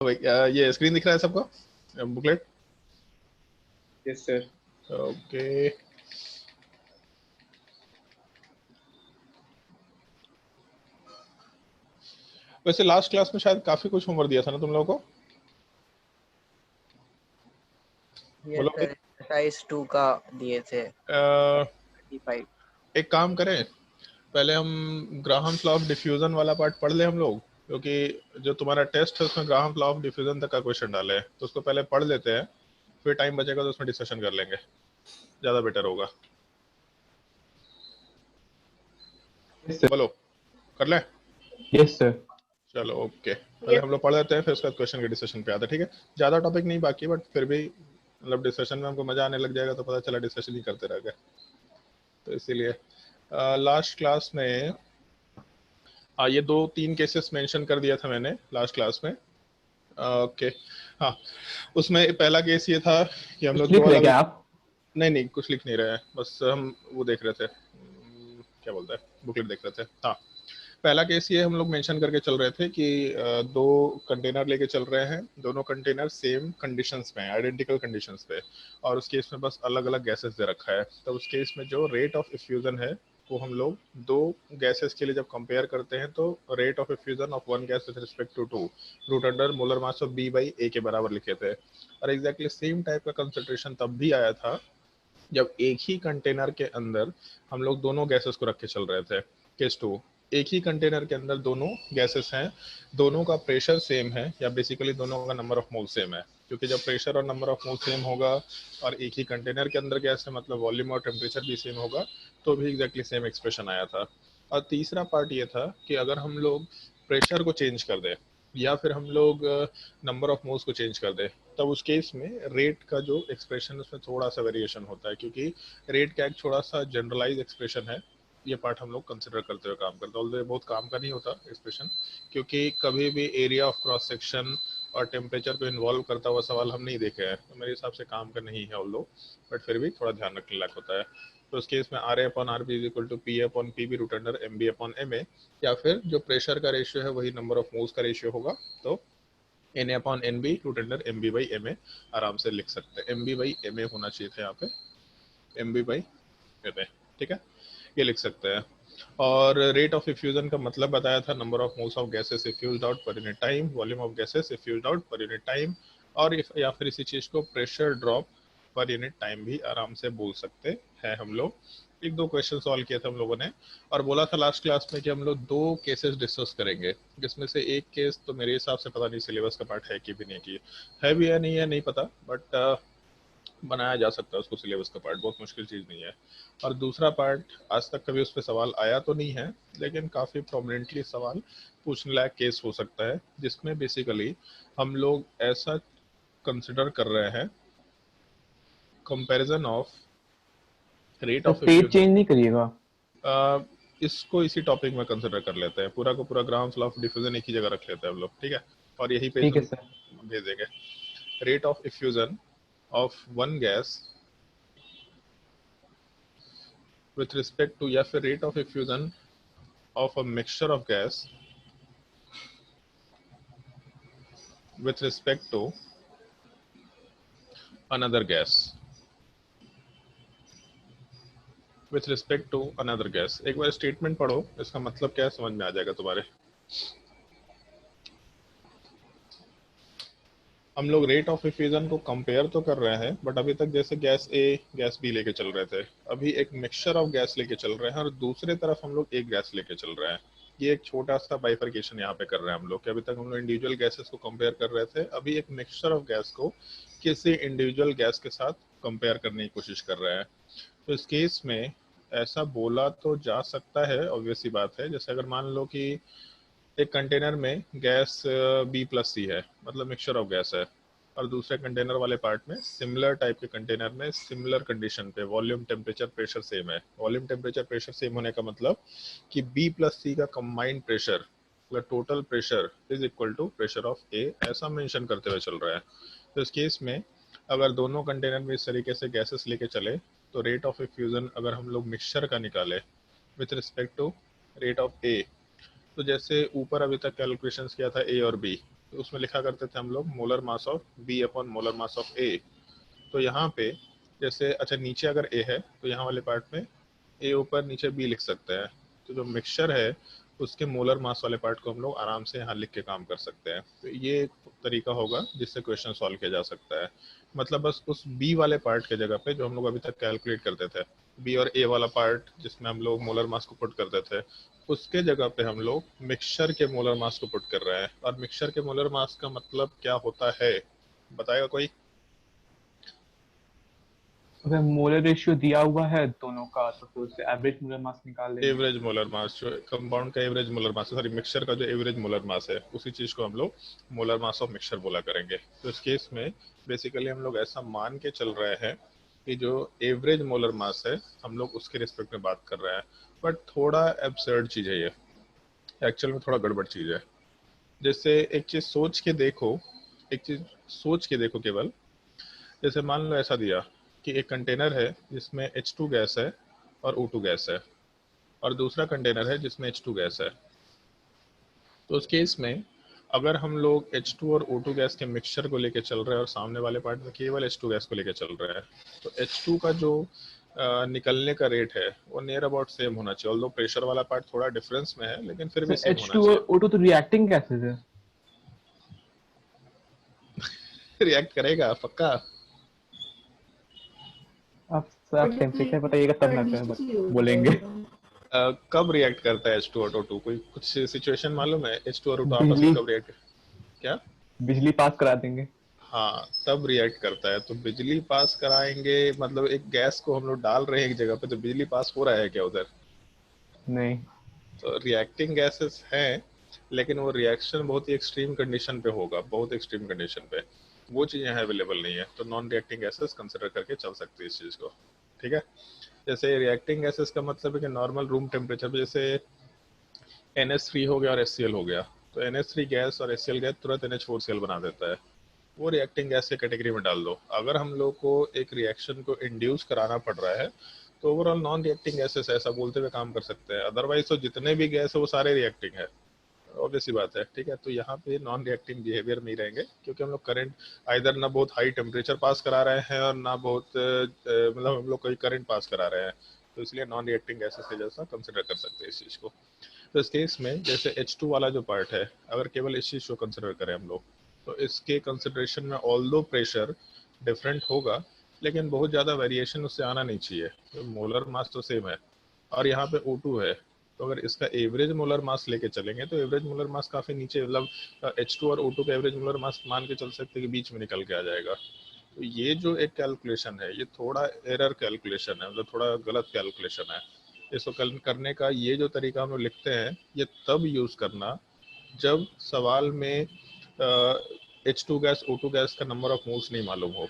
भाई ये स्क्रीन दिख रहा है सबको, बुकलेट? Yes sir. ओके। वैसे लास्ट क्लास में शायद काफी कुछ होमवर्क दिया था ना तुम लोगों को? ये बोलो भाई। सर एक्सरसाइज 2 का दिए थे 35। एक काम करें, पहले हम ग्राहम्स लॉ ऑफ डिफ्यूजन वाला पार्ट पढ़ ले हम लोग, क्योंकि जो तुम्हारा टेस्ट है उसमें ग्राहम्स लॉ ऑफ डिफ्यूजन तक का क्वेश्चन डाले हैं, तो उसको पहले पढ़ लेते हैं, फिर टाइम बचेगा तो उसमें डिस्कशन कर लेंगे, ज्यादा बेटर होगा। Yes sir. बोलो, कर ले? Yes sir. चलो ओके, पहले हम लोग पढ़ लेते हैं, फिर उसके बाद क्वेश्चन के डिस्कशन पे आते हैं, ठीक है? ज्यादा टॉपिक नहीं बाकी, बट फिर भी मतलब डिस्कशन में हमको मजा आने लग जाएगा तो पता चला डिस्कशन ही करते रह गए, तो इसीलिए लास्ट क्लास में ये 2-3 केसेस मेंशन कर दिया था मैंने लास्ट क्लास में। ओके। हाँ, उसमें पहला केस ये था कि हम लोग लिख दो रहे अलग, क्या आप? नहीं कुछ लिख नहीं रहे हैं, बस हम वो देख रहे थे, क्या बोलते हैं, बुकलेट देख रहे थे। हाँ, पहला केस ये हम लोग मेंशन करके चल रहे थे कि दो कंटेनर लेके चल रहे हैं, दोनों कंटेनर सेम कंडीशंस में, आइडेंटिकल कंडीशंस पे, और उस केस में बस अलग अलग गैसेस दे रखा है। तो उस केस में जो रेट ऑफ इफ्यूजन है वो हम लोग दो गैसेस के लिए जब कंपेयर करते हैं तो rate of effusion of one gas with respect to two root under molar mass of B by A के बराबर लिखे थे। और एग्जैक्टली सेम टाइप का कंसंट्रेशन तब भी आया था जब एक ही कंटेनर के अंदर हम लोग दोनों गैसेस को रख के चल रहे थे। केस 2, एक ही कंटेनर के अंदर दोनों गैसेस हैं, दोनों का प्रेशर सेम है, या बेसिकली दोनों का नंबर ऑफ मोल सेम है, क्योंकि जब प्रेशर और नंबर ऑफ मोल सेम होगा और एक ही कंटेनर के अंदर गैस है, मतलब वॉल्यूम और टेम्परेचर भी सेम होगा, तो भी एग्जैक्टली सेम एक्सप्रेशन आया था। और तीसरा पार्ट ये था कि अगर हम लोग प्रेशर को चेंज कर दें या फिर हम लोग नंबर ऑफ मोल्स को चेंज कर दें, तब उस केस में रेट का जो एक्सप्रेशन उसमें थोड़ा सा वेरिएशन होता है, क्योंकि रेट का एक थोड़ा सा जनरलाइज एक्सप्रेशन है। ये पार्ट हम लोग कंसिडर करते हुए काम करते हैं, ऑल्दो बहुत काम का नहीं होता एक्सप्रेशन, क्योंकि कभी भी एरिया ऑफ क्रॉस सेक्शन और टेम्परेचर को इन्वॉल्व करता हुआ सवाल हम नहीं देखे हैं, तो मेरे हिसाब से काम का नहीं है ऑल्दो, बट फिर भी थोड़ा ध्यान रखने लायक होता है। तो उस केस में R A upon R B is equal to P upon P B root under M B upon M A, या फिर जो प्रेशर का रेशियो है वही नंबर ऑफ मोल्स का रेशियो होगा, तो N A upon N B root under M B by M A आराम से लिख सकते हैं। M B by M A होना चाहिए था यहाँ पे, एम बी बाई एम ए, ठीक है, ये लिख सकते हैं। और रेट ऑफ इफ्यूजन का मतलब बताया था, number of moles of gases effused out per unit time, volume of gases effused out per unit time, और या फिर इसी चीज को pressure drop per unit time भी आराम से बोल सकते हैं हम लोग। एक दो क्वेश्चन सॉल्व किए थे हम लोगों ने, और बोला था लास्ट क्लास में कि हम लोग दो केसेस डिस्कस करेंगे, जिसमें से एक केस तो मेरे हिसाब से पता नहीं सिलेबस का पार्ट है कि भी नहीं, की है भी या नहीं है नहीं पता, बट बनाया जा सकता है उसको सिलेबस का पार्ट, बहुत मुश्किल चीज़ नहीं है। और दूसरा पार्ट आज तक कभी उस पर सवाल आया तो नहीं है, लेकिन काफ़ी प्रोमिनेंटली सवाल पूछने लायक केस हो सकता है, जिसमें बेसिकली हम लोग ऐसा कंसिडर कर रहे हैं, comparison of rate sir of page change effusion. नहीं करिएगा। इसको इसी टॉपिक में कंसिडर कर लेते हैं, पूरा का पूरा ग्राम्स लॉ ऑफ डिफ्यूजन एक ही जगह रख लेते हैं हम लोग, ठीक है? और यही पेज ठीक है हम सर। भेज देंगे। Rate of effusion of one gas with respect to, या फिर rate of diffusion of a mixture of gas with respect to another gas, with respect to another gas। एक बार स्टेटमेंट पढ़ो, इसका मतलब क्या है समझ में आ जाएगा तुम्हारे। हम लोग रेट ऑफ इफ्यूजन को कंपेयर तो कर रहे हैं, बट अभी तक जैसे गैस ए गैस बी लेके चल रहे थे, अभी एक मिक्सचर ऑफ गैस लेके चल रहे हैं, और दूसरे तरफ हम लोग एक गैस लेके चल रहे हैं। ये एक छोटा सा बाइफर्केशन यहाँ पे कर रहे हैं हम लोग, कि अभी तक हम लोग इंडिविजुअल गैसेस को कंपेयर कर रहे थे, अभी एक मिक्सचर ऑफ गैस को किसी इंडिविजुअल गैस के साथ कंपेयर करने की कोशिश कर रहे हैं। तो इस केस में ऐसा बोला तो जा सकता है, ऑब्वियस सी बात है, जैसे अगर मान लो कि एक कंटेनर में गैस बी प्लस सी है, मतलब मिक्सचर ऑफ गैस है, और दूसरे कंटेनर वाले पार्ट में सिमिलर टाइप के कंटेनर में सिमिलर कंडीशन पे वॉल्यूम टेम्परेचर प्रेशर सेम है। वॉल्यूम टेम्परेचर प्रेशर सेम होने का मतलब कि बी प्लस सी का कंबाइंड प्रेशर, मतलब total pressure is equal to pressure of A, ऐसा मेंशन करते हुए चल रहा है। तो इस केस में अगर दोनों कंटेनर में इस तरीके से गैसेस लेके चले, तो रेट ऑफ इफ्यूजन अगर हम लोग मिक्सचर का निकाले with respect to rate of A, तो जैसे ऊपर अभी तक कैलकुलेशंस किया था ए और बी, तो उसमें लिखा करते थे हम लोग molar mass of B upon molar mass of A. तो यहाँ पे जैसे अच्छा नीचे अगर ए है तो यहाँ वाले पार्ट में ए ऊपर नीचे बी लिख सकते हैं। तो जो मिक्सचर है उसके मोलर मास वाले पार्ट को हम लोग आराम से यहाँ लिख के काम कर सकते हैं। तो ये एक तरीका होगा जिससे क्वेश्चन सॉल्व किया जा सकता है। मतलब बस उस बी वाले पार्ट के जगह पे जो हम लोग अभी तक कैलकुलेट करते थे, बी और ए वाला पार्ट जिसमें हम लोग मोलर मास को पुट करते थे, उसके जगह पे हम लोग मिक्सचर के मोलर मास को पुट कर रहे हैं। और मिक्सचर के मोलर मास का मतलब क्या होता है, बताएगा कोई? अगर मोलर रेशियो दिया हुआ है दोनों का तो फिर उससे एवरेज मोलर मास निकाल लेंगे। एवरेज मोलर मास, जो कंपाउंड का एवरेज मोलर मास है, सॉरी मिक्सचर का जो एवरेज मोलर मास है, उसी चीज को हम लोग मोलर मास ऑफ मिक्सचर बोला करेंगे। तो इस केस में बेसिकली हम लोग ऐसा मान के चल रहे हैं कि जो एवरेज मोलर मास है हम लोग उसके रिस्पेक्ट में बात कर रहे हैं। बट थोड़ा एब्सर्ड चीज है ये, एक्चुअल में थोड़ा गड़बड़ चीज है। जैसे एक चीज सोच के देखो, एक चीज सोच के देखो केवल। जैसे मान लो ऐसा दिया कि एक कंटेनर है जिसमें H2 गैस है और O2 गैस है, और दूसरा कंटेनर है जिसमें H2 गैस है। तो उस केस में अगर हम लोग H2 और O2 गैस के मिक्सचर को लेके चल रहे हैं और सामने वाले पार्ट में केवल H2 गैस को लेके चल रहे हैं, तो H2 का जो निकलने का रेट है वो नियर अबाउट सेम होना चाहिए। ऑल्दो प्रेशर वाला पार्ट थोड़ा डिफरेंस में है, लेकिन फिर भी सर सेम होना H2 चाहिए। और O2 तो रिएक्टिंग गैसेस है। रिएक्ट करेगा पक्का? आप टेम्परेचर बताइएगा तब ना बोलेंगे। कब रिएक्ट करता है H2 और O2? कोई कुछ सिचुएशन मालूम है H2 और O2 आपस में बिजली कब रिएक्ट? क्या? बिजली पास करा देंगे। हाँ, तब रिएक्ट करता है। तो बिजली पास कराएंगे मतलब एक गैस को हम लोग डाल रहे हैं एक जगह पे, तो बिजली पास हो रहा है क्या उधर? नहीं। तो रिएक्टिंग गैसेस हैं, लेकिन वो रिएक्शन बहुत ही एक्सट्रीम कंडीशन पे होगा, बहुत एक्सट्रीम कंडीशन पे। वो चीज़ यहाँ अवेलेबल नहीं है, तो नॉन रिएक्टिंग गैसेस कंसिडर करके चल सकती है इस चीज़ को। ठीक है। जैसे रिएक्टिंग गैसेस का मतलब है कि नॉर्मल रूम टेम्परेचर पे जैसे NH3 हो गया और HCl हो गया, तो NH3 गैस और HCl गैस तुरंत NH4Cl बना देता है। वो रिएक्टिंग गैस के कैटेगरी में डाल दो। अगर हम लोग को एक रिएक्शन को इंड्यूस कराना पड़ रहा है तो ओवरऑल नॉन रिएक्टिंग गैसेस ऐसा बोलते हुए काम कर सकते हैं। अदरवाइज तो जितने भी गैस है वो सारे रिएक्टिंग है, ऑब्वियस सी बात है। ठीक है, तो यहाँ पे नॉन रिएक्टिंग बिहेवियर में ही रहेंगे, क्योंकि हम लोग करंट आइदर ना बहुत हाई टेम्परेचर पास करा रहे हैं और ना बहुत मतलब हम लोग कोई करंट पास करा रहे हैं, तो इसलिए नॉन रिएक्टिंग गैसेस के जैसा कंसिडर कर सकते हैं इस चीज़ को। तो इस केस में जैसे H2 वाला जो पार्ट है, अगर केवल इस चीज़ को कंसिडर करें हम लोग, तो इसके कंसिडरेशन में ऑल्दो प्रेशर डिफरेंट होगा, लेकिन बहुत ज़्यादा वेरिएशन उससे आना नहीं चाहिए। तो मोलर मास तो सेम है, और यहाँ पे O2 है, तो अगर इसका एवरेज मोलर मास लेके चलेंगे तो एवरेज मोलर मास काफ़ी नीचे, मतलब H2 और O2 का एवरेज मोलर मास मान के चल सकते हैं कि बीच में निकल के आ जाएगा। तो ये जो एक कैलकुलेशन है ये थोड़ा एरर कैलकुलेशन है, मतलब थोड़ा गलत कैलकुलेशन है। इसको करने का ये जो तरीका हम लोग लिखते हैं, ये तब यूज़ करना जब सवाल में H2 गैस O2 गैस का नंबर ऑफ मोल्स नहीं मालूम हो,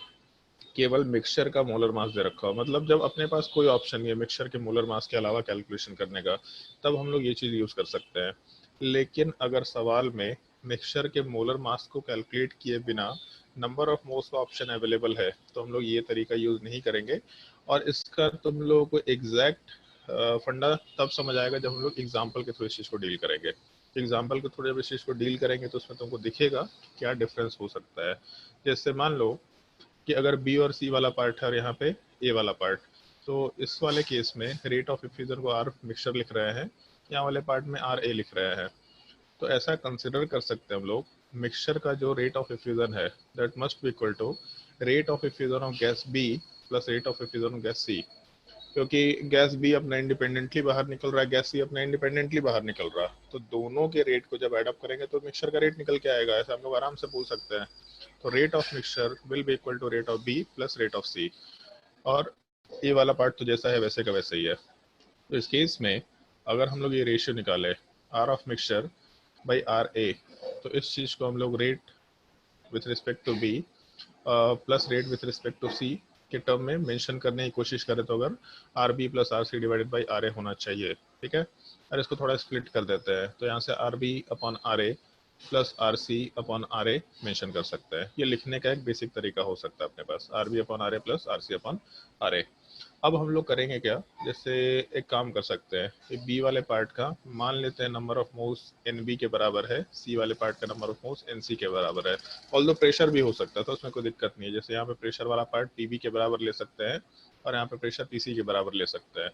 केवल मिक्सचर का मोलर मास दे रखा हो। मतलब जब अपने पास कोई ऑप्शन नहीं है मिक्सचर के मोलर मास के अलावा कैलकुलेशन करने का, तब हम लोग ये चीज़ यूज़ कर सकते हैं। लेकिन अगर सवाल में मिक्सचर के मोलर मास को कैलकुलेट किए बिना नंबर ऑफ मोल्स का ऑप्शन अवेलेबल है, तो हम लोग ये तरीका यूज़ नहीं करेंगे। और इसका तुम लोगों को एग्जैक्ट फंडा तब समझ आएगा जब हम लोग एग्जाम्पल के थ्रू इस चीज़ को डील करेंगे। एग्जाम्पल के थ्रू जब इस चीज़ को डील करेंगे तो उसमें तुमको दिखेगा क्या डिफरेंस हो सकता है। जैसे मान लो कि अगर बी और सी वाला पार्ट है और यहाँ पे ए वाला पार्ट, तो इस वाले केस में रेट ऑफ इफ्यूजन को आर मिक्सचर लिख रहे हैं, यहाँ वाले पार्ट में आर ए लिख रहे हैं। तो ऐसा कंसिडर कर सकते हैं हम लोग, मिक्सचर का जो रेट ऑफ इफ्यूजन है that must be equal to rate of effusion of gas B plus rate of effusion of gas C. क्योंकि गैस बी अपना इंडिपेंडेंटली बाहर निकल रहा है, गैस सी अपना इंडिपेंडेंटली बाहर निकल रहा है, तो दोनों के रेट को जब एडअप करेंगे तो मिक्सचर का रेट निकल के आएगा। ऐसा हम लोग आराम से पूछ सकते हैं। तो rate of mixture will be equal to rate of B plus rate of C, और ये वाला पार्ट तो जैसा है वैसे का वैसे ही है। तो इस केस में अगर हम लोग ये रेशियो निकाले R of mixture by R A, तो इस चीज़ को हम लोग rate with respect to B plus rate with respect to C के टर्म में मेंशन करने की कोशिश करें, तो अगर R B plus R C divided by R A होना चाहिए। ठीक है, और इसको थोड़ा स्प्लिट कर देते हैं, तो यहाँ से R B upon R A plus R C upon R A mention कर सकते हैं। ये लिखने का एक बेसिक तरीका हो सकता है अपने पास, R B upon R A plus R C upon R A. अब हम लोग करेंगे क्या, जैसे एक काम कर सकते हैं, ये बी वाले पार्ट का मान लेते हैं number of moves N B के बराबर है, सी वाले पार्ट का number of moves N C के बराबर है। ऑल्दो प्रेशर भी हो सकता था, उसमें कोई दिक्कत नहीं है। जैसे यहाँ पे प्रेशर वाला पार्ट पी बी के बराबर ले सकते हैं और यहाँ पे प्रेशर पी सी के बराबर ले सकते हैं।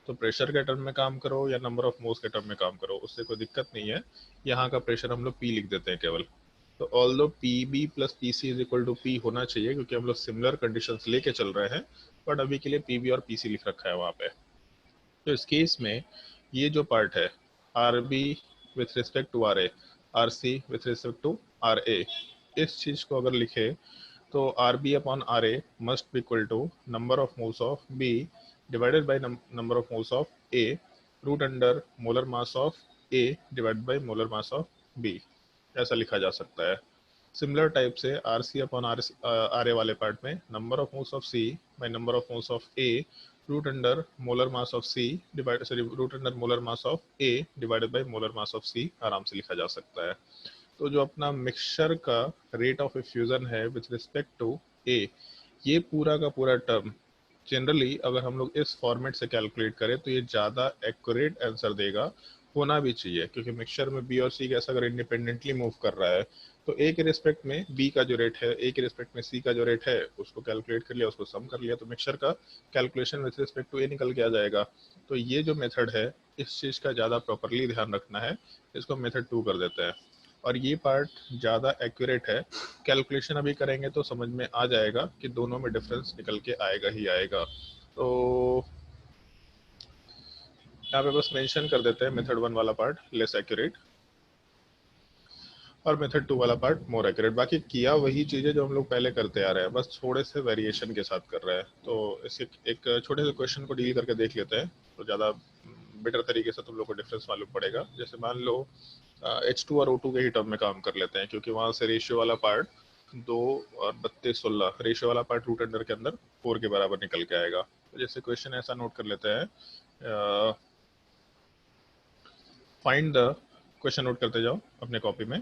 तो प्रेशर के टर्म में काम करो या नंबर ऑफ मूव्स के टर्म में काम करो, उससे कोई दिक्कत नहीं है। यहाँ का प्रेशर हम लोग पी लिख देते हैं केवल। तो although P B plus P C is equal to P होना चाहिए, क्योंकि हम लोग सिमिलर कंडीशंस लेके चल रहे हैं, बट अभी के लिए पी बी और पी सी लिख रखा है वहाँ पे। तो इस केस में ये जो पार्ट है R B with respect to R A, R C with respect to R A, इस चीज को अगर लिखे तो R B upon R A must be equal to number of moles of B divided by number of moles of A root under molar mass of A divided by molar mass of B. ऐसा लिखा जा सकता है। Similar type से R C upon R ए वाले part में number of moles of C by number of moles of A root under molar mass of C divide sorry root under molar mass of A divided by molar mass of C आराम से लिखा जा सकता है। तो जो अपना mixture का रेट ऑफ इफ्यूजन है विथ रिस्पेक्ट टू ए, ये पूरा का पूरा टर्म जनरली अगर हम लोग इस फॉर्मेट से कैलकुलेट करें तो ये ज़्यादा एक्यूरेट आंसर देगा, होना भी चाहिए, क्योंकि मिक्सचर में बी और सी कैसा अगर इंडिपेंडेंटली मूव कर रहा है तो ए के रिस्पेक्ट में बी का जो रेट है, ए के रिस्पेक्ट में सी का जो रेट है, उसको कैलकुलेट कर लिया, उसको सम कर लिया, तो मिक्सचर का कैलकुलेशन विथ रिस्पेक्ट टू ए निकल के आ जाएगा। तो ये जो मेथड है इस चीज़ का ज़्यादा प्रॉपरली ध्यान रखना है, इसको मेथड 2 कर देते हैं। और ये पार्ट ज़्यादा एक्यूरेट है, कैलकुलेशन अभी करेंगे तो समझ में आ जाएगा कि दोनों में डिफरेंस निकल के आएगा ही आएगा। तो यहाँ पे बस मेंशन कर देते हैं मेथड 1 वाला पार्ट लेस एक्यूरेट और मेथड 2 वाला पार्ट मोर एक्यूरेट। बाकी किया वही चीज़ें जो हम लोग पहले करते आ रहे हैं, बस थोड़े से वेरिएशन के साथ कर रहे हैं। तो इसे एक छोटे से क्वेश्चन को डील करके देख लेते हैं, तो ज़्यादा बेटर तरीके से तुम लोग को डिफरेंस मालूम पड़ेगा। जैसे मान लो H2 और O2 के ही टर्म में काम कर लेते हैं, क्योंकि वहाँ से रेशियो वाला पार्ट 2 और 32 16 रेशियो वाला पार्ट रूट अंडर के अंदर 4 के बराबर निकल के आएगा। तो जैसे क्वेश्चन ऐसा नोट कर लेते हैं, फाइंड द, क्वेश्चन नोट करते जाओ अपने कॉपी में,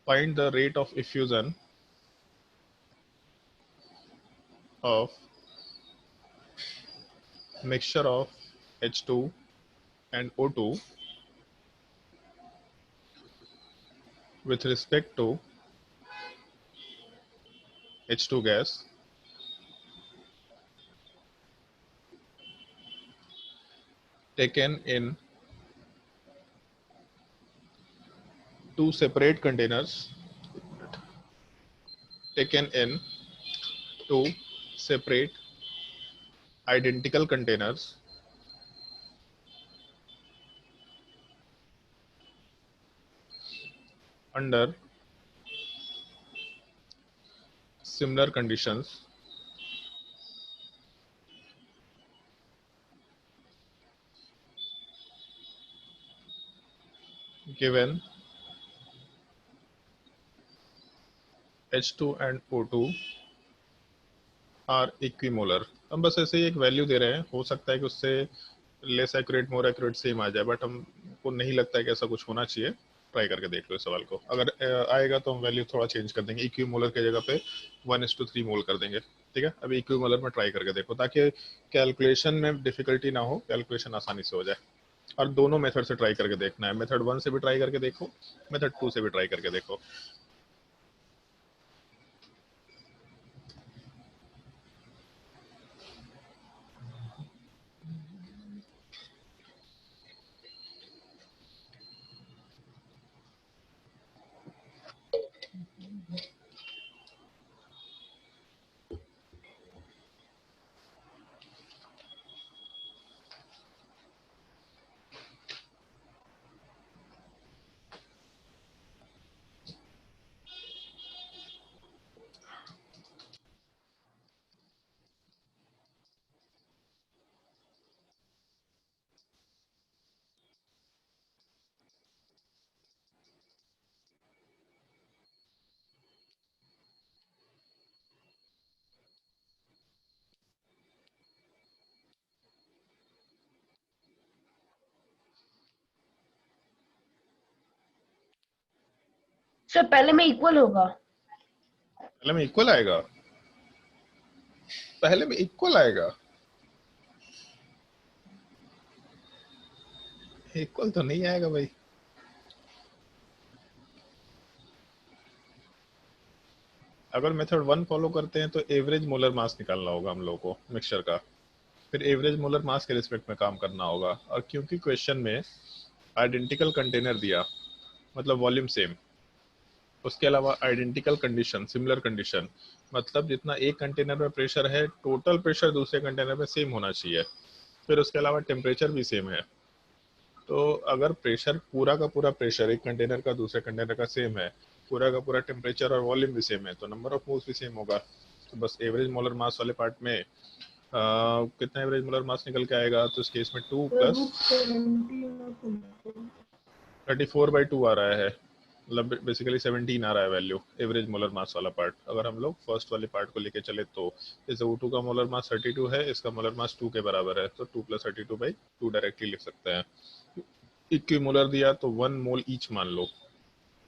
find the rate of effusion of mixture of H2 and O2 with respect to H2 gas taken in two separate containers, taken in two separate identical containers under similar conditions given H2 and O2 are equimolar. हम बस ऐसे ही एक value दे रहे हैं, हो सकता है कि उससे less accurate more accurate same आ जाए, बट हमको नहीं लगता है कि ऐसा कुछ होना चाहिए। ट्राई करके देख लो इस सवाल को, अगर आएगा तो हम वैल्यू थोड़ा चेंज कर देंगे, इक्विमोलर की जगह पे 1:3 मोल कर देंगे। ठीक है, अभी इक्विमोलर में ट्राई करके देखो, ताकि कैलकुलेशन में डिफिकल्टी ना हो, कैलकुलेशन आसानी से हो जाए। और दोनों मेथड से ट्राई करके देखना है, मेथड 1 से भी ट्राई करके देखो, मेथड 2 से भी ट्राई करके देखो। सर पहले में इक्वल होगा। पहले में इक्वल आएगा, पहले में इक्वल आएगा, इक्वल तो नहीं आएगा भाई। अगर मेथड 1 फॉलो करते हैं तो एवरेज मोलर मास निकालना होगा हम लोगों को मिक्सचर का, फिर एवरेज मोलर मास के रिस्पेक्ट में काम करना होगा। और क्योंकि क्वेश्चन में आइडेंटिकल कंटेनर दिया मतलब वॉल्यूम सेम, उसके अलावा आइडेंटिकल कंडीशन, सिमिलर कंडीशन, मतलब जितना एक कंटेनर में प्रेशर है टोटल प्रेशर दूसरे कंटेनर में सेम होना चाहिए, फिर उसके अलावा टेम्परेचर भी सेम है। तो अगर प्रेशर पूरा का पूरा प्रेशर एक कंटेनर का दूसरे कंटेनर का सेम है, पूरा का पूरा टेम्परेचर और वॉल्यूम भी सेम है, तो नंबर ऑफ मोल्स भी सेम होगा। तो बस एवरेज मोलर मास वाले पार्ट में कितना एवरेज मोलर मास निकल के आएगा, तो इस केस में 2 प्लस 34/2 आ रहा है, मतलब बेसिकली 17 आ रहा है वैल्यू एवरेज मोलर मास वाला पार्ट। अगर हम लोग फर्स्ट वाले पार्ट को लेके चले तो जैसे O2 का मोलर मास 32 है, इसका मोलर मास 2 के बराबर है, तो 2 + 32/2 डायरेक्टली लिख सकते हैं। इक्विमोलर दिया तो 1 मोल ईच मान लो,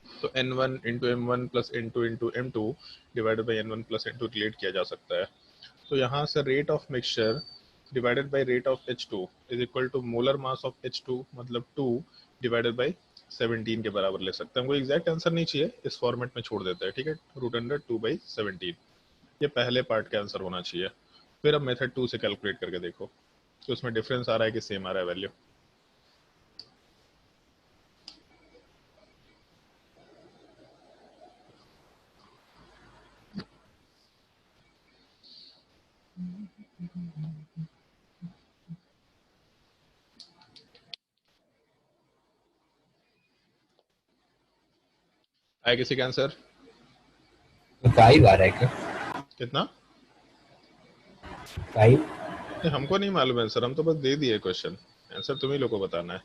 तो N1 × M1 + N2 × M2 divided by N1 + N2 relate किया जा सकता है। तो यहाँ से rate of mixture divided by rate of H2 is equal to molar mass of H2 मतलब 2 डिवाइडेड बाई 17 के बराबर ले सकते हैं। हमको एग्जैक्ट आंसर नहीं चाहिए, इस फॉर्मेट में छोड़ देते हैं, ठीक है। √2/17 ये पहले पार्ट का आंसर होना चाहिए। फिर अब मेथड 2 से कैलकुलेट करके देखो कि उसमें डिफरेंस आ रहा है कि सेम आ रहा है वैल्यू। आया किसी का आंसर? 5 आ रहा है क्या? कितना? 5? हमको नहीं मालूम आंसर, हम तो बस दे दिए क्वेश्चन, आंसर तुम ही लोग को बताना है।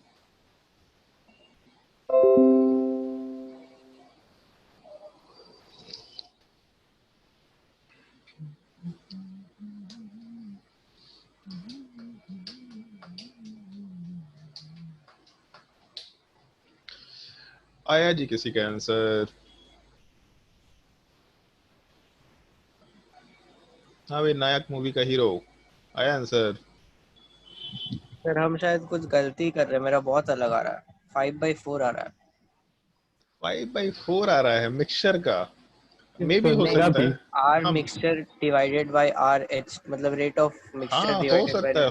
आया जी किसी का आंसर? हाँ भाई, नायक मूवी का हीरो, आया आंसर? सर हम शायद कुछ गलती कर रहे हैं, मेरा बहुत अलग आ रहा है, 5/4 आ रहा है। 5/4 आ रहा है मिक्सचर का, मे भी हो मेरा सकता भी है। आर हम mixture divided by R H, मतलब रेट ऑफ मिक्सचर हाँ हो डिवाइडेड सकता है, बाय।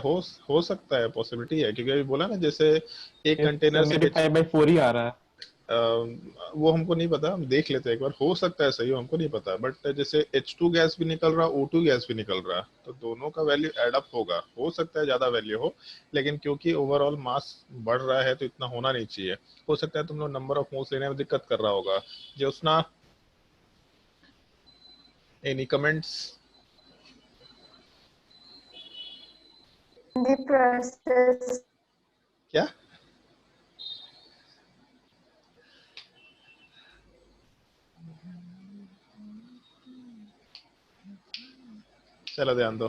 हो सकता है, पॉसिबिलिटी है, क्योंकि अभी बोला ना जैसे एक कंटेनर से मेरे 5/4 ही आ रहा है। वो हमको नहीं पता, हम देख लेते हैं एक बार, हो सकता है सही हो, हमको नहीं पता। बट जैसे H2 गैस भी निकल रहा, O2 गैस भी निकल रहा, तो दोनों का वैल्यू एड अप होगा। हो सकता है ज्यादा वैल्यू हो, लेकिन क्योंकि ओवरऑल मास बढ़ रहा है तो इतना होना नहीं चाहिए। हो सकता है तुम लोग नंबर ऑफ मोल्स लेने में दिक्कत कर रहा होगा। Jyotsna, any comments? The process क्या? चलो ध्यान दो,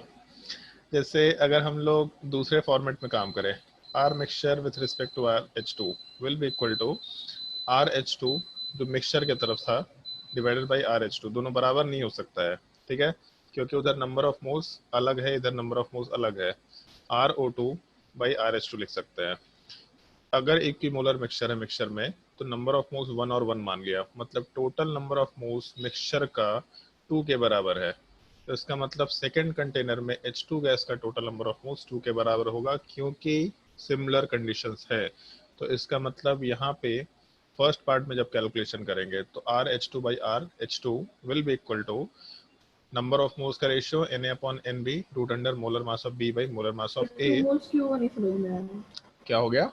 जैसे अगर हम लोग दूसरे फॉर्मेट में काम करें, R mixture with respect to R H2 will be equal to R H2 जो मिक्सचर की तरफ था डिवाइडेड बाई आर H2, दोनों बराबर नहीं हो सकता है, ठीक है, क्योंकि उधर नंबर ऑफ मोल्स अलग है, इधर नंबर ऑफ मोल्स अलग है। RO2 बाई RH2 लिख सकते हैं। अगर एक की मोलर मिक्सचर है मिक्सचर में, तो नंबर ऑफ मोल्स 1 और 1 मान लिया, मतलब total number of moles mixture का 2 के बराबर है। तो इसका मतलब सेकेंड कंटेनर में H2 गैस का टोटल नंबर ऑफ मोल्स 2 के बराबर होगा, क्योंकि सिमिलर कंडीशंस है। तो इसका मतलब यहाँ पे फर्स्ट पार्ट में जब कैलकुलेशन करेंगे तो RH2/RH2 will be equal to number of moles का ratio Na/Nb root under molar mass of B by molar mass of A। क्या हो गया?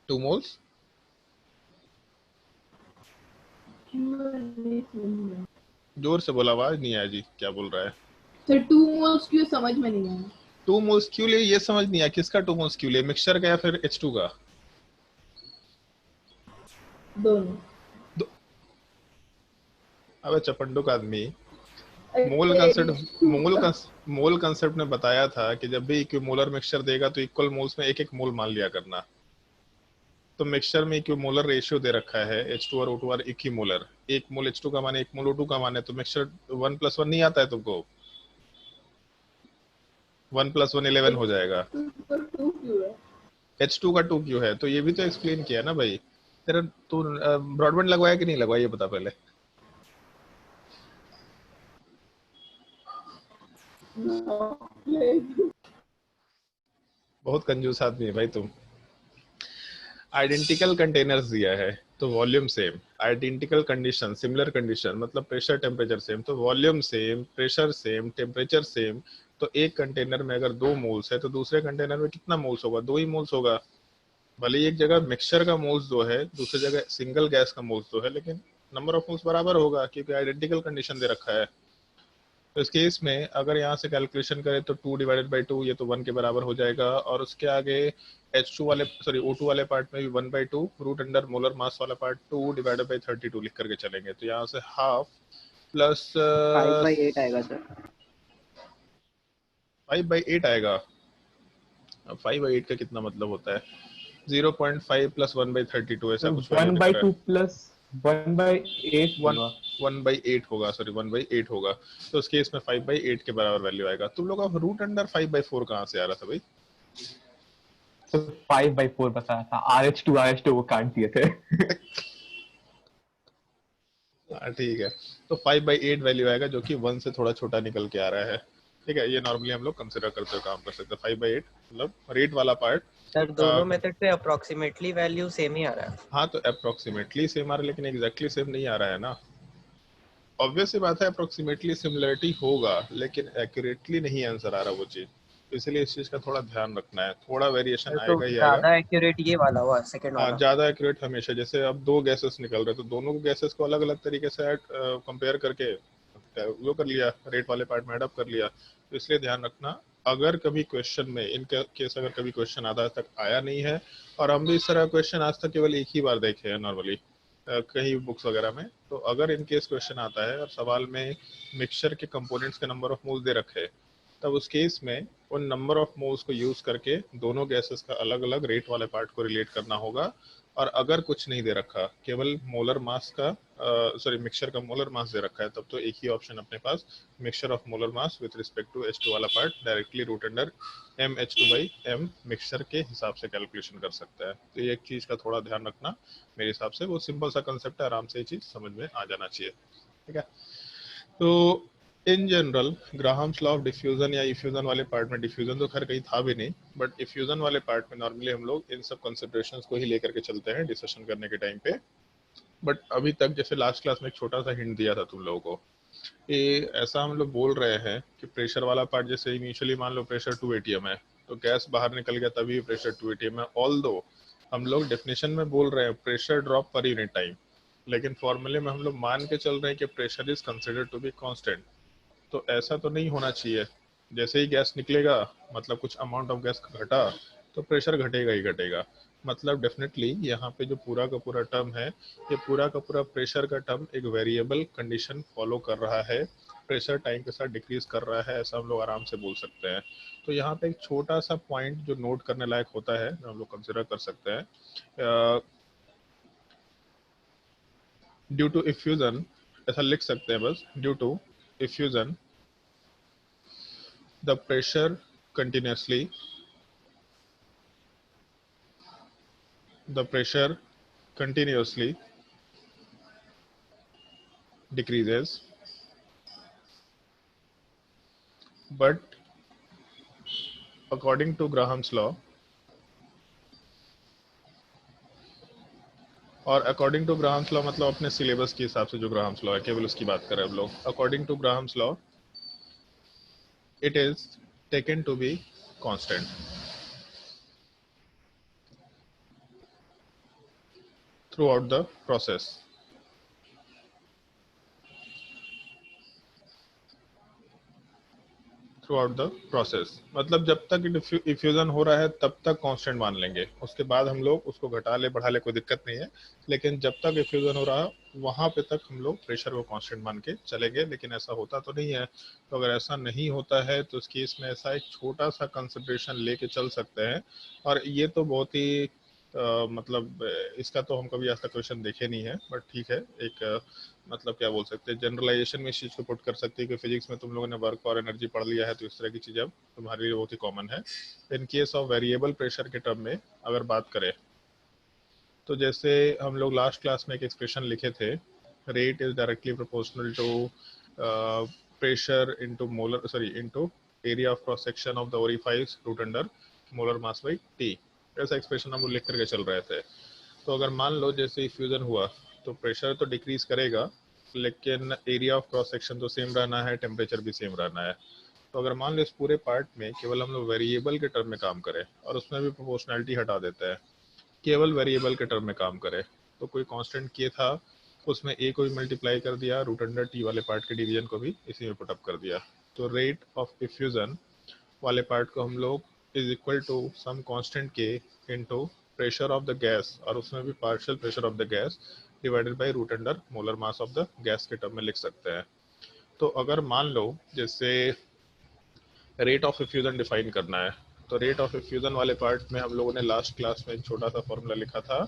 2 मोल्स जोर से बोला, आवाज नहीं आया जी, क्या बोल रहा है? सर 2 मोल्स क्यों, समझ में नहीं आया। 2 मोल्स क्यों लिए ये समझ नहीं आया, किसका 2 मोल्स क्यों लिए, मिक्सचर का या फिर H2 का? दोनों। अबे चपंडुक आदमी, मोल कंसेप्ट ने बताया था कि जब भी इक्विमोलर मिक्सचर देगा तो इक्वल मोल्स में एक एक मोल मान लिया करना। तो मिक्सचर में इक्विमोलर रेशियो दे रखा है, H2 और O2 आर इक्विमोलर, एक मोल H2 का माने एक मोल O2 का माने, तो मिक्सचर 1 + 1 नहीं आता है तुमको। 1 + 1 11 हो जाएगा। पर 2 क्यों है? H2 का 2 क्यों है? तो ये भी तो एक्सप्लेन किया ना भाई। तेरा तू ब्रॉडबैंड लगवाया कि नहीं लगवाया, ये बता पहले। बहुत कंजूस आदमी है भाई तुम। आइडेंटिकल कंटेनर्स दिया है तो volume same, identical condition, similar condition मतलब प्रेशर टेम्परेचर सेम, तो volume same, pressure same, temperature same. तो एक कंटेनर में अगर 2 मोल्स है तो दूसरे कंटेनर में कितना मोल्स होगा? 2 ही मोल्स होगा। भले ही एक जगह मिक्सचर का मोल्स 2 है, दूसरी जगह सिंगल गैस का मोल्स 2 है, लेकिन नंबर ऑफ मोल्स बराबर होगा क्योंकि आइडेंटिकल कंडीशन दे रखा है। तो इस केस में अगर यहाँ से कैलकुलेशन करें तो 2/2 ये तो 1 के बराबर हो जाएगा, और उसके आगे H2 वाले सॉरी O2 वाले पार्ट में भी 1/2 रूट अंडर मोलर मास वाला पार्ट 2/32 लिख करके चलेंगे। तो यहाँ से हाफ प्लस 5/8 आएगा सर। 5/8 आएगा। अब 5/8 का कितना मतलब होता है? 0.5 + 1/32 ऐसा कुछ वैल्यू दिख रहा 1/2 है। प्लस 1/8 होगा। 1/8 होगा, सॉरी 1/8 होगा। तो उस केस में 5/8 के बराबर वैल्यू आएगा। तुम लोग का रूट अंडर 5/4 कहाँ से आ रहा था भाई? तो 5/4 बताया था, RH2 वो काट दिए थे। हाँ ठीक है। तो 5/8 वैल्यू आएगा जो कि 1 से थोड़ा छोटा निकल के आ रहा है। ठीक है, ये नॉर्मली हम लोग कंसिडर करते हुए काम कर सकते हैं। 5/8 मतलब रेट वाला पार्ट। सर दोनों मेथड से अप्रोक्सीमेटली वैल्यू सेम ही आ रहा है। हाँ तो अप्रोक्सीमेटली सेम आ रहा है, लेकिन एग्जैक्टली सेम नहीं आ रहा है ना। ऑब्वियस सी बात है, अप्रोक्सीमेटली सिमिलरिटी होगा लेकिन एक्यूरेटली नहीं आंसर आ रहा वो चीज। इसलिए इस चीज का थोड़ा ध्यान रखना है, थोड़ा वेरिएशन सर तो आएगा ही आएगा। ज्यादा एक्यूरेट ये वाला हुआ, सेकंड हाँ, वाला। ज्यादा एक्यूरेट हमेशा, जैसे अब 2 गैसेस निकल रहे तो दोनों गैसेस को अलग अलग तरीके से कंपेयर करके वो कर लिया, रेट वाले पार्ट में एडअप कर लिया। तो इसलिए ध्यान रखना, अगर कभी क्वेश्चन में इनके केस अगर कभी क्वेश्चन आज तक आया नहीं है, और हम भी इस तरह क्वेश्चन आज तक केवल एक ही बार देखे हैं नॉर्मली कहीं बुक्स वगैरह में, तो अगर इन केस क्वेश्चन आता है और सवाल में मिक्सचर के कंपोनेंट्स के नंबर ऑफ मोल्स दे रखे हैं, तब उस केस में उन नंबर ऑफ मोल्स को यूज करके दोनों गैसेस का अलग अलग रेट वाले पार्ट को रिलेट करना होगा। और अगर कुछ नहीं दे रखा, केवल मोलर मास का सॉरी मिक्सचर का मोलर मास दे रखा है, तब तो एक ही ऑप्शन अपने पास, mixture of molar mass with respect to H2 वाला part directly root under MH2/M mixture के हिसाब से कैलकुलेशन कर सकता है। तो ये एक चीज का थोड़ा ध्यान रखना, मेरे हिसाब से वो सिंपल सा कंसेप्ट है, आराम से ये चीज समझ में आ जाना चाहिए। ठीक है, तो in general Graham's law of diffusion या इफ्यूजन वाले पार्ट में, डिफ्यूजन तो खैर कहीं था भी नहीं, बट इफ्यूजन वाले पार्ट में नॉर्मली हम लोग इन सब कंसिडरेशंस को ही लेकर के चलते हैं डिस्कशन करने के टाइम पे। बट अभी तक जैसे लास्ट क्लास में एक छोटा सा हिंट दिया था तुम लोगों को, ये ऐसा हम लोग बोल रहे हैं कि प्रेशर वाला पार्ट, जैसे इनिशियली मान लो प्रेशर 2 atm है, तो गैस बाहर निकल गया तभी प्रेशर 2 atm है। ऑल दो हम लोग डेफिनेशन में बोल रहे हैं pressure drop per unit time, लेकिन फॉर्मूले में हम लोग मान के चल रहे हैं कि pressure is considered to be constant. तो ऐसा तो नहीं होना चाहिए, जैसे ही गैस निकलेगा मतलब कुछ अमाउंट ऑफ गैस घटा तो प्रेशर घटेगा ही घटेगा। मतलब डेफिनेटली यहाँ पे जो पूरा का पूरा टर्म है, ये पूरा का पूरा प्रेशर का टर्म एक वेरिएबल कंडीशन फॉलो कर रहा है, प्रेशर टाइम के साथ डिक्रीज कर रहा है, ऐसा हम लोग आराम से बोल सकते हैं। तो यहाँ पे एक छोटा सा पॉइंट जो नोट करने लायक होता है, जो हम लोग कंसिडर कर सकते हैं, ड्यू टू इफ्यूजन, ऐसा लिख सकते हैं बस, due to effusion the pressure continuously decreases, but according to Graham's law, और अकॉर्डिंग टू ग्राहम्स लॉ मतलब अपने सिलेबस के हिसाब से जो ग्राहम्स लॉ है केवल उसकी बात कर रहे हैं हम लोग। According to Graham's law it is taken to be constant throughout the process। Throughout the process मतलब जब तक इफ्यूजन हो रहा है तब तक कांस्टेंट मान लेंगे, उसके बाद हम लोग उसको घटा ले बढ़ा ले कोई दिक्कत नहीं है, लेकिन जब तक इफ्यूजन हो रहा है वहां पे तक हम लोग प्रेशर को कांस्टेंट मान के चलेंगे। लेकिन ऐसा होता तो नहीं है, तो अगर ऐसा नहीं होता है तो इस केस में ऐसा एक छोटा सा कंसिडरेशन लेके चल सकते हैं। और ये तो बहुत ही मतलब इसका तो हम कभी आज तक क्वेश्चन देखे नहीं है, बट ठीक है, एक मतलब क्या बोल सकते हैं, जनरलाइजेशन में इस चीज़ को पुट कर सकते हैं कि फिजिक्स में तुम लोगों ने वर्क और एनर्जी पढ़ लिया है, तो इस तरह की चीज़ें अब तुम्हारे लिए बहुत ही कॉमन है। In case of variable pressure के टर्म में अगर बात करें, तो जैसे हम लोग लास्ट क्लास में एक एक्सप्रेशन लिखे थे, rate is directly proportional to pressure into molar into area of cross section of the orifice root under molar mass by T. ऐसा एक्सप्रेशन हम लोग लिख करके चल रहे थे। तो अगर मान लो जैसे फ्यूजन हुआ तो प्रेशर तो डिक्रीज करेगा, लेकिन एरिया ऑफ क्रॉस सेक्शन तो सेम रहना है, टेम्परेचर भी सेम रहना है। तो अगर मान लो इस पूरे पार्ट में केवल हम लोग वेरिएबल के टर्म में काम करें और उसमें भी प्रोपोर्शनैलिटी हटा देते हैं, केवल वेरिएबल के टर्म में काम करें, तो कोई कांस्टेंट के था उसमें ए को भी मल्टीप्लाई कर दिया, रूट अंडर टी वाले पार्ट के डिवीजन को भी इसी में पुटअप कर दिया। तो रेट ऑफ डिफ्यूजन वाले पार्ट को हम लोग is equal to some constant के into pressure of the gas, और उसमें भी partial pressure of the gas divided by root under molar mass of the gas के टर्म में लिख सकते हैं। तो अगर मान लो जैसे रेट ऑफ डिफ्यूजन डिफाइन करना है, तो रेट ऑफ डिफ्यूजन वाले पार्ट में हम लोगों ने लास्ट क्लास में एक छोटा सा फॉर्मूला लिखा था,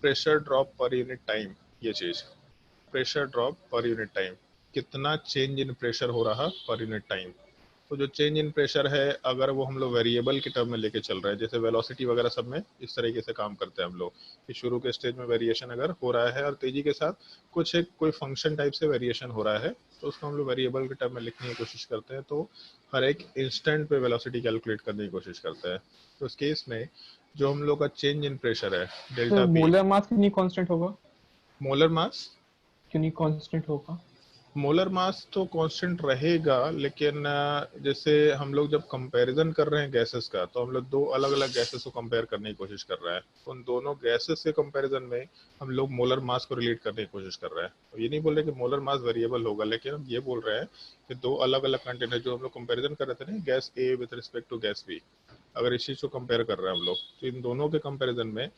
pressure drop per unit time. ये चीज, pressure drop per unit time, कितना चेंज इन प्रेशर हो रहा पर यूनिट टाइम। तो जो चेंज इन प्रेशर है, अगर वो हम लोग वेरिएबल के टर्म में लेके चल रहे हैं, जैसे वेलोसिटी वगैरह सब में इस तरीके से काम करते हैं हम लोग कि शुरू के स्टेज में वेरिएशन अगर हो रहा है और तेजी के साथ कुछ एक कोई फंक्शन टाइप से वेरिएशन हो रहा है, तो उसको हम लोग वेरिएबल के टर्म में लिखने की कोशिश करते हैं। तो हर एक इंस्टेंट पे वेलोसिटी कैलकुलेट करने की कोशिश करते हैं। तो इस केस में जो हम लोग का चेंज इन प्रेशर है डेल्टा तो पी, मोलर मास क्यों नहीं कांस्टेंट होगा? मोलर मास, क्यों नहीं कांस्टेंट होगा? मोलर मास तो कांस्टेंट रहेगा, लेकिन जैसे हम लोग जब कंपैरिजन कर रहे हैं गैसेस का, तो हम लोग दो अलग अलग गैसेस को कंपेयर करने की कोशिश कर रहे हैं। उन दोनों गैसेस के कंपैरिजन में हम लोग मोलर मास को रिलेट करने की कोशिश कर रहे हैं। तो ये नहीं बोल रहे कि मोलर मास वेरिएबल होगा, लेकिन हम ये बोल रहे हैं कि दो अलग अलग कंटेनर जो हम लोग कंपेरिजन कर रहे थे ना, gas A with respect to gas B, अगर इस चीज को कंपेयर कर रहे हैं हम लोग, तो इन दोनों के कंपैरिजन में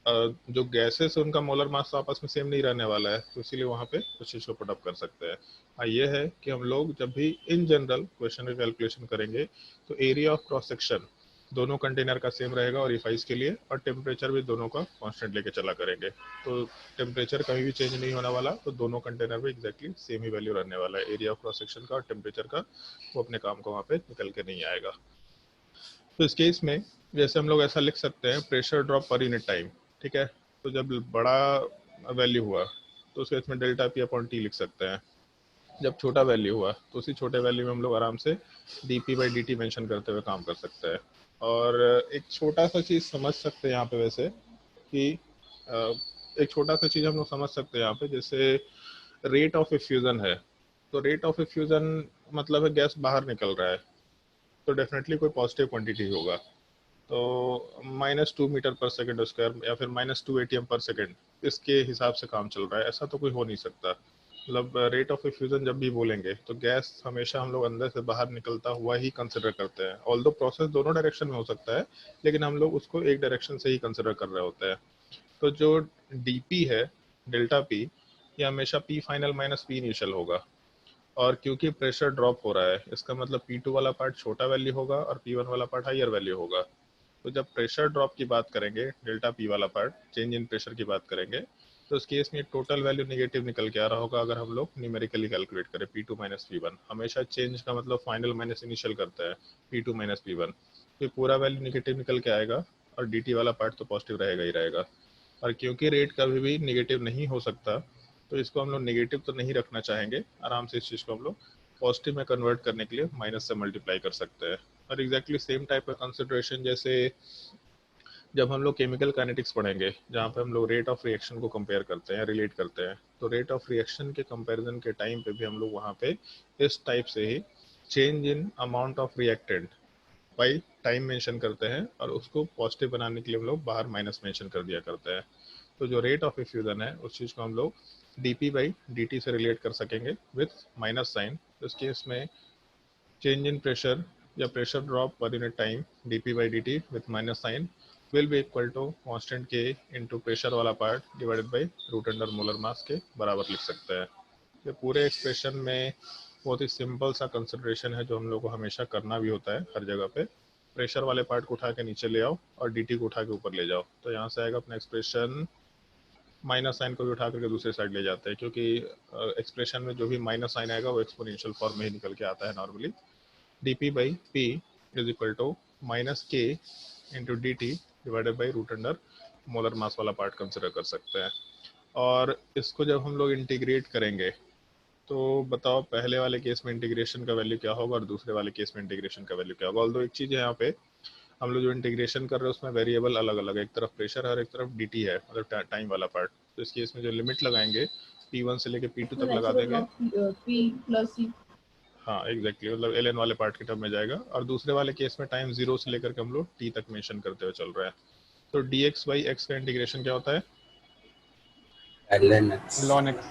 जो गैसेस उनका मोलर मास तो आपस में सेम नहीं रहने वाला है, तो इसीलिए वहाँ पे उस चीज को पुट अप कर सकते हैं। हाँ, ये है कि हम लोग जब भी इन जनरल क्वेश्चन का कैलकुलेशन करेंगे, तो एरिया ऑफ क्रॉस सेक्शन दोनों कंटेनर का सेम रहेगा और इफाइस के लिए, और टेम्परेचर भी दोनों का कांस्टेंट लेके चला करेंगे। तो टेम्परेचर कहीं भी चेंज नहीं होने वाला, तो दोनों कंटेनर में एग्जैक्टली सेम ही वैल्यू रहने वाला है, एरिया ऑफ क्रॉस सेक्शन का और टेम्परेचर का, वो अपने काम को वहाँ पे निकल के नहीं आएगा। तो इस केस में जैसे हम लोग ऐसा लिख सकते हैं, pressure drop per unit time, ठीक है। तो जब बड़ा वैल्यू हुआ तो उस केस में डेल्टा पी अपॉन टी लिख सकते हैं। जब छोटा वैल्यू हुआ तो उसी छोटे वैल्यू में हम लोग आराम से D P by D T mention करते हुए काम कर सकते हैं। और एक छोटा सा चीज़ समझ सकते हैं यहाँ पे वैसे कि एक छोटा सा चीज़ हम लोग समझ सकते हैं यहाँ पे, जैसे रेट ऑफ इफ्यूजन है, तो रेट ऑफ इफ्यूजन मतलब है गैस बाहर निकल रहा है, तो डेफिनेटली कोई पॉजिटिव क्वांटिटी होगा। तो -2 मीटर पर सेकेंड स्क्वायर या फिर -2 ATM पर सेकेंड, इसके हिसाब से काम चल रहा है, ऐसा तो कोई हो नहीं सकता। मतलब रेट ऑफ इफ्यूजन जब भी बोलेंगे तो गैस हमेशा हम लोग अंदर से बाहर निकलता हुआ ही कंसिडर करते हैं, ऑल्दो प्रोसेस दोनों डायरेक्शन में हो सकता है, लेकिन हम लोग उसको एक डायरेक्शन से ही कंसिडर कर रहे होते हैं। तो जो डीपी है, डेल्टा पी, ये हमेशा P final minus P initial होगा। और क्योंकि प्रेशर ड्रॉप हो रहा है, इसका मतलब P2 वाला पार्ट छोटा वैल्यू होगा और P1 वाला पार्ट हायर वैल्यू होगा। तो जब प्रेशर ड्रॉप की बात करेंगे, डेल्टा पी वाला पार्ट चेंज इन प्रेशर की बात करेंगे, तो उस केस में टोटल वैल्यू नेगेटिव निकल के आ रहा होगा। अगर हम लोग न्यूमेरिकली कैलकुलेट करें P2 माइनस P1, हमेशा चेंज का मतलब फाइनल माइनस इनिशियल करता है, P2 माइनस P1, तो पूरा वैल्यू नेगेटिव निकल के आएगा और dt वाला पार्ट तो पॉजिटिव रहेगा ही रहेगा। और क्योंकि रेट कभी भी नेगेटिव नहीं हो सकता, तो इसको हम लोग नेगेटिव तो नहीं रखना चाहेंगे, आराम से इस चीज़ को हम लोग पॉजिटिव में कन्वर्ट करने के लिए माइनस से मल्टीप्लाई कर सकते हैं। और एग्जैक्टली सेम टाइप का कंसिडरेशन जैसे जब हम लोग केमिकल काइनेटिक्स पढ़ेंगे, जहाँ पे हम लोग रेट ऑफ रिएक्शन को कंपेयर करते हैं, रिलेट करते हैं, तो रेट ऑफ रिएक्शन के कंपैरिजन के टाइम पे भी हम लोग वहाँ पे इस टाइप से ही change in amount of reactant by time mention करते हैं, और उसको पॉजिटिव बनाने के लिए हम लोग बाहर माइनस मेंशन कर दिया करते हैं। तो जो रेट ऑफ इफ्यूजन है, उस चीज़ को हम लोग dp बाई dt से रिलेट कर सकेंगे विथ माइनस साइन। तो इस केस में चेंज इन प्रेशर या pressure drop per unit time dp by dt with minus sign will be equal to constant k into pressure वाला part divided by root under molar mass के बराबर लिख सकते हैं। ये पूरे एक्सप्रेशन में बहुत ही सिंपल सा कंसिडरेशन है जो हम लोग को हमेशा करना भी होता है हर जगह पे। प्रेशर वाले पार्ट को उठा के नीचे ले आओ और dt को उठा के ऊपर ले जाओ, तो यहाँ से आएगा अपना एक्सप्रेशन माइनस साइन को भी उठा करके दूसरे साइड ले जाते हैं, क्योंकि एक्सप्रेशन में जो भी माइनस साइन आएगा वो एक्सपोनेंशियल फॉर्म में ही निकल के आता है normally. dp by p is equal to minus K into D T divided by root under molar mass वाला पार्ट कंसिडर कर सकते हैं। और इसको जब हम लोग इंटीग्रेट करेंगे तो बताओ पहले वाले केस में इंटीग्रेशन का वैल्यू क्या होगा और दूसरे वाले केस में इंटीग्रेशन का वैल्यू क्या होगा। ऑल्दो एक चीज़ है यहाँ पे, हम लोग जो इंटीग्रेशन कर रहे हैं उसमें वेरिएबल अलग अलग है, एक तरफ प्रेशर है और एक तरफ dt है, मतलब टाइम वाला पार्ट। तो इस केस में जो लिमिट लगाएंगे P1 से लेके P2 तक लगा देंगे। P plus C. हाँ एग्जैक्टली, मतलब ln वाले पार्ट की टर्म में जाएगा। और दूसरे वाले केस में टाइम 0 से लेकर के हम लोग t तक मेंशन करते हुए चल रहे हैं। तो dx by x का इंटीग्रेशन क्या होता है? ln x ln x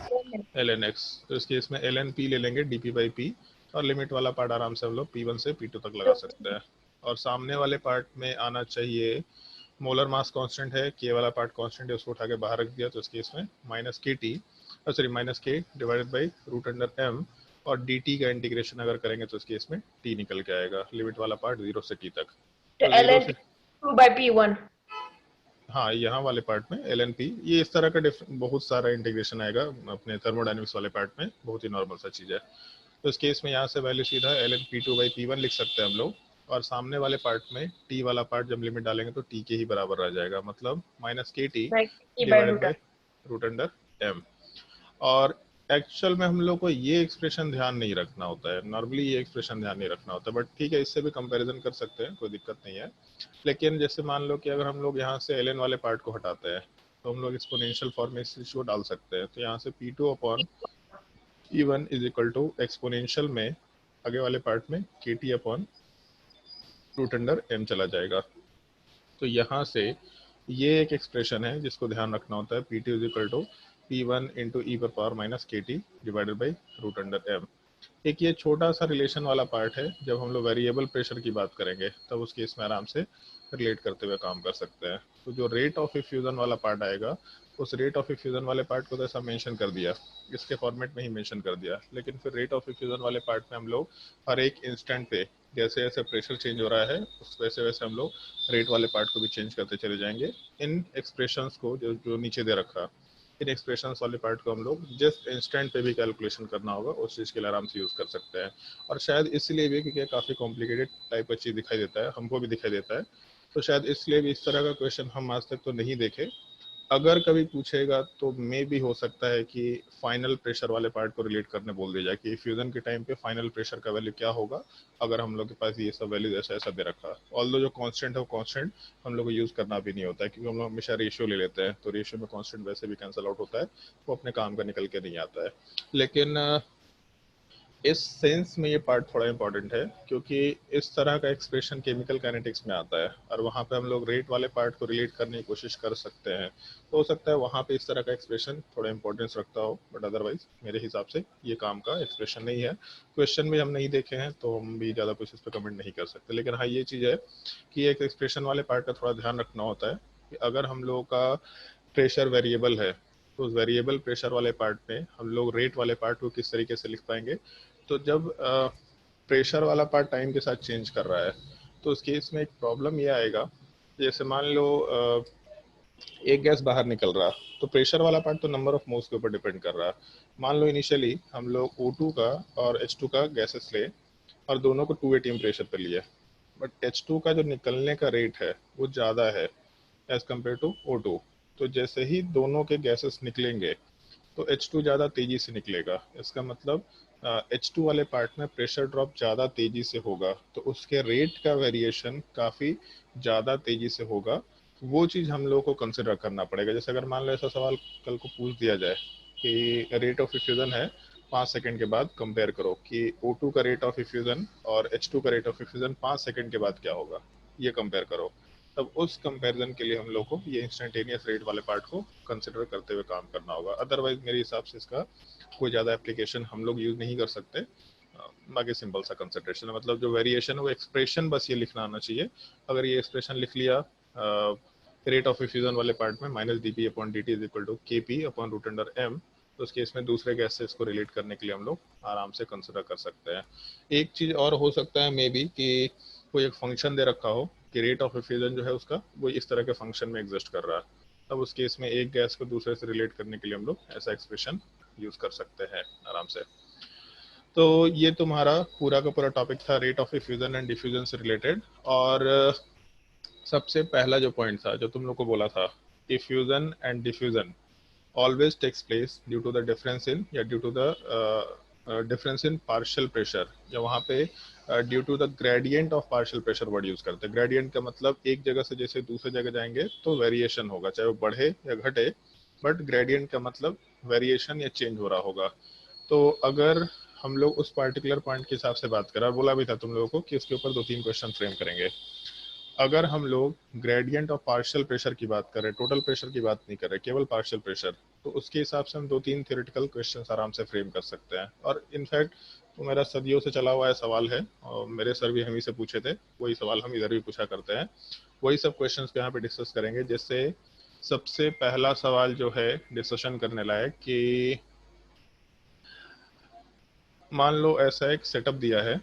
ln x। तो इस केस में ln p ले लेंगे dp by p, और लिमिट वाला पार्ट आराम से हम लोग P1 से P2 तक लगा सकते हैं। और सामने वाले पार्ट में आना चाहिए, मोलर मास कांस्टेंट है, के वाला पार्ट कांस्टेंट है, उसको उठा के बाहर रख दिया, तो इस केस में minus K T sorry minus K divided by root under M, और डी टी का इंटीग्रेशन अगर करेंगे तो इस केस में टी निकल के आएगा, लिमिट वाला पार्ट 0 से टी तक। तो तो 0 ln से टू बाई P1। हाँ यहाँ वाले पार्ट में एल एन पी, ये इस तरह का बहुत सारा इंटीग्रेशन आएगा अपने थर्मोडाइनमिक्स वाले पार्ट में, बहुत ही नॉर्मल सा चीज़ है। तो इस केस में यहाँ से वैल्यू सीधा L N P two by P one लिख सकते हैं हम लोग, और सामने वाले पार्ट में टी वाला पार्ट जब लिमिट डालेंगे तो टी के ही बराबर रह जाएगा, मतलब minus K T divided by root under M. और एक्चुअल में हम लोग को ये एक्सप्रेशन ध्यान नहीं रखना होता है, नॉर्मली ये एक्सप्रेशन ध्यान नहीं रखना होता है, बट ठीक है इससे भी कंपैरिजन कर सकते हैं, कोई दिक्कत नहीं है। लेकिन जैसे मान लो कि अगर हम लोग यहाँ से एल एन वाले पार्ट को हटाते हैं तो हम लोग एक्सपोनेंशियल फॉर्म में इस को डाल सकते हैं। तो यहाँ से P2 upon E1 is equal to exponential में आगे वाले पार्ट में KT upon root under m चला जाएगा। तो यहाँ से ये एक एक्सप्रेशन है जिसको ध्यान रखना होता है, P2 is equal to P1 into E पर power minus KT divided by root under m। एक ये छोटा सा रिलेशन वाला पार्ट है, जब हम लोग वेरिएबल प्रेशर की बात करेंगे तब उस केस में आराम से रिलेट करते हुए काम कर सकते हैं। तो जो रेट ऑफ इफ्यूजन वाला पार्ट आएगा, उस रेट ऑफ इफ्यूजन वाले पार्ट को तो ऐसा मेंशन कर दिया, इसके फॉर्मेट में ही मेंशन कर दिया, लेकिन फिर रेट ऑफ इफ्यूजन वाले पार्ट में हम लोग हर एक इंस्टेंट पे जैसे जैसे प्रेशर चेंज हो रहा है उस वैसे वैसे हम लोग रेट वाले पार्ट को भी चेंज करते चले जाएंगे। इन एक्सप्रेशंस को जो नीचे दे रखा, इन एक्सप्रेशंस वाले पार्ट को हम लोग जस्ट इंस्टेंट पे भी कैलकुलेशन करना होगा, उस चीज़ के लिए आराम से यूज़ कर सकते हैं। और शायद इसलिए भी क्योंकि काफ़ी कॉम्प्लिकेटेड टाइप का चीज़ दिखाई देता है, हमको भी दिखाई देता है, तो शायद इसलिए भी इस तरह का क्वेश्चन हम आज तक तो नहीं देखे। अगर कभी पूछेगा तो मे भी हो सकता है कि फाइनल प्रेशर वाले पार्ट को रिलेट करने बोल दिया जाए कि फ्यूजन के टाइम पे फाइनल प्रेशर का वैल्यू क्या होगा, अगर हम लोग के पास ये सब वैल्यू ऐसा ऐसा दे रखा। ऑल्दो जो कांस्टेंट है वो कांस्टेंट हम लोग को यूज करना भी नहीं होता है, क्योंकि हम लोग हमेशा रेशियो ले लेते हैं, तो रेशियो में कांस्टेंट वैसे भी कैंसिल आउट होता है, वो अपने काम का निकल के नहीं आता है। लेकिन इस सेंस में ये पार्ट थोड़ा इंपॉर्टेंट है, क्योंकि इस तरह का एक्सप्रेशन केमिकल काइनेटिक्स में आता है और वहाँ पे हम लोग रेट वाले पार्ट को रिलेट करने की कोशिश कर सकते हैं, तो हो सकता है वहाँ पे इस तरह का एक्सप्रेशन थोड़ा इंपॉर्टेंस रखता हो, बट अदरवाइज मेरे हिसाब से ये काम का एक्सप्रेशन नहीं है। क्वेश्चन भी हम नहीं देखे हैं तो हम भी ज़्यादा कुछ इस पर कमेंट नहीं कर सकते। लेकिन हाँ ये चीज़ है कि एक एक्सप्रेशन वाले पार्ट का थोड़ा ध्यान रखना होता है कि अगर हम लोगों का प्रेशर वेरिएबल है तो उस वेरिएबल प्रेशर वाले पार्ट में हम लोग रेट वाले पार्ट को किस तरीके से लिख पाएंगे। तो जब प्रेशर वाला पार्ट टाइम के साथ चेंज कर रहा है तो उस केस में एक प्रॉब्लम ये आएगा, जैसे मान लो एक गैस बाहर निकल रहा, तो प्रेशर वाला पार्ट तो नंबर ऑफ मोल्स के ऊपर डिपेंड कर रहा है। मान लो इनिशियली हम लोग O2 का और H2 का गैसेस ले और दोनों को 2 atm प्रेशर पे लिए, बट H2 का जो निकलने का रेट है वो ज़्यादा है एज कम्पेयर टू O2। तो जैसे ही दोनों के गैसेस निकलेंगे तो H2 ज़्यादा तेज़ी से निकलेगा, इसका मतलब H2 वाले पार्ट में प्रेशर ड्रॉप ज़्यादा तेज़ी से होगा, तो उसके रेट का वेरिएशन काफ़ी ज़्यादा तेज़ी से होगा। वो चीज़ हम लोगों को कंसिडर करना पड़ेगा। जैसे अगर मान लो ऐसा सवाल कल को पूछ दिया जाए कि रेट ऑफ इफ्यूजन है 5 सेकंड के बाद कंपेयर करो कि O2 का रेट ऑफ इफ्यूजन और H2 का रेट ऑफ इफ्यूजन 5 सेकंड के बाद क्या होगा, ये कंपेयर करो, तब उस कंपैरिजन के लिए हम लोग को ये इंस्टेंटेनियस रेट वाले पार्ट को कंसिडर करते हुए काम करना होगा। अदरवाइज मेरे हिसाब से इसका कोई ज़्यादा एप्लीकेशन हम लोग यूज़ नहीं कर सकते। बाकी सिंपल सा कंसिडरेशन है, मतलब जो वेरिएशन है वो एक्सप्रेशन बस ये लिखना आना चाहिए। अगर ये एक्सप्रेशन लिख लिया रेट ऑफ इफ्यूजन वाले पार्ट में minus D P upon D T is equal to K P upon root under M, तो उस केस में दूसरे गैस से इसको रिलेट करने के लिए हम लोग आराम से कंसिडर कर सकते हैं। एक चीज़ और हो सकता है मे बी कि कोई एक फंक्शन दे रखा हो कि रेट ऑफ इफ्यूजन जो है उसका वो इस तरह के फंक्शन में एग्जिस्ट कर रहा है, तब उस केस में एक गैस को दूसरे से रिलेट करने के लिए हम लोग ऐसा एक्सप्रेशन यूज कर सकते हैं आराम से। तो ये तुम्हारा पूरा का पूरा टॉपिक था rate of effusion and diffusion से रिलेटेड। और सबसे पहला जो पॉइंट था जो तुम लोग को बोला था, effusion and diffusion always takes place due to the difference in या due to the difference in partial pressure, या वहाँ पे due to the gradient of partial pressure word use करते हैं। gradient का मतलब एक जगह से जैसे दूसरे जगह जाएंगे तो वेरिएशन होगा, चाहे वो बढ़े या घटे, बट gradient का मतलब वेरिएशन या चेंज हो रहा होगा। तो अगर हम लोग उस पार्टिकुलर पॉइंट के हिसाब से बात करें, और बोला भी था तुम लोगों को कि उसके ऊपर 2-3 क्वेश्चन फ्रेम करेंगे। अगर हम लोग ग्रेडियंट ऑफ पार्शियल प्रेशर की बात करें, टोटल प्रेशर की बात नहीं कर रहे, केवल पार्शियल प्रेशर, तो उसके हिसाब से हम 2-3 थ्योरेटिकल क्वेश्चंस आराम से फ्रेम कर सकते हैं। और इनफैक्ट तो मेरा सदियों से चला हुआ है सवाल है, और मेरे सर भी हम ही से पूछे थे, वही सवाल हम इधर भी पूछा करते हैं। वही सब क्वेश्चंस पे यहाँ पे डिस्कस करेंगे। जैसे सबसे पहला सवाल जो है डिस्कशन करने लायक कि मान लो ऐसा एक सेटअप दिया है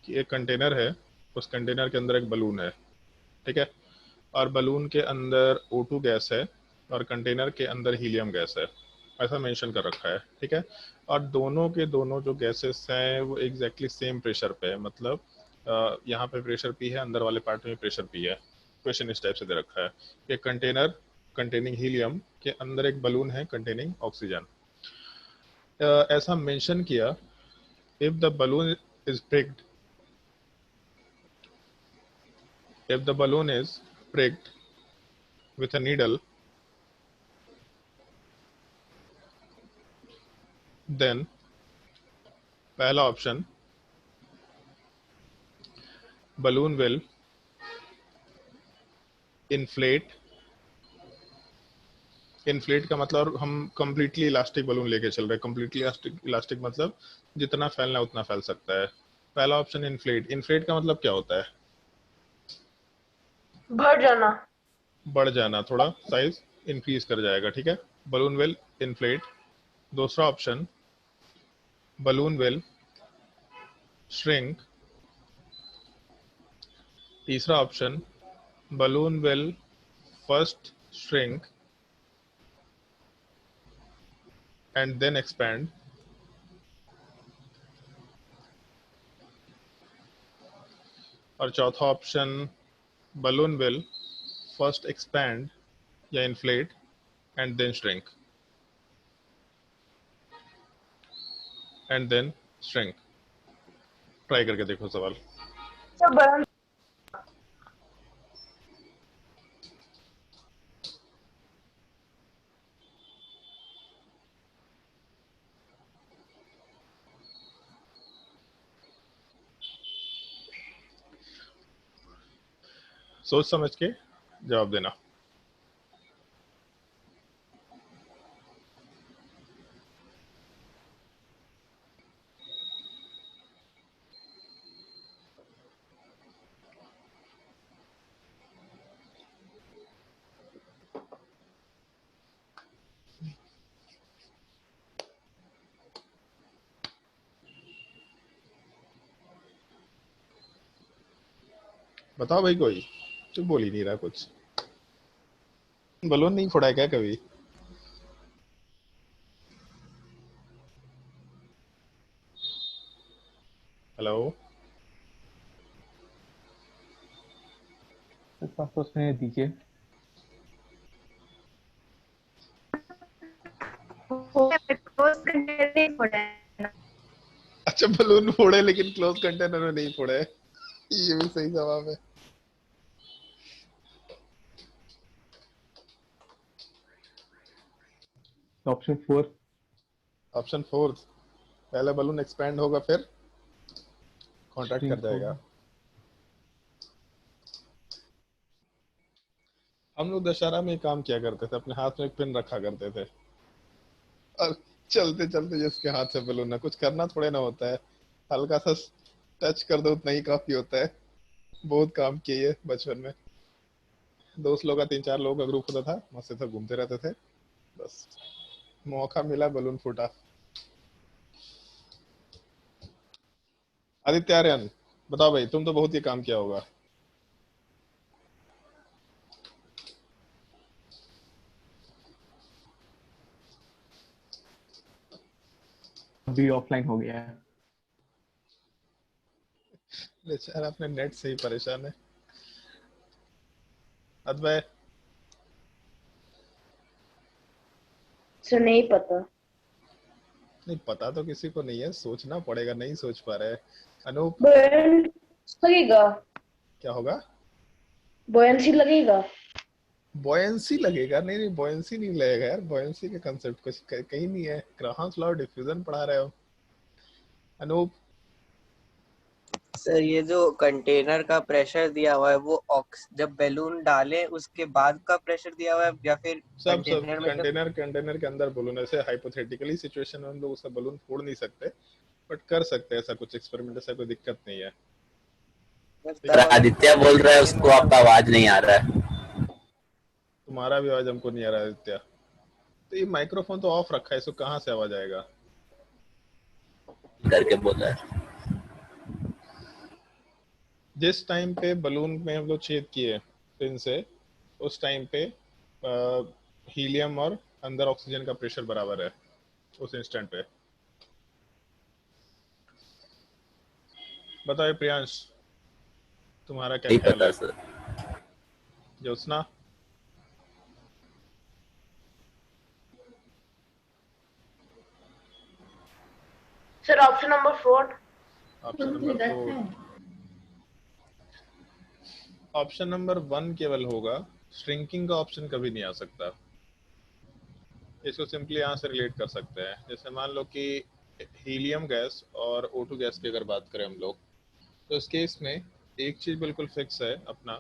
कि एक कंटेनर है, उस कंटेनर के अंदर एक बलून है, ठीक है, और बलून के अंदर O2 गैस है और कंटेनर के अंदर हीलियम गैस है, ऐसा मेंशन कर रखा है, ठीक है। और दोनों के दोनों जो गैसेस हैं वो एग्जैक्टली सेम प्रेशर पे है, मतलब यहाँ पे प्रेशर P है, अंदर वाले पार्ट में प्रेशर P है। क्वेश्चन इस टाइप से दे रखा है, एक कंटेनर कंटेनिंग हीलियम के अंदर एक बलून है कंटेनिंग ऑक्सीजन। ऐसा मेंशन किया, if the balloon is pricked, if the balloon is pricked with a needle, then पहला option, balloon will inflate। Inflate का मतलब हम completely इलास्टिक बलून लेके चल रहे हैं, completely इलास्टिक मतलब जितना फैलना है उतना फैल सकता है। पहला ऑप्शन इन्फ्लेट। इन्फ्लेट का मतलब क्या होता है? बढ़ जाना। बढ़ जाना, थोड़ा साइज इंक्रीज कर जाएगा, ठीक है। Balloon will inflate. दूसरा ऑप्शन, बलून विल श्रिंक। तीसरा option, balloon will first shrink and then expand, और चौथा option, balloon will first expand या inflate and then shrink and then shrink। Try करके देखो सवाल। सब बड़ा। सोच समझ के जवाब देना। बताओ भाई, कोई तो बोल ही नहीं रहा कुछ। बलून नहीं फोड़ा है क्या कभी? हेलो, तो उसमें दीजिए। अच्छा बलून फोड़े लेकिन क्लोज कंटेनर में नहीं फोड़े, ये भी सही जवाब है। ऑप्शन 4। ऑप्शन 4, पहले बलून एक्सपैंड होगा फिर कॉन्ट्रैक्ट कर श्रिंक जाएगा। होगा। हम लोग दशहरा में काम किया करते थे, अपने हाथ में एक पिन रखा करते थे और चलते चलते जिसके हाथ से बलून ना, कुछ करना थोड़े ना होता है, हल्का सा टच कर दो उतना ही काफी होता है। बहुत काम किए है बचपन में। दोस्त लोग का 3-4 लोगों का ग्रुप होता था, मस्त से घूमते रहते थे, बस मौका मिला बलून फूटा। आदित्य आर्यन, बताओ भाई, तुम तो बहुत ही काम किया होगा। अभी ऑफलाइन हो गया है। बेचारा अपने नेट से ही परेशान है। अद्वै सर नहीं पता। नहीं पता तो किसी को नहीं है, सोचना पड़ेगा, नहीं सोच पा रहे हैं। अनूप बुयंसी लगेगा। क्या होगा? बुयंसी लगेगा। बॉयंसी लगेगा? नहीं नहीं, बॉयंसी नहीं लगेगा यार, बॉयंसी का कंसेप्ट कुछ कहीं नहीं है। ग्राहम्स लॉ डिफ्यूजन पढ़ा रहे हो अनूप। सर ये जो कंटेनर का प्रेशर दिया हुआ है वो जब बैलून डालें उसके बाद का प्रेशर दिया हुआ है या फिर सब कंटेनर में जब कंटेनर के अंदर बलून, ऐसे हाइपोथेटिकली सिचुएशन में हम लोग उसका बलून फोड़ नहीं सकते, बट कर सकते हैं ऐसा कुछ एक्सपेरिमेंट, ऐसा कोई दिक्कत नहीं है। तब अगर आदित्य बोल रहा है उसको आपका आवाज नहीं आ रहा है। तुम्हारा भी आवाज हमको नहीं आ रहा है आदित्य। तो ये माइक्रोफोन तो ऑफ रखा है, इसको कहाँ से आवाज आएगा? करके बोल रहा है। जिस टाइम पे बलून में हम लोग छेद किए पिन से, उस टाइम पे हीलियम और अंदर ऑक्सीजन का प्रेशर बराबर है उस इंस्टेंट पे। बताओ प्रियांश, तुम्हारा क्या नहीं ख्याल पता है? Sir. Jyotsna? Sir option number 4। Option number 4? Option number 1 केवल होगा, श्रिंकिंग का ऑप्शन कभी नहीं आ सकता। इसको सिंपली यहाँ से रिलेट कर सकते हैं। जैसे मान लो कि हीलियम गैस और O2 गैस की अगर बात करें हम लोग, तो इस केस में एक चीज बिल्कुल फिक्स है अपना।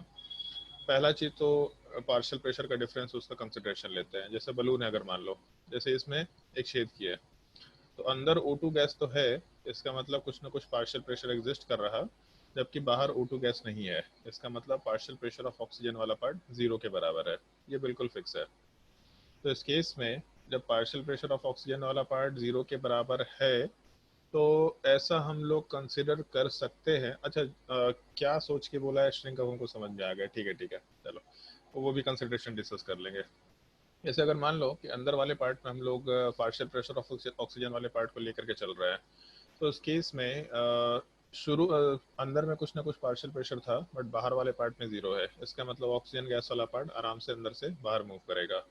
पहला चीज तो पार्शियल प्रेशर का डिफरेंस, उसका कंसिडरेशन लेते हैं। जैसे बलून है, अगर मान लो जैसे इसमें एक छेद किया है, तो अंदर O2 गैस तो है, इसका मतलब कुछ ना कुछ पार्शियल प्रेशर एग्जिस्ट कर रहा, जबकि बाहर O2 गैस नहीं है। इसका मतलब पार्शियल प्रेशर ऑफ ऑक्सीजन वाला पार्ट 0 के बराबर है, ये बिल्कुल फिक्स है। तो इस केस में जब पार्शियल प्रेशर ऑफ ऑक्सीजन वाला पार्ट 0 के बराबर है, तो ऐसा हम लोग कंसिडर कर सकते हैं। अच्छा क्या सोच के बोला है श्रिंक, अब हमको समझ में आ गया। ठीक है ठीक है, चलो तो वो भी कंसिडरेशन डिस्कस कर लेंगे। जैसे अगर मान लो कि अंदर वाले पार्ट में हम लोग पार्शियल प्रेशर ऑफ ऑक्सीजन वाले पार्ट को लेकर के चल रहे हैं, तो इस केस में अंदर में कुछ ना कुछ पार्शियल प्रेशर था, बट बाहर वाले पार्ट में 0 है। इसका मतलब ऑक्सीजन गैस वाला पार्ट आराम से अंदर से बाहर मूव करेगा।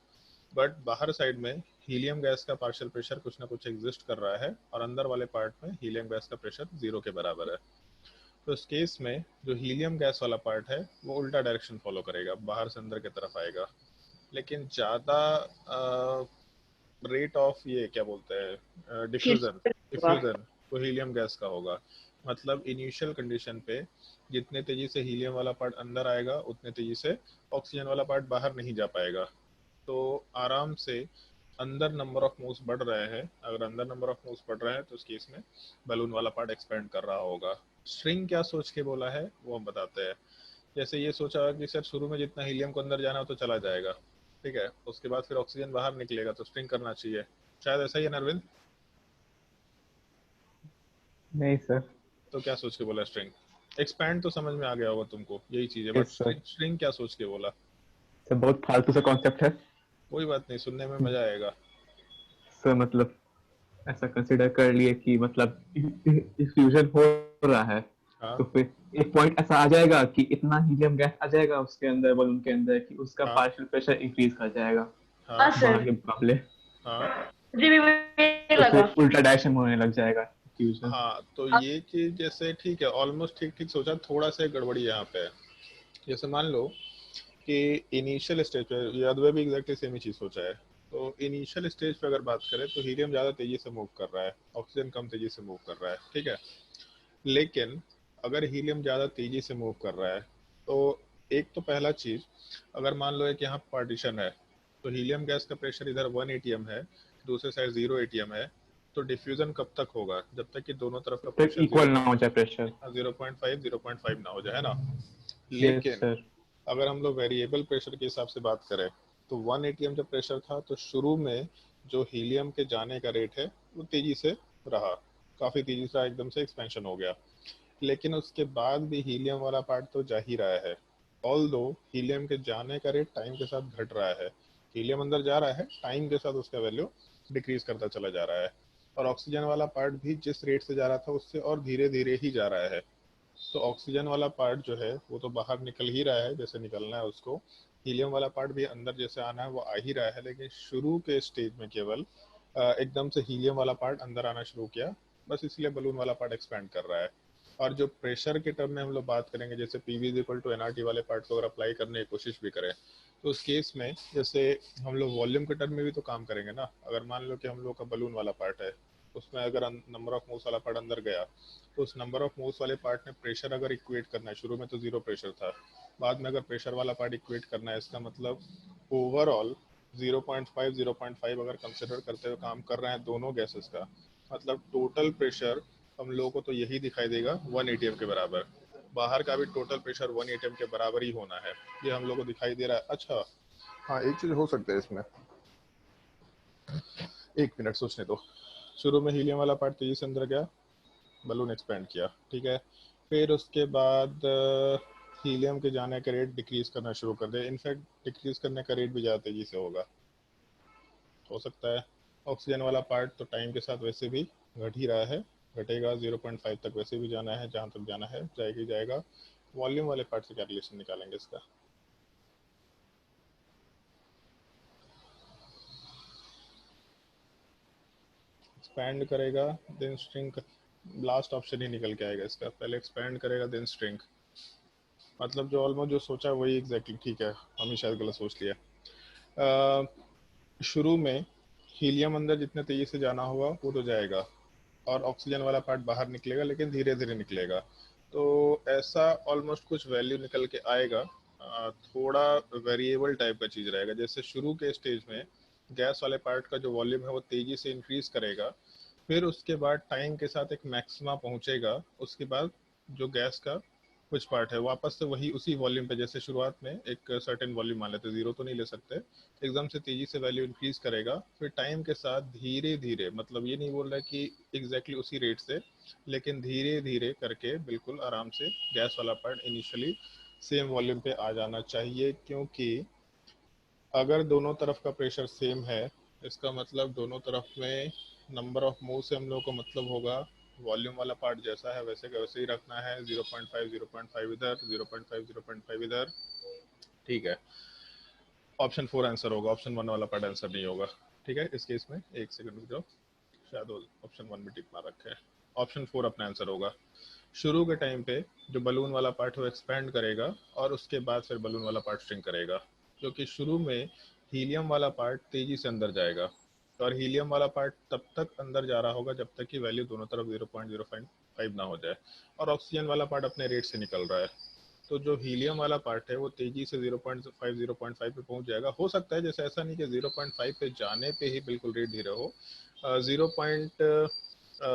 बट बाहर साइड में हीलियम गैस का पार्शियल प्रेशर कुछ ना कुछ एग्जिस्ट कर रहा है, और अंदर वाले पार्ट में हीलियम गैस का प्रेशर 0 के बराबर है। तो इस केस में जो हीलियम गैस वाला पार्ट है वो उल्टा डायरेक्शन फॉलो करेगा, बाहर से अंदर की तरफ आएगा। लेकिन ज़्यादा रेट ऑफ ये क्या बोलते हैं डिफ्यूजन, डिफ्यूजन वो हीलियम गैस का होगा। मतलब इनिशियल कंडीशन पे जितने तेजी से हीलियम वाला पार्ट अंदर आएगा, उतने तेजी से ऑक्सीजन वाला पार्ट बाहर नहीं जा पाएगा। तो आराम से अंदर नंबर ऑफ मूव्स बढ़ रहे हैं। अगर अंदर नंबर ऑफ मूव्स बढ़ रहे हैं तो उस केस में बलून वाला पार्ट एक्सपेंड कर रहा होगा। स्ट्रिंग क्या सोच के बोला है वो हम बताते हैं। जैसे ये सोचा कि सर शुरू में जितना हीलियम को अंदर जाना हो तो चला जाएगा, ठीक है, उसके बाद फिर ऑक्सीजन बाहर निकलेगा, तो स्ट्रिंग करना चाहिए। शायद ऐसा ही है नरविंद? नहीं सर। तो क्या सोच के बोला स्ट्रिंग? एक्सपैंड तो समझ में आ गया होगा तुमको, यही चीज है, बट यस सर। स्ट्रिंग क्या सोच के बोला? सर बहुत फालतू सा कॉन्सेप्ट है। कोई बात नहीं, सुनने में मजा आएगा। सर मतलब ऐसा कंसिडर कर लिए कि मतलब फ्यूजन हो रहा है, हाँ तो फिर एक पॉइंट ऐसा आ जाएगा कि इतना हीलियम गैस आ जाएगा उसके अंदर, बलून के अंदर, कि उसका हाँ पार्शियल प्रेशर इंक्रीज कर जाएगा हाँ बाहर के मुकाबले। हाँ मुझे भी वही तो लगा। फिर उल्टा डायरेक्शन होने लग जाएगा फ्यूजन। हाँ, तो ये चीज जैसे ठीक है, ऑलमोस्ट ठीक ठीक सोचा, थोड़ा सा गड़बड़ी यहाँ पे है। जैसे मान लो कि इनिशियल स्टेज पे, याद भी एग्जैक्टली सेम ही चीज सोचा है। तो इनिशियल स्टेज पे अगर बात करें तो हीलियम ज़्यादा तेजी से मूव कर रहा है, ऑक्सीजन कम तेजी से मूव कर रहा है, ठीक है। लेकिन अगर हीलियम ज़्यादा तेजी से मूव कर रहा है, तो एक तो पहला चीज़, अगर मान लो एक यहाँ पार्टीशन है, तो हीलियम गैस का प्रेशर इधर 1 atm है, दूसरे साइड 0 atm है, तो डिफ्यूजन कब तक होगा? जब तक कि दोनों तरफ का फिर प्रेशर इक्वल ना हो जाए प्रेशर। 0.5 ना हो जाए, है ना। यस लेकिन सर। अगर हम लोग वेरिएबल प्रेशर के हिसाब से बात करें, तो 1 atm जब प्रेशर था, तो शुरू में जो हीलियम के जाने का रेट है वो तेजी से रहा, काफ़ी तेजी से एकदम से एक्सपेंशन हो गया। लेकिन उसके बाद भी हीलियम वाला पार्ट तो जा ही रहा है। ऑल दो हीलियम के जाने का रेट टाइम के साथ घट रहा है, हीलियम अंदर जा रहा है, टाइम के साथ उसका वैल्यू डिक्रीज करता चला जा रहा है। और ऑक्सीजन वाला पार्ट भी जिस रेट से जा रहा था उससे और धीरे धीरे ही जा रहा है। तो ऑक्सीजन वाला पार्ट जो है वो तो बाहर निकल ही रहा है जैसे निकलना है उसको, हीलियम वाला पार्ट भी अंदर जैसे आना है वो आ ही रहा है, लेकिन शुरू के स्टेज में केवल एकदम से हीलियम वाला पार्ट अंदर आना शुरू किया, बस इसलिए बलून वाला पार्ट एक्सपैंड कर रहा है। और जो प्रेशर के टर्म में हम लोग बात करेंगे, जैसे PV is equal to NRT वाले पार्ट को अगर अप्लाई करने की कोशिश भी करें, तो उस केस में जैसे हम लोग वॉल्यूम के टर्म में भी तो काम करेंगे ना। अगर मान लो कि हम लोग का बलून वाला पार्ट है, उसमें अगर नंबर ऑफ मूव्स वाला पार्ट अंदर गया, तो उस नंबर ऑफ मूव्स वाले पार्ट में प्रेशर अगर इक्वेट करना है, शुरू में तो जीरो प्रेशर था, बाद में अगर प्रेशर वाला पार्ट इक्वेट करना है, इसका मतलब ओवरऑल 0.5 अगर कंसिडर करते हुए काम कर रहे हैं दोनों गैसेस का, मतलब टोटल प्रेशर हम लोगों को तो यही दिखाई देगा 1 एटीएम के बराबर। बाहर का भी टोटल प्रेशर 1 एटीएम के बराबर ही होना है, ये हम लोग को दिखाई दे रहा है। अच्छा हाँ, एक चीज हो सकता है इसमें, एक मिनट सोचने दो। शुरू में हीलियम वाला पार्ट तेजी से अंदर गया, बलून एक्सपेंड किया, ठीक है, फिर उसके बाद हीलियम के जाने का रेट डिक्रीज करना शुरू कर दे, इनफैक्ट डिक्रीज करने का रेट भी ज़्यादा तेजी से होगा, हो सकता है। ऑक्सीजन वाला पार्ट तो टाइम के साथ वैसे भी घट ही रहा है, घटेगा 0.5 तक वैसे भी जाना है, जहाँ तक जाना है जाएगा। वॉल्यूम वाले पार्ट से क्या रिलेशन निकालेंगे इसका? एक्सपैंड करेगा देन स्ट्रिंग, लास्ट ऑप्शन ही निकल के आएगा इसका, पहले एक्सपैंड करेगा देन स्ट्रिंग, मतलब जो ऑलमोस्ट जो सोचा वही एग्जैक्टली ठीक है, हम ही शायद गलत सोच लिया। शुरू में हीलियम अंदर जितने तेजी से जाना होगा वो तो जाएगा, और ऑक्सीजन वाला पार्ट बाहर निकलेगा, लेकिन धीरे धीरे निकलेगा। तो ऐसा ऑलमोस्ट कुछ वैल्यू निकल के आएगा, थोड़ा वेरिएबल टाइप का चीज़ रहेगा। जैसे शुरू के स्टेज में गैस वाले पार्ट का जो वॉल्यूम है वो तेज़ी से इंक्रीज करेगा, फिर उसके बाद टाइम के साथ एक मैक्सिमा पहुंचेगा, उसके बाद जो गैस का कुछ पार्ट है वापस से वही उसी वॉल्यूम पे, जैसे शुरुआत में एक सर्टेन वॉल्यूम मान लेते, जीरो तो नहीं ले सकते, एकदम से तेजी से वैल्यू इंक्रीज करेगा, फिर टाइम के साथ धीरे धीरे, मतलब ये नहीं बोल रहा है कि एग्जैक्टली उसी रेट से, लेकिन धीरे धीरे करके बिल्कुल आराम से गैस वाला पार्ट इनिशियली सेम वॉल्यूम पे आ जाना चाहिए। क्योंकि अगर दोनों तरफ का प्रेशर सेम है, इसका मतलब दोनों तरफ में नंबर ऑफ मूव से हम लोग को मतलब होगा वॉल्यूम वाला पार्ट जैसा है वैसे का वैसे ही रखना है, 0.5 इधर, 0.5 इधर, ठीक है। ऑप्शन 4 आंसर होगा, ऑप्शन 1 वाला पार्ट आंसर नहीं होगा, ठीक है। इस केस में एक सेकंड रुक जाओ, शायद ऑप्शन 1 में टिक मार रखे है, ऑप्शन 4 अपना आंसर होगा। शुरू के टाइम पे जो बलून वाला पार्ट है वो एक्सपैंड करेगा, और उसके बाद फिर बलून वाला पार्ट श्रिंक करेगा, क्योंकि शुरू में हीलियम वाला पार्ट तेजी से अंदर जाएगा, और हीलियम वाला पार्ट तब तक अंदर जा रहा होगा जब तक कि वैल्यू दोनों तरफ 0.05 ना हो जाए, और ऑक्सीजन वाला पार्ट अपने रेट से निकल रहा है। तो जो हीलियम वाला पार्ट है वो तेजी से 0.5 पे पहुंच जाएगा। हो सकता है जैसे ऐसा नहीं कि 0.5 पे जाने पे ही बिल्कुल रेट धीरे हो, 0.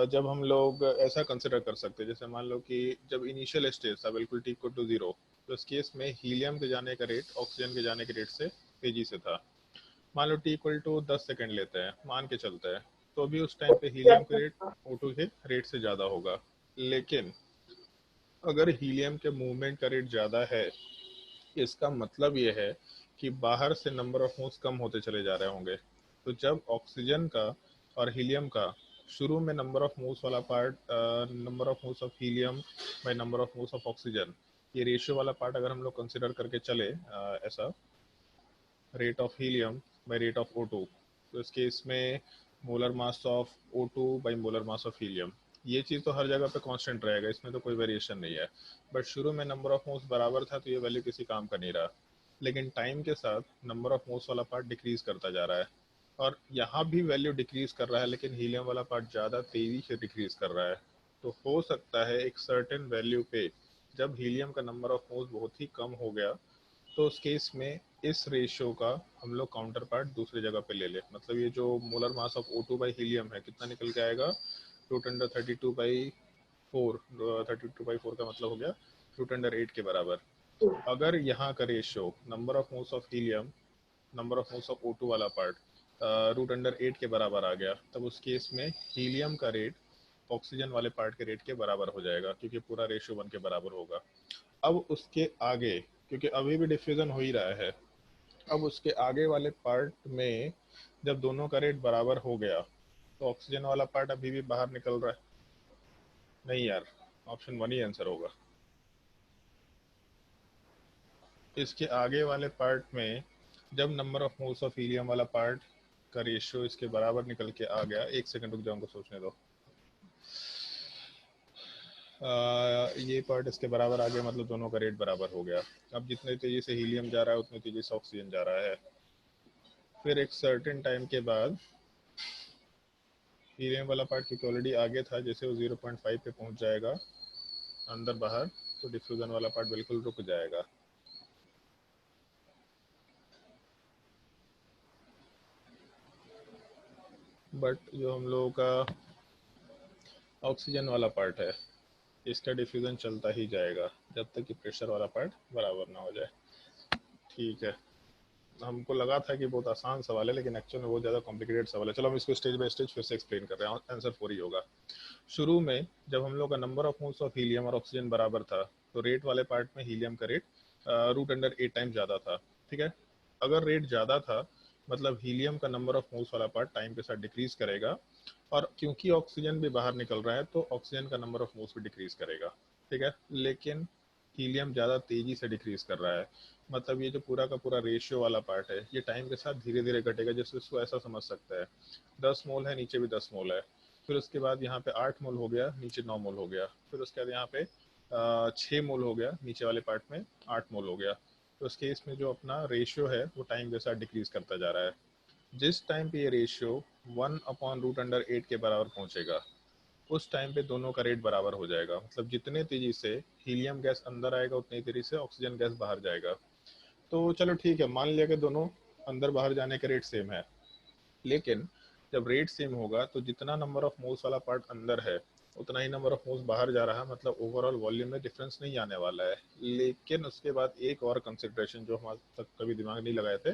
जब हम लोग ऐसा कंसिडर कर सकते हैं, जैसे मान लो कि जब इनिशियल स्टेज था बिल्कुल T इक्वल टू 0, तो इस केस में हीलियम के जाने का रेट ऑक्सीजन के जाने के रेट से तेजी से था। मान लो T इक्वल टू 10 सेकेंड लेते हैं, मान के चलते हैं, तो अभी उस टाइम पे हीलियम के रेट O2 के रेट से ज़्यादा होगा। लेकिन अगर हीलियम के मूवमेंट का रेट ज़्यादा है, इसका मतलब ये है कि बाहर से नंबर ऑफ मूव्स कम होते चले जा रहे होंगे। तो जब ऑक्सीजन का और हीलियम का शुरू में नंबर ऑफ मूव्स वाला part, number of moves of helium bye number of moves of oxygen, ये रेशियो वाला पार्ट अगर हम लोग कंसिडर करके चले, ऐसा rate of helium by rate of O2, तो इस केस में molar mass of O2 bye molar mass of helium, ये चीज़ तो हर जगह पे कांस्टेंट रहेगा, इसमें तो कोई वेरिएशन नहीं है। बट शुरू में नंबर ऑफ मूव्स बराबर था तो ये वैल्यू किसी काम का नहीं रहा, लेकिन टाइम के साथ नंबर ऑफ मूव्स वाला पार्ट डिक्रीज करता जा रहा है, और यहाँ भी वैल्यू डिक्रीज कर रहा है, लेकिन हीलियम वाला पार्ट ज़्यादा तेजी से डिक्रीज कर रहा है। तो हो सकता है एक सर्टेन वैल्यू पे जब हीलियम का नंबर ऑफ मूव्स बहुत ही कम हो गया, तो उस केस में इस रेशियो का हम लोग काउंटर पार्ट दूसरी जगह पे ले ले, मतलब ये जो molar mass of O2 by helium है कितना निकल के आएगा, √32/4, 32/4 का मतलब हो गया √8 के बराबर। तो अगर यहाँ का ratio number of moles of helium number of moles of O2 वाला पार्ट √8 के बराबर आ गया, तब उस केस में हीलियम का रेट ऑक्सीजन वाले पार्ट के रेट के बराबर हो जाएगा, क्योंकि पूरा रेशियो 1 के बराबर होगा। अब उसके आगे, क्योंकि अभी भी डिफ्यूजन हो ही रहा है, अब उसके आगे वाले पार्ट में जब दोनों का रेट बराबर हो गया, तो ऑक्सीजन वाला पार्ट अभी भी बाहर निकल रहा है। नहीं यार, ऑप्शन 1 ही आंसर होगा। इसके आगे वाले पार्ट में जब number of moles of helium वाला पार्ट का रेशियो इसके बराबर निकल के आ गया, एक सेकंड रुक जाऊंगा, सोचने दो। ये पार्ट इसके बराबर आ गया, मतलब दोनों का रेट बराबर हो गया। अब जितने तेजी से हीलियम जा रहा है उतनी तेजी से ऑक्सीजन जा रहा है। फिर एक सर्टेन टाइम के बाद हीलियम वाला पार्ट क्योंकि ऑलरेडी आगे था, जैसे वो 0.5 पे पहुंच जाएगा अंदर बाहर, तो डिफ्यूजन वाला पार्ट बिल्कुल रुक जाएगा। बट जो हम लोगों का ऑक्सीजन वाला पार्ट है, इसका डिफ्यूजन चलता ही जाएगा जब तक कि प्रेशर वाला पार्ट बराबर ना हो जाए। ठीक है, हमको लगा था कि बहुत आसान सवाल है, लेकिन एक्चुअल में बहुत ज़्यादा कॉम्प्लिकेटेड सवाल है। चलो हम इसको स्टेज बाय स्टेज फिर से एक्सप्लेन कर रहे हैं। आंसर 4 ही होगा। शुरू में जब हम लोग का number of moles of helium और ऑक्सीजन बराबर था, तो रेट वाले पार्ट में हीलियम का रेट √8 टाइम ज़्यादा था। ठीक है, अगर रेट ज़्यादा था मतलब हीलियम का नंबर ऑफ मोल्स वाला पार्ट टाइम के साथ डिक्रीज करेगा, और क्योंकि ऑक्सीजन भी बाहर निकल रहा है तो ऑक्सीजन का नंबर ऑफ मोल्स भी डिक्रीज करेगा। ठीक है, लेकिन हीलियम ज़्यादा तेज़ी से डिक्रीज कर रहा है, मतलब ये जो पूरा का पूरा रेशियो वाला पार्ट है ये टाइम के साथ धीरे धीरे घटेगा। जैसे इसको ऐसा समझ सकता है, 10 मोल है, नीचे भी 10 मोल है, फिर उसके बाद यहाँ पे 8 मोल हो गया, नीचे 9 मोल हो गया, फिर उसके बाद यहाँ पे 6 मोल हो गया, नीचे वाले पार्ट में 8 मोल हो गया। तो उस केस में जो अपना रेशियो है वो टाइम के साथ डिक्रीज करता जा रहा है। जिस टाइम पे ये रेशियो 1/√8 के बराबर पहुंचेगा, उस टाइम पे दोनों का रेट बराबर हो जाएगा। मतलब जितने तेजी से हीलियम गैस अंदर आएगा उतनी तेजी से ऑक्सीजन गैस बाहर जाएगा। तो चलो ठीक है, मान लिया कि दोनों अंदर बाहर जाने का रेट सेम है, लेकिन जब रेट सेम होगा तो जितना नंबर ऑफ मोल्स वाला पार्ट अंदर है उतना ही नंबर ऑफ मोल्स बाहर जा रहा है, मतलब ओवरऑल वॉल्यूम में डिफरेंस नहीं आने वाला है। लेकिन उसके बाद एक और कंसिडरेशन जो हम आज तक कभी दिमाग नहीं लगाए थे,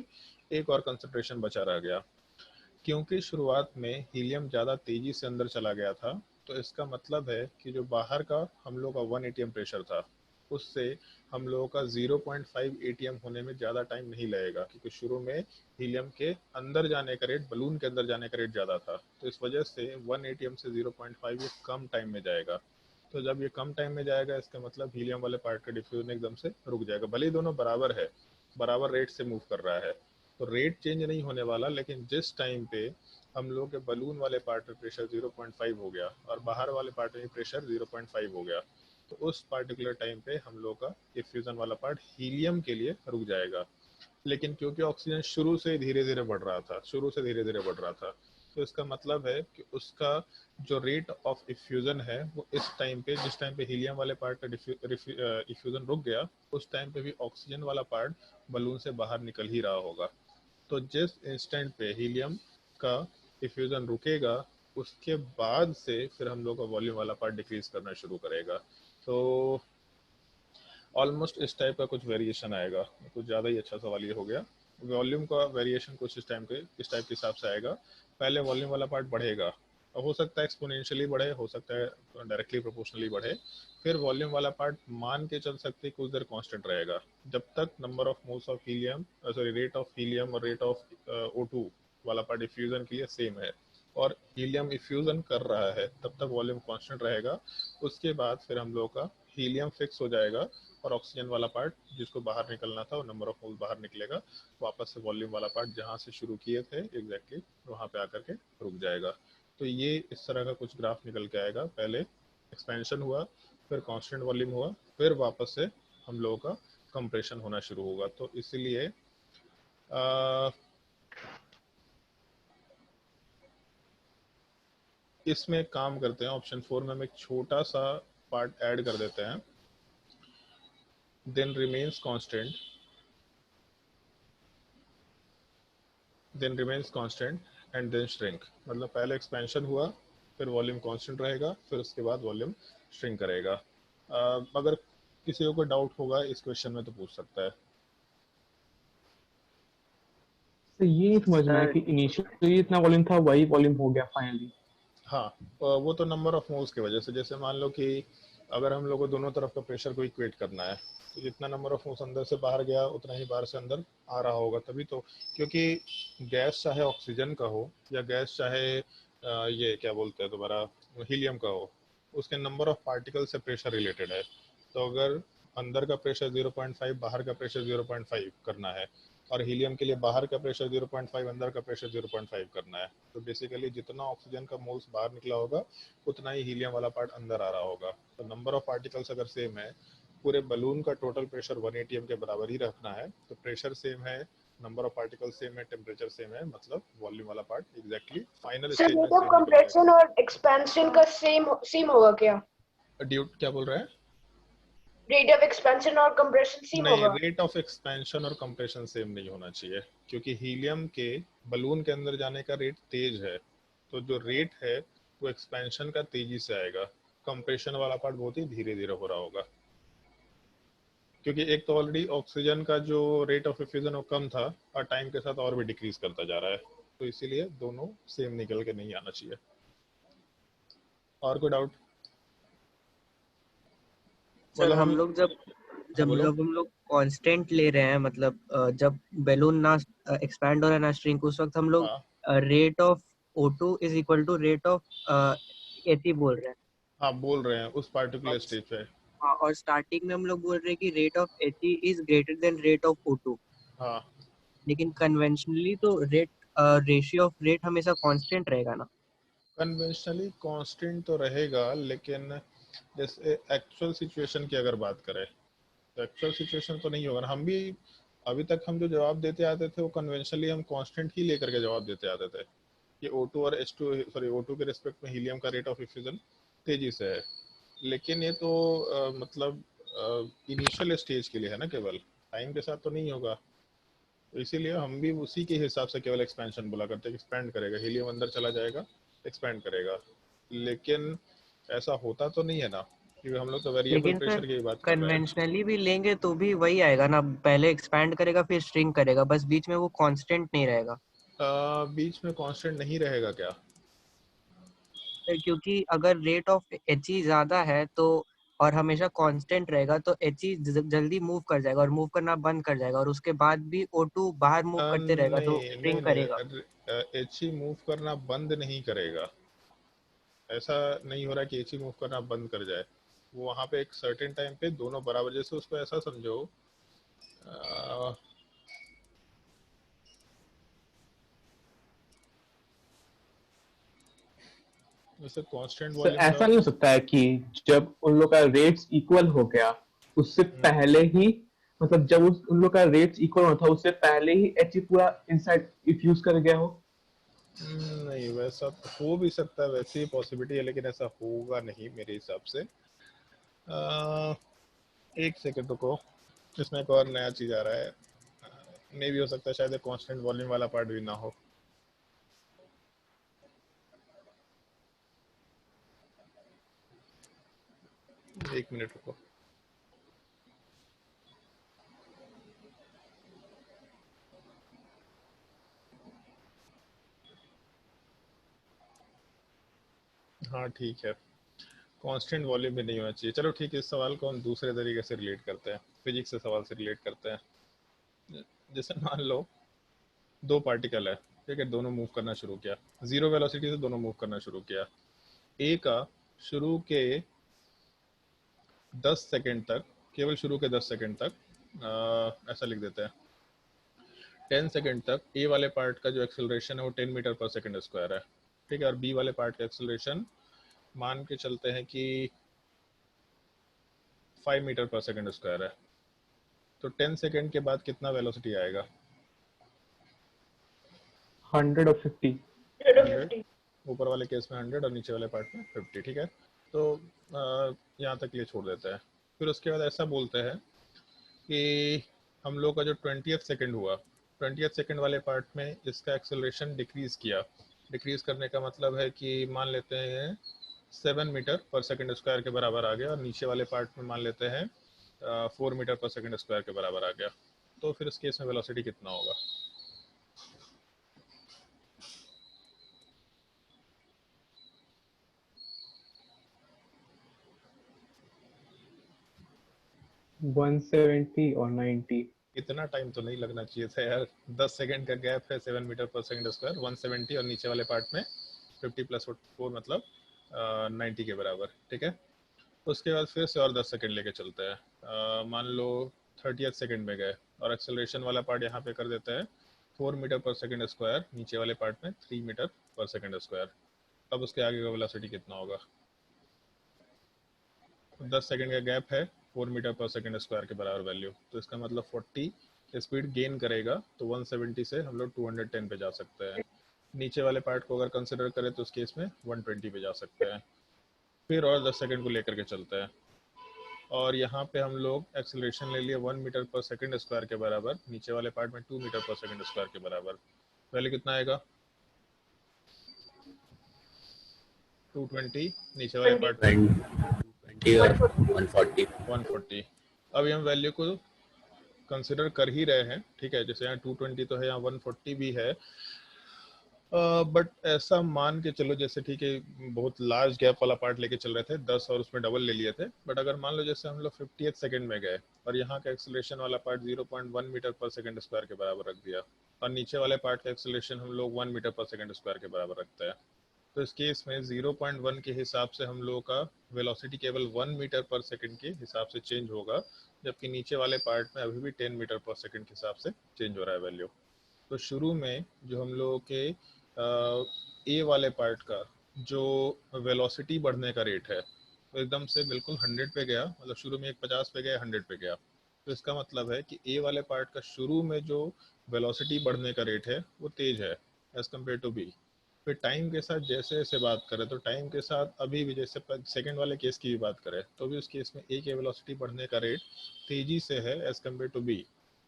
एक और कंसिडरेशन बचा रह गया। क्योंकि शुरुआत में हीलियम ज़्यादा तेज़ी से अंदर चला गया था, तो इसका मतलब है कि जो बाहर का हम लोग का 1 एटीएम प्रेशर था, उससे हम लोगों का 0.5 एटीएम होने में ज़्यादा टाइम नहीं लगेगा, क्योंकि शुरू में हीलियम के अंदर जाने का रेट, बलून के अंदर जाने का रेट ज़्यादा था। तो इस वजह से 1 एटीएम से 0.5 ये कम टाइम में जाएगा। तो जब ये कम टाइम में जाएगा, इसका मतलब हीलियम वाले पार्ट का डिफ्यूजन एकदम से रुक जाएगा। भले ही दोनों बराबर है, बराबर रेट से मूव कर रहा है, तो रेट चेंज नहीं होने वाला, लेकिन जिस टाइम पे हम लोग के बलून वाले पार्ट में प्रेशर 0.5 हो गया और बाहर वाले पार्ट में प्रेशर 0.5 हो गया, तो उस पार्टिकुलर टाइम पे हम लोग का डिफ्यूजन वाला पार्ट हीलियम के लिए रुक जाएगा। लेकिन क्योंकि ऑक्सीजन शुरू से धीरे धीरे बढ़ रहा था, तो इसका मतलब है कि उसका जो रेट ऑफ इफ्यूजन है वो इस टाइम पे, जिस टाइम पे हीलियम वाले पार्ट का इफ्यूजन रुक गया, उस टाइम पे भी ऑक्सीजन वाला पार्ट बलून से बाहर निकल ही रहा होगा। तो जिस इंस्टेंट पे हीलियम का डिफ्यूजन रुकेगा, उसके बाद से फिर हम लोग का वॉल्यूम वाला पार्ट डिक्रीज करना शुरू करेगा। तो ऑलमोस्ट इस टाइप का कुछ वेरिएशन आएगा। कुछ ज़्यादा ही अच्छा सवाल ये हो गया। वॉल्यूम का वेरिएशन कुछ इस टाइप के हिसाब से आएगा। पहले वॉल्यूम वाला पार्ट बढ़ेगा, हो सकता है एक्सपोनेंशियली बढ़े, हो सकता है डायरेक्टली प्रोपोर्शनली बढ़े। फिर वॉल्यूम वाला पार्ट मान के चल सकते कुछ देर कांस्टेंट रहेगा, जब तक number of moles of helium, sorry rate of helium और रेट ऑफ O2 वाला पार्ट डिफ्यूजन के लिए सेम है और हीलियम इफ्यूजन कर रहा है, तब तक वॉल्यूम कांस्टेंट रहेगा। उसके बाद फिर हम लोग का हीलियम फिक्स हो जाएगा और ऑक्सीजन वाला पार्ट जिसको बाहर निकलना था, वो नंबर ऑफ मोल्स बाहर निकलेगा, वापस से वॉल्यूम वाला पार्ट जहाँ से शुरू किए थे एग्जैक्टली वहाँ पे आकर के रुक जाएगा। तो ये इस तरह का कुछ ग्राफ निकल के आएगा। पहले एक्सपेंशन हुआ, फिर कांस्टेंट वॉल्यूम हुआ, फिर वापस से हम लोगों का कंप्रेशन होना शुरू होगा। तो इसलिए इसमें एक काम करते हैं, ऑप्शन 4 में हम एक छोटा सा पार्ट ऐड कर देते हैं, then remains constant and then shrink। मतलब पहले एक्सपेंशन हुआ, फिर वॉल्यूम कांस्टेंट रहेगा, फिर उसके बाद वॉल्यूम श्रिंक करेगा। अगर किसी को डाउट होगा इस क्वेश्चन में तो पूछ सकता है। तो ये समझ में आया कि इनिशियली इतना वॉल्यूम था, वही वॉल्यूम हो गया फाइनली। हाँ, वो तो नंबर ऑफ मोल्स की वजह से। जैसे मान लो कि अगर हम लोग को दोनों तरफ का प्रेशर को इक्वेट करना है, तो जितना नंबर ऑफ मोल्स अंदर से बाहर गया उतना ही बाहर से अंदर आ रहा होगा, तभी तो। क्योंकि गैस चाहे ऑक्सीजन का हो या गैस चाहे ये क्या बोलते हैं तुम्हारा हीलियम का हो, उसके नंबर ऑफ पार्टिकल से प्रेशर रिलेटेड है। तो अगर अंदर का प्रेशर 0.5 बाहर का प्रेशर 0.5 करना है, और हीलियम के लिए बाहर का प्रेशर 0.5 अंदर का प्रेशर 0.5 करना है, तो बेसिकली जितना ऑक्सीजन का मोल्स बाहर निकला होगा उतना ही हीलियम वाला पार्ट अंदर आ रहा होगा। तो नंबर ऑफ पार्टिकल्स अगर सेम है, पूरे बलून का टोटल प्रेशर 1 atm के बराबर ही रखना है, तो प्रेशर सेम है, नंबर ऑफ पार्टिकल्स सेम है, टेम्परेचर सेम है, मतलब वॉल्यूम वाला part exactly final sir stage में रेट ऑफ सेम निकल कंप्रेशन और एक्सपेंशन का सेम होगा क्या? जाएगा। ड्यूट क्या बोल रहे हैं? रेट ऑफ एक्सपेंशन और कंप्रेशन सेम नहीं, होगा? रेट ऑफ एक्सपेंशन और कंप्रेशन सेम नहीं होना चाहिए, क्योंकि हीलियम के बलून के अंदर जाने का रेट तेज है, तो जो रेट है वो एक्सपेंशन का तेजी से आएगा, कंप्रेशन वाला पार्ट बहुत ही धीरे धीरे हो रहा होगा, क्योंकि एक तो ऑलरेडी ऑक्सीजन का जो रेट ऑफ इफ्यूजन वो कम था और टाइम के साथ और भी डिक्रीज करता जा रहा है, तो इसीलिए दोनों सेम निकल के नहीं आना चाहिए। और कोई डाउट? सर मतलब हम लोग जब हाँ जब बोलो। जब हम लोग कांस्टेंट ले रहे हैं, मतलब जब बैलून ना एक्सपैंड हो रहा है ना श्रिंक, उस वक्त हम लोग हाँ rate of O2 is equal to rate of AT बोल रहे हैं। हाँ, बोल रहे हैं उस पार्टिकुलर और स्टेज पे। हाँ, और स्टार्टिंग में हम लोग बोल रहे हैं कि rate of eighty is greater than rate of O2, हाँ, लेकिन कन्वेंशनली तो रेशियो ऑफ रेट हमेशा कांस्टेंट रहेगा ना। कन्वेंशनली कांस्टेंट तो रहेगा, लेकिन जैसे एक्चुअल सिचुएशन की अगर बात करें तो एक्चुअल सिचुएशन तो नहीं होगा। हम भी अभी तक हम जो जवाब देते आते थे वो कन्वेंशनली हम कांस्टेंट ही लेकर के जवाब देते आते थे कि O2 और H2 सॉरी O2 के रिस्पेक्ट में हीलियम का रेट ऑफ इफ्यूजन तेजी से है, लेकिन ये तो मतलब इनिशियल स्टेज के लिए है ना, केवल टाइम के साथ तो नहीं होगा। तो इसीलिए हम भी उसी के हिसाब से केवल एक्सपेंशन बोला करते हैं, एक्सपैंड करेगा, हीलियम अंदर चला जाएगा, एक्सपैंड करेगा, लेकिन ऐसा होता तो नहीं है ना, क्योंकि हम लोग तो वेरिएबल लेकिन सर प्रेशर की बात कर रहे हैं। कन्वेंशनली भी लेंगे तो भी वही आएगा ना, पहले एक्सपैंड करेगा फिर श्रिंक करेगा, बस बीच में वो कांस्टेंट नहीं रहेगा। बीच में कांस्टेंट नहीं रहेगा क्या? क्योंकि अगर रेट ऑफ एच ई ज्यादा है तो और हमेशा कांस्टेंट रहेगा तो एच ई जल्दी मूव कर जाएगा और मूव करना बंद कर जाएगा, और उसके बाद भी O2 बाहर मूव करते रहेगा तो नहीं नहीं श्रिंक करेगा। नहीं, एच ही मूव करना बंद नहीं करेगा। ऐसा नहीं हो रहा कि एच ही मूव करना बंद कर जाए, वो वहाँ पे एक सर्टेन टाइम पे दोनों बराबर, जैसे उसको ऐसा समझो अ, जैसे कांस्टेंट सर वॉल्यूम का। ऐसा नहीं हो सकता है कि जब उन लोग का रेट्स इक्वल हो गया उससे पहले ही, मतलब जब उन लोग का रेट्स इक्वल होता था उससे पहले ही एच पूरा इनसाइड इफ्यूज कर गया हो? नहीं, वैसा तो हो भी सकता है, वैसे ही पॉसिबिलिटी है, लेकिन ऐसा होगा नहीं मेरे हिसाब से। अ, एक सेकंड रुको, इसमें एक और नया चीज आ रहा है, मे भी हो सकता है शायद कांस्टेंट वॉल्यूम वाला पार्ट भी ना हो। एक मिनट रुको। हाँ ठीक है, कांस्टेंट वॉल्यूम भी नहीं होना चाहिए। चलो ठीक है, इस सवाल को हम दूसरे तरीके से रिलेट करते हैं, फिजिक्स से सवाल से रिलेट करते हैं। जैसे मान लो दो पार्टिकल है, ठीक है, दोनों मूव करना शुरू किया, जीरो वेलोसिटी से दोनों मूव करना शुरू किया। ए का शुरू के 10 सेकंड तक, केवल शुरू के 10 सेकंड तक, ऐसा लिख देते हैं 10 सेकंड तक ए वाले पार्ट का जो एक्सेलरेशन है वो 10 मीटर पर सेकंड स्क्वायर है, ठीक है, और बी वाले पार्ट का एक्सेलरेशन मान के चलते हैं कि 5 मीटर पर सेकंड स्क्वायर है। तो 10 सेकंड के बाद कितना वेलोसिटी आएगा? 150। 100, 150। ऊपर वाले केस में 100 और नीचे वाले पार्ट में 50, ठीक है। तो यहाँ तक ये छोड़ देते हैं। फिर उसके बाद ऐसा बोलते हैं कि हम लोग का जो 20th सेकंड हुआ, 20th सेकंड वाले पार्ट में इसका एक्सेलरेशन डिक्रीज किया। डिक्रीज करने का मतलब है कि मान लेते हैं 7 मीटर पर सेकंड स्क्वायर के बराबर आ गया, और नीचे वाले पार्ट में मान लेते हैं 4 मीटर पर सेकंड स्क्वायर के बराबर आ गया। तो फिर इस केस में वेलोसिटी कितना होगा? वन 170 और 90। इतना टाइम तो नहीं लगना चाहिए था यार, 10 सेकंड का गैप है, 7 मीटर पर सेकंड स्क्वायर, 170 और नीचे वाले पार्ट में 50 + 4 मतलब 90 के बराबर, ठीक है। उसके बाद फिर से और 10 सेकंड लेके चलते हैं। मान लो 30th सेकंड में गए और एक्सेलरेशन वाला पार्ट यहाँ पे कर देते हैं 4 मीटर पर सेकंड स्क्वायर, नीचे वाले पार्ट में 3 मीटर पर सेकंड स्क्वायर। अब उसके आगे का वेलोसिटी कितना होगा? 10 सेकंड का गैप है, 4 मीटर पर सेकंड स्क्वायर के बराबर वैल्यू, तो इसका मतलब 40 स्पीड गेन करेगा, तो 170 से हम लोग 210 पे जा सकते हैं। नीचे वाले पार्ट को अगर कंसिडर करें तो उस केस में 120 पे जा सकते हैं। फिर और 10 सेकंड को लेकर के चलते हैं और यहाँ पे हम लोग एक्सेलरेशन ले लिए 1 मीटर पर सेकंड स्क्वायर के बराबर, नीचे वाले पार्ट में 2 मीटर पर सेकंड स्क्वायर के बराबर। वैल्यू कितना आएगा? 220, नीचे वाले पार्ट में 20 और 140। 140। अब हम वैल्यू को कंसिडर कर ही रहे हैं, ठीक है। जैसे यहाँ 220 तो है, यहाँ 140 भी है, बट ऐसा मान के चलो जैसे, ठीक है, बहुत लार्ज गैप वाला पार्ट लेके चल रहे थे 10 और उसमें डबल ले लिए थे, बट अगर मान लो जैसे हम लोग 50th सेकंड में गए और यहाँ का एक्सेलरेशन वाला पार्ट 0.1 मीटर पर सेकंड स्क्वायर के बराबर रख दिया और नीचे वाले पार्ट का एक्सेलरेशन हम लोग 1 मीटर पर सेकंड स्क्वायर के बराबर रखते हैं, तो इस केस में 0.1 के हिसाब से हम लोगों का वेलोसिटी केवल 1 मीटर पर सेकंड के हिसाब से चेंज होगा, जबकि नीचे वाले पार्ट में अभी भी 10 मीटर पर सेकंड के हिसाब से चेंज हो रहा है वैल्यू। तो शुरू में जो हम लोगों के ए वाले पार्ट का जो वेलोसिटी बढ़ने का रेट है वो एकदम से बिल्कुल 100 पे गया, मतलब शुरू में 50 पे गया, 100 पे गया, तो इसका मतलब है कि ए वाले पार्ट का शुरू में जो वेलोसिटी बढ़ने का रेट है वो तेज है एज कम्पेयर टू बी। फिर टाइम के साथ जैसे जैसे बात करें तो टाइम के साथ अभी भी जैसे सेकंड वाले केस की भी बात करें तो भी उस केस में ए के वेलोसिटी बढ़ने का रेट तेजी से है एज कम्पेयर टू बी।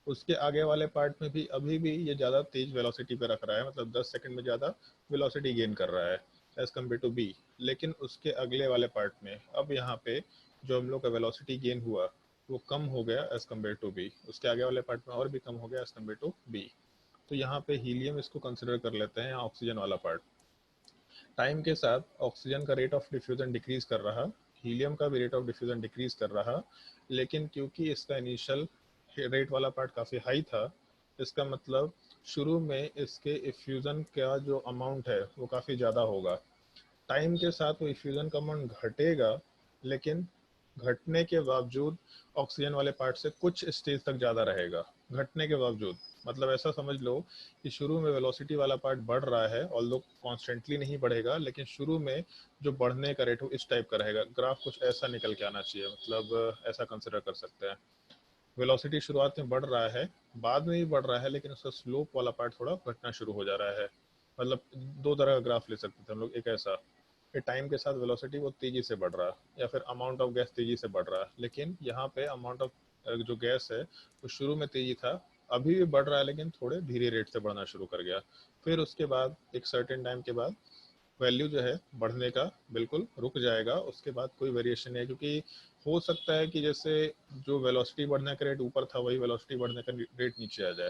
उसके आगे वाले पार्ट में भी अभी भी ये ज़्यादा तेज वेलोसिटी पे रख रहा है, मतलब 10 सेकंड में ज़्यादा वेलोसिटी गेन कर रहा है एज कम्पेयर टू बी। लेकिन उसके अगले वाले पार्ट में अब यहाँ पे जो हम लोग का वेलोसिटी गेन हुआ वो कम हो गया एज कम्पेयर टू बी, उसके आगे वाले पार्ट में और भी कम हो गया एज कम्पेयर टू बी। तो यहाँ पे हीलियम इसको कंसिडर कर लेते हैं, ऑक्सीजन वाला पार्ट। टाइम के साथ ऑक्सीजन का रेट ऑफ डिफ्यूजन डिक्रीज कर रहा, हीलियम का भी रेट ऑफ डिफ्यूजन डिक्रीज कर रहा, लेकिन क्योंकि इसका इनिशियल रेट वाला पार्ट काफ़ी हाई था, इसका मतलब शुरू में इसके इफ्यूज़न का जो अमाउंट है वो काफ़ी ज़्यादा होगा। टाइम के साथ वो इफ्यूज़न का अमाउंट घटेगा, लेकिन घटने के बावजूद ऑक्सीजन वाले पार्ट से कुछ स्टेज तक ज़्यादा रहेगा, घटने के बावजूद। मतलब ऐसा समझ लो कि शुरू में वेलोसिटी वाला पार्ट बढ़ रहा है, ऑल्दो कॉन्स्टेंटली नहीं बढ़ेगा, लेकिन शुरू में जो बढ़ने का रेट हो इस टाइप का रहेगा। ग्राफ कुछ ऐसा निकल के आना चाहिए, मतलब ऐसा कंसिडर कर सकते हैं। वेलोसिटी शुरुआत में बढ़ रहा है, बाद में भी बढ़ रहा है, लेकिन उसका स्लोप वाला पार्ट थोड़ा घटना शुरू हो जा रहा है। मतलब दो तरह का ग्राफ ले सकते थे हम लोग, एक ऐसा कि टाइम के साथ वेलोसिटी वो तेजी से बढ़ रहा है या फिर अमाउंट ऑफ गैस तेजी से बढ़ रहा है, लेकिन यहाँ पे अमाउंट ऑफ जो गैस है वो शुरू में तेजी था, अभी भी बढ़ रहा है लेकिन थोड़े धीरे रेट से बढ़ना शुरू कर गया। फिर उसके बाद एक सर्टेन टाइम के बाद वैल्यू जो है बढ़ने का बिल्कुल रुक जाएगा, उसके बाद कोई वेरिएशन नहीं है। क्योंकि हो सकता है कि जैसे जो वेलोसिटी बढ़ने का रेट ऊपर था वही वेलोसिटी बढ़ने का रेट नीचे आ जाए,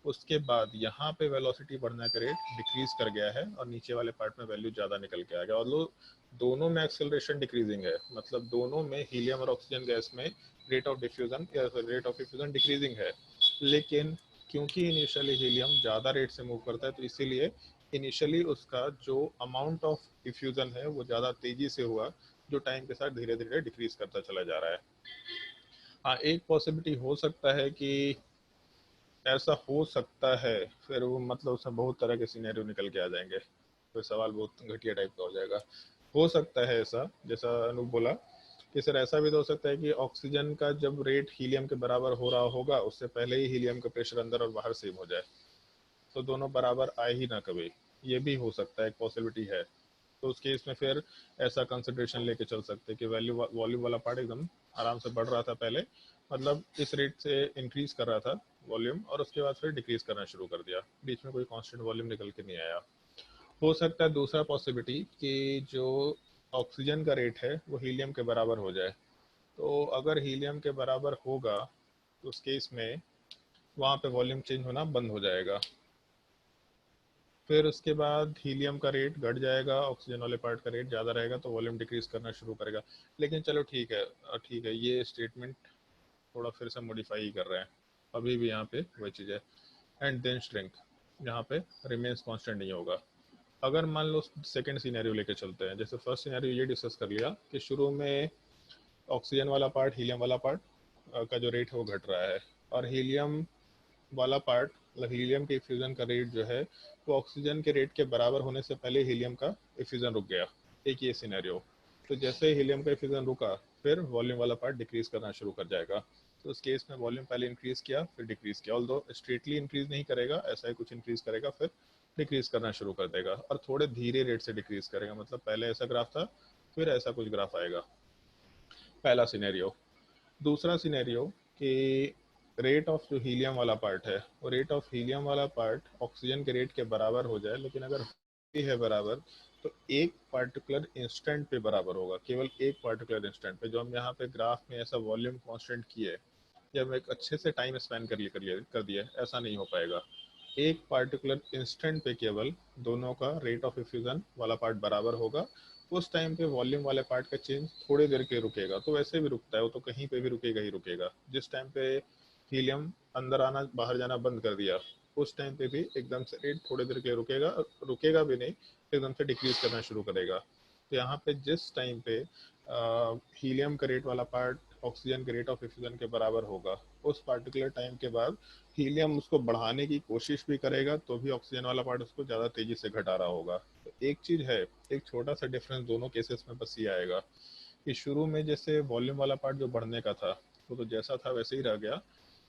उसके बाद यहाँ पे वेलोसिटी बढ़ने का रेट डिक्रीज कर गया है और नीचे वाले पार्ट में वैल्यू ज़्यादा निकल के आ गया, और दोनों में एक्सेलरेशन डिक्रीजिंग है, मतलब दोनों में हीलियम और ऑक्सीजन गैस में रेट ऑफ डिफ्यूजन डिक्रीजिंग है। लेकिन क्योंकि इनिशियली हीलियम ज़्यादा रेट से मूव करता है तो इसीलिए इनिशियली उसका जो अमाउंट ऑफ डिफ्यूजन है वो ज़्यादा तेज़ी से हुआ, जो टाइम के साथ धीरे धीरे डिक्रीज करता चला जा रहा है। हाँ, एक पॉसिबिलिटी हो सकता है कि ऐसा हो सकता है, फिर वो मतलब उसमें बहुत तरह के सिनेरियो निकल के आ जाएंगे, तो सवाल बहुत घटिया टाइप का हो जाएगा। हो सकता है ऐसा, जैसा अनूप बोला कि सर ऐसा भी तो हो सकता है कि ऑक्सीजन का जब रेट हीलियम के बराबर हो रहा होगा उससे पहले ही हीलियम का प्रेशर अंदर और बाहर सेम हो जाए, तो दोनों बराबर आए ही ना कभी, ये भी हो सकता है, एक पॉसिबिलिटी है। तो उस केस में फिर ऐसा कंसिडरेशन लेके चल सकते हैं कि वॉल्यूम वाला पार्ट एकदम आराम से बढ़ रहा था पहले, मतलब इस रेट से इंक्रीज कर रहा था वॉल्यूम, और उसके बाद फिर डिक्रीज करना शुरू कर दिया, बीच में कोई कांस्टेंट वॉल्यूम निकल के नहीं आया। हो सकता है दूसरा पॉसिबिलिटी कि जो ऑक्सीजन का रेट है वो हीलियम के बराबर हो जाए, तो अगर हीलियम के बराबर होगा तो उस केस में वहाँ पे वॉल्यूम चेंज होना बंद हो जाएगा, फिर उसके बाद हीलियम का रेट घट जाएगा, ऑक्सीजन वाले पार्ट का रेट ज़्यादा रहेगा तो वॉल्यूम डिक्रीज करना शुरू करेगा। लेकिन चलो ठीक है, ये स्टेटमेंट थोड़ा फिर से मॉडिफाई ही कर रहे हैं, अभी भी यहाँ पे वही चीज़ है। एंड देन स्ट्रेंथ यहाँ पे रिमेन्स कांस्टेंट नहीं होगा, अगर मान लो सेकंड सिनेरियो लेके चलते हैं, जैसे फर्स्ट सिनेरियो ये डिस्कस कर लिया कि शुरू में ऑक्सीजन वाला पार्ट, हीलियम वाला पार्ट का जो रेट है वो घट रहा है, और हीलियम वाला पार्ट मतलब हीलियम के इफ्यूजन का रेट जो है वो ऑक्सीजन के रेट के बराबर होने से पहले हीलियम का इफ्यूजन रुक गया, एक ये सिनेरियो। तो जैसे हीलियम का इफ्यूजन रुका, फिर वॉल्यूम वाला पार्ट डिक्रीज करना शुरू कर जाएगा। तो उस केस में वॉल्यूम पहले इंक्रीज किया फिर डिक्रीज किया, ऑल्दो स्ट्रेटली इंक्रीज नहीं करेगा, ऐसा ही कुछ इंक्रीज करेगा फिर डिक्रीज करना शुरू कर देगा, और थोड़े धीरे रेट से डिक्रीज करेगा, मतलब पहले ऐसा ग्राफ था फिर ऐसा कुछ ग्राफ आएगा, पहला सिनेरियो। दूसरा सिनेरियो कि रेट ऑफ जो हीलियम वाला पार्ट है वो रेट ऑफ हीलियम वाला पार्ट ऑक्सीजन के रेट के बराबर हो जाए, लेकिन अगर भी है बराबर तो एक पार्टिकुलर इंस्टेंट पे बराबर होगा, केवल एक पार्टिकुलर इंस्टेंट पे। जो हम यहाँ पे ग्राफ में ऐसा वॉल्यूम कांस्टेंट किए या हम एक अच्छे से टाइम स्पेन कर दिए, ऐसा नहीं हो पाएगा। एक पार्टिकुलर इंस्टेंट पे केवल दोनों का रेट ऑफ इफ्यूजन वाला पार्ट बराबर होगा। उस टाइम पे वॉल्यूम वाले पार्ट का चेंज थोड़ी देर के लिए रुकेगा, तो वैसे भी रुकता है वो, तो कहीं पे भी रुकेगा ही रुकेगा। जिस टाइम पे हीलियम अंदर आना बाहर जाना बंद कर दिया, उस टाइम पे भी एकदम से रेट थोड़ी देर के लिए रुकेगा, रुकेगा भी नहीं, एकदम से डिक्रीज करना शुरू करेगा। तो यहाँ पे जिस टाइम पे हीलियम का रेट वाला पार्ट ऑक्सीजन के रेट ऑफ इफ्यूजन के बराबर होगा, उस पार्टिकुलर टाइम के बाद हीलियम उसको बढ़ाने की कोशिश भी करेगा, तो भी ऑक्सीजन वाला पार्ट उसको ज़्यादा तेजी से घटा रहा होगा। तो एक चीज़ है, एक छोटा सा डिफरेंस दोनों केसेस में बस ये आएगा कि शुरू में जैसे वॉल्यूम वाला पार्ट जो बढ़ने का था वो तो जैसा था वैसे ही रह गया,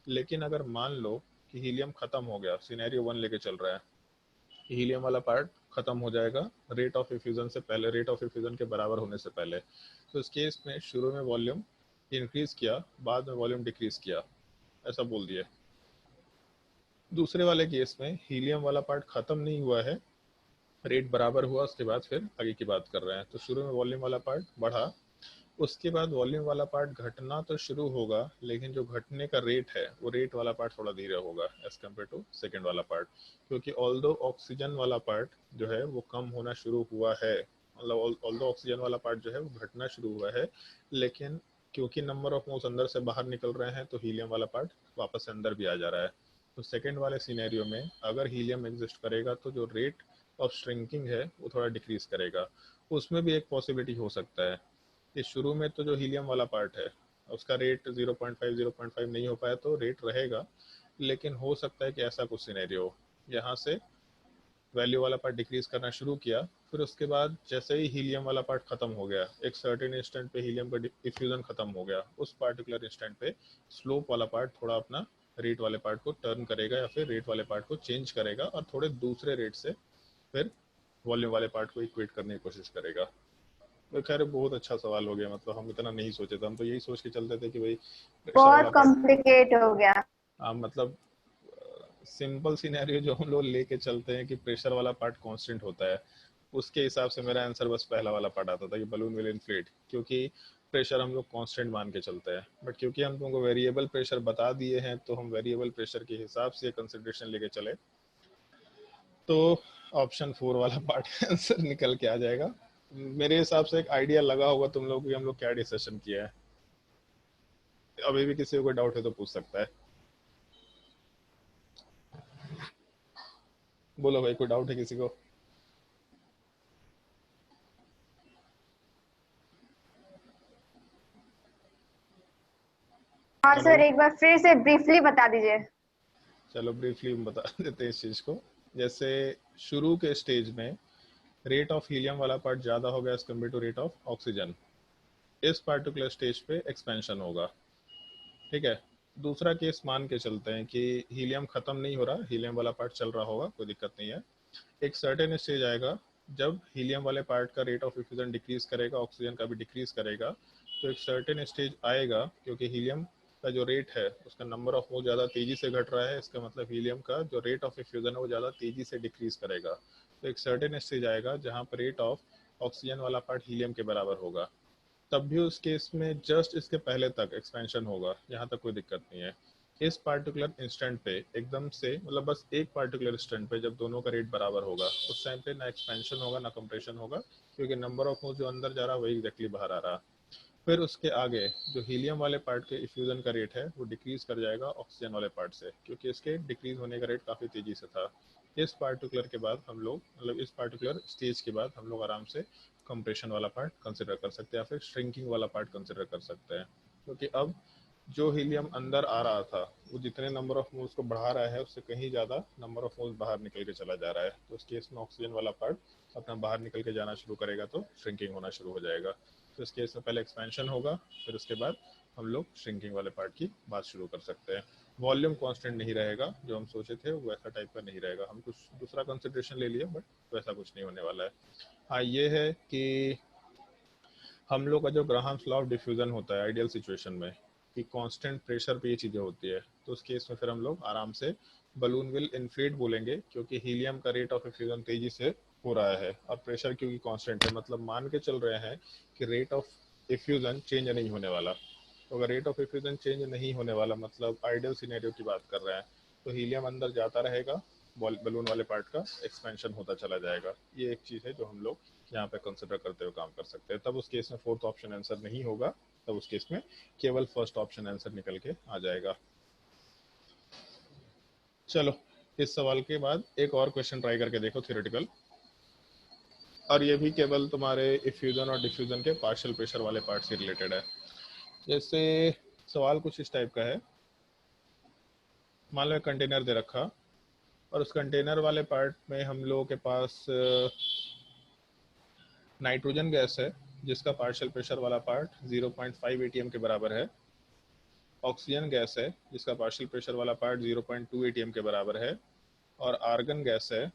लेकिन अगर मान लो कि हीलियम खत्म हो गया, सिनेरियो 1 लेके चल रहा है, हीलियम वाला पार्ट खत्म हो जाएगा रेट ऑफ इफ्यूजन से पहले, रेट ऑफ इफ्यूजन के बराबर होने से पहले। तो इस केस में शुरू में वॉल्यूम इंक्रीज किया, बाद में वॉल्यूम डिक्रीज किया, ऐसा बोल दिया। दूसरे वाले केस में हीलियम वाला पार्ट खत्म नहीं हुआ है, रेट बराबर हुआ, उसके बाद फिर आगे की बात कर रहे हैं। तो शुरू में वॉल्यूम वाला पार्ट बढ़ा, उसके बाद वॉल्यूम वाला पार्ट घटना तो शुरू होगा, लेकिन जो घटने का रेट है वो रेट वाला पार्ट थोड़ा धीरे होगा एज कम्पेयर टू सेकेंड वाला पार्ट, क्योंकि ऑल्दो ऑक्सीजन वाला पार्ट जो है वो कम होना शुरू हुआ है, मतलब ऑल्दो ऑक्सीजन वाला पार्ट जो है वो घटना शुरू हुआ है, लेकिन क्योंकि नंबर ऑफ मोल्स अंदर से बाहर निकल रहे हैं तो हीलियम वाला पार्ट वापस से अंदर भी आ जा रहा है। तो सेकेंड वाले सिनेरियो में अगर हीलियम एग्जिस्ट करेगा तो जो रेट ऑफ श्रिंकिंग है वो थोड़ा डिक्रीज करेगा। उसमें भी एक पॉसिबिलिटी हो सकता है कि शुरू में तो जो हीलियम वाला पार्ट है उसका रेट 0.5 नहीं हो पाया तो रेट रहेगा, लेकिन हो सकता है कि ऐसा कुछ सिनेरियो यहाँ से वैल्यू वाला पार्ट डिक्रीज करना शुरू किया, फिर उसके बाद जैसे ही हीलियम वाला पार्ट खत्म हो गया, एक सर्टेन इंस्टेंट पे हीलियम का इफ्यूजन खत्म हो गया, उस पार्टिकुलर इंस्टेंट पे स्लोप वाला पार्ट थोड़ा अपना रेट वाले पार्ट को टर्न करेगा या फिर रेट वाले पार्ट को चेंज करेगा, और थोड़े दूसरे रेट से फिर वॉल्यूम वाले पार्ट को इक्वेट करने की कोशिश करेगा। तो खैर बहुत अच्छा सवाल हो गया, मतलब हम इतना नहीं सोचे थे, हम तो यही सोच के चलते थे कि भाई प्रेशर वाला बहुत पार्ट, कॉम्प्लिकेट हो गया। मतलब सिंपल सिनेरियो जो हम लोग लेके चलते हैं कि प्रेशर वाला पार्ट कांस्टेंट होता है, उसके हिसाब से मेरा आंसर बस पहला वाला पार्ट आता था कि बलून विल इन्फ्लेट, क्योंकि प्रेशर हम लोग कांस्टेंट मान के चलते हैं। बट क्योंकि हम तुमको वेरिएबल प्रेशर बता दिए हैं तो हम वेरिएबल प्रेशर के हिसाब से कंसिडरेशन लेके चले, तो ऑप्शन 4 वाला पार्ट आंसर निकल के आ जाएगा। मेरे हिसाब से एक आइडिया लगा होगा तुम लोग कि हम लोग क्या डिस्कशन किया है। अभी भी किसी को डाउट है तो पूछ सकता है, बोलो भाई, कोई डाउट है किसी को? हाँ सर, एक बार फिर से ब्रीफली बता दीजिए। चलो ब्रीफली बता देते हैं इस चीज को। जैसे शुरू के स्टेज में रेट ऑफ हीलियम वाला पार्ट ज्यादा होगा as compare to rate of oxygen, इस पार्टिकुलर स्टेज पे एक्सपेंशन होगा, ठीक है। दूसरा केस मान के चलते हैं कि हीलियम खत्म नहीं हो रहा, हीलियम वाला पार्ट चल रहा होगा, कोई दिक्कत नहीं है। एक सर्टेन स्टेज आएगा जब हीलियम वाले पार्ट का रेट ऑफ इफ्यूजन डिक्रीज करेगा, ऑक्सीजन का भी डिक्रीज करेगा। तो एक सर्टेन स्टेज आएगा, क्योंकि हीलियम का जो रेट है उसका नंबर ऑफ मोल ज़्यादा तेजी से घट रहा है, इसका मतलब हीलियम का जो रेट ऑफ इफ्यूजन है वो ज़्यादा तेजी से डिक्रीज करेगा। तो एक सर्टेन स्टेज आएगा जहाँ पर रेट ऑफ ऑक्सीजन वाला पार्ट हीलियम के बराबर होगा, तब भी उस केस में जस्ट इसके पहले तक एक्सपेंशन होगा, यहाँ तक कोई दिक्कत नहीं है। इस पार्टिकुलर इंस्टेंट पे एकदम से, मतलब बस एक पार्टिकुलर इंस्टेंट पे जब दोनों का रेट बराबर होगा, उस टाइम पे ना एक्सपेंशन होगा ना कंप्रेशन होगा, क्योंकि नंबर ऑफ मोल्स जो अंदर जा रहा है वही एग्जैक्टली बाहर आ रहा। फिर उसके आगे जो हीलियम वाले पार्ट के इफ्यूजन का रेट है वो डिक्रीज कर जाएगा ऑक्सीजन वाले पार्ट से, क्योंकि इसके डिक्रीज होने का रेट काफ़ी तेजी से था। इस पार्टिकुलर के बाद हम लोग मतलब इस पार्टिकुलर स्टेज के बाद हम लोग आराम से कंप्रेशन वाला पार्ट कंसिडर कर सकते हैं या फिर श्रिंकिंग वाला पार्ट कंसिडर कर सकते हैं, क्योंकि अब जो हीलियम अंदर आ रहा था वो जितने नंबर ऑफ मोल्स को बढ़ा रहा है उससे कहीं ज़्यादा नंबर ऑफ मोल्स बाहर निकल के चला जा रहा है। तो इस केस में ऑक्सीजन वाला पार्ट अपना बाहर निकल के जाना शुरू करेगा तो श्रिंकिंग होना शुरू हो जाएगा। तो इस केस में पहले एक्सपेंशन होगा, फिर उसके बाद हम लोग श्रिंकिंग वाले पार्ट की बात शुरू कर सकते हैं। वॉल्यूम कांस्टेंट नहीं रहेगा, जो हम सोचे थे वो ऐसा टाइप का नहीं रहेगा। हम कुछ दूसरा कंसिडरेशन ले लिए बट वैसा कुछ नहीं होने वाला है। हाँ ये है कि हम लोग का जो ग्राहम्स लॉ ऑफ डिफ्यूजन होता है आइडियल सिचुएशन में कि कांस्टेंट प्रेशर पे ये चीज़ें होती है, तो उस केस में फिर हम लोग आराम से बलून विल इन्फ्लेट बोलेंगे, क्योंकि हीलियम का रेट ऑफ इफ्यूजन तेजी से हो रहा है और प्रेशर क्योंकि कांस्टेंट है, मतलब मान के चल रहे हैं कि रेट ऑफ इफ्यूजन चेंज नहीं होने वाला। तो अगर रेट ऑफ इफ्यूजन चेंज नहीं होने वाला मतलब आइडियल सिनेरियो की बात कर रहे हैं, तो हीलियम अंदर जाता रहेगा, बलून वाले पार्ट का एक्सपेंशन होता चला जाएगा। ये एक चीज़ है जो हम लोग यहाँ पे कंसिडर करते हुए काम कर सकते हैं। तब उस केस में फोर्थ ऑप्शन आंसर नहीं होगा, तब उस केस में केवल फर्स्ट ऑप्शन आंसर निकल के आ जाएगा। चलो इस सवाल के बाद एक और क्वेश्चन ट्राई करके देखो थ्योरेटिकल, और ये भी केवल तुम्हारे इफ्यूजन और डिफ्यूजन के पार्शियल प्रेशर वाले पार्ट से रिलेटेड है। जैसे सवाल कुछ इस टाइप का है, मान लो कंटेनर दे रखा और उस कंटेनर वाले पार्ट में हम लोगों के पास नाइट्रोजन गैस है जिसका पार्शियल प्रेशर वाला पार्ट 0.5 एटीएम के बराबर है, ऑक्सीजन गैस है जिसका पार्शियल प्रेशर वाला पार्ट 0.2 एटीएम के बराबर है, और आर्गन गैस है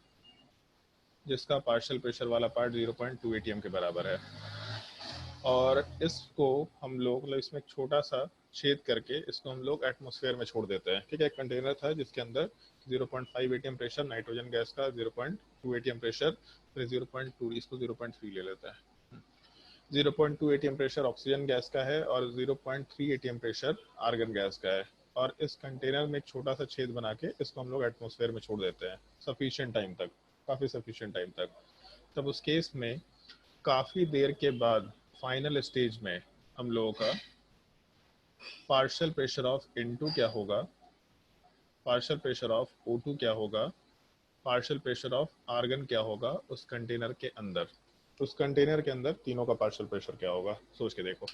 जिसका पार्शियल प्रेशर वाला पार्ट 0.2 एटीएम के बराबर है। और इसको हम लोग मतलब इसमें एक छोटा सा छेद करके इसको हम लोग एटमॉस्फेयर में छोड़ देते हैं। ठीक है, एक कंटेनर था जिसके अंदर 0.5 एटीएम प्रेशर नाइट्रोजन गैस का, 0.2 एटीएम प्रेशर, फिर 0.2 इसको 0.3 ले लेते हैं, 0.2 एटीएम प्रेशर ऑक्सीजन गैस का है और 0.3 एटीएम प्रेशर आर्गन गैस का है। और इस कंटेनर में एक छोटा सा छेद बना के इसको हम लोग एटमॉस्फेयर में छोड़ देते हैं सफिशिएंट टाइम तक, काफ़ी सफिशिएंट टाइम तक। तब उस केस में काफ़ी देर के बाद फाइनल स्टेज में हम लोगों का पार्शियल प्रेशर ऑफ N2 क्या होगा, पार्शियल प्रेशर ऑफ O2 क्या होगा, पार्शियल प्रेशर ऑफ आर्गन क्या होगा उस कंटेनर के अंदर, उस कंटेनर के अंदर तीनों का पार्शियल प्रेशर क्या होगा, सोच के देखो।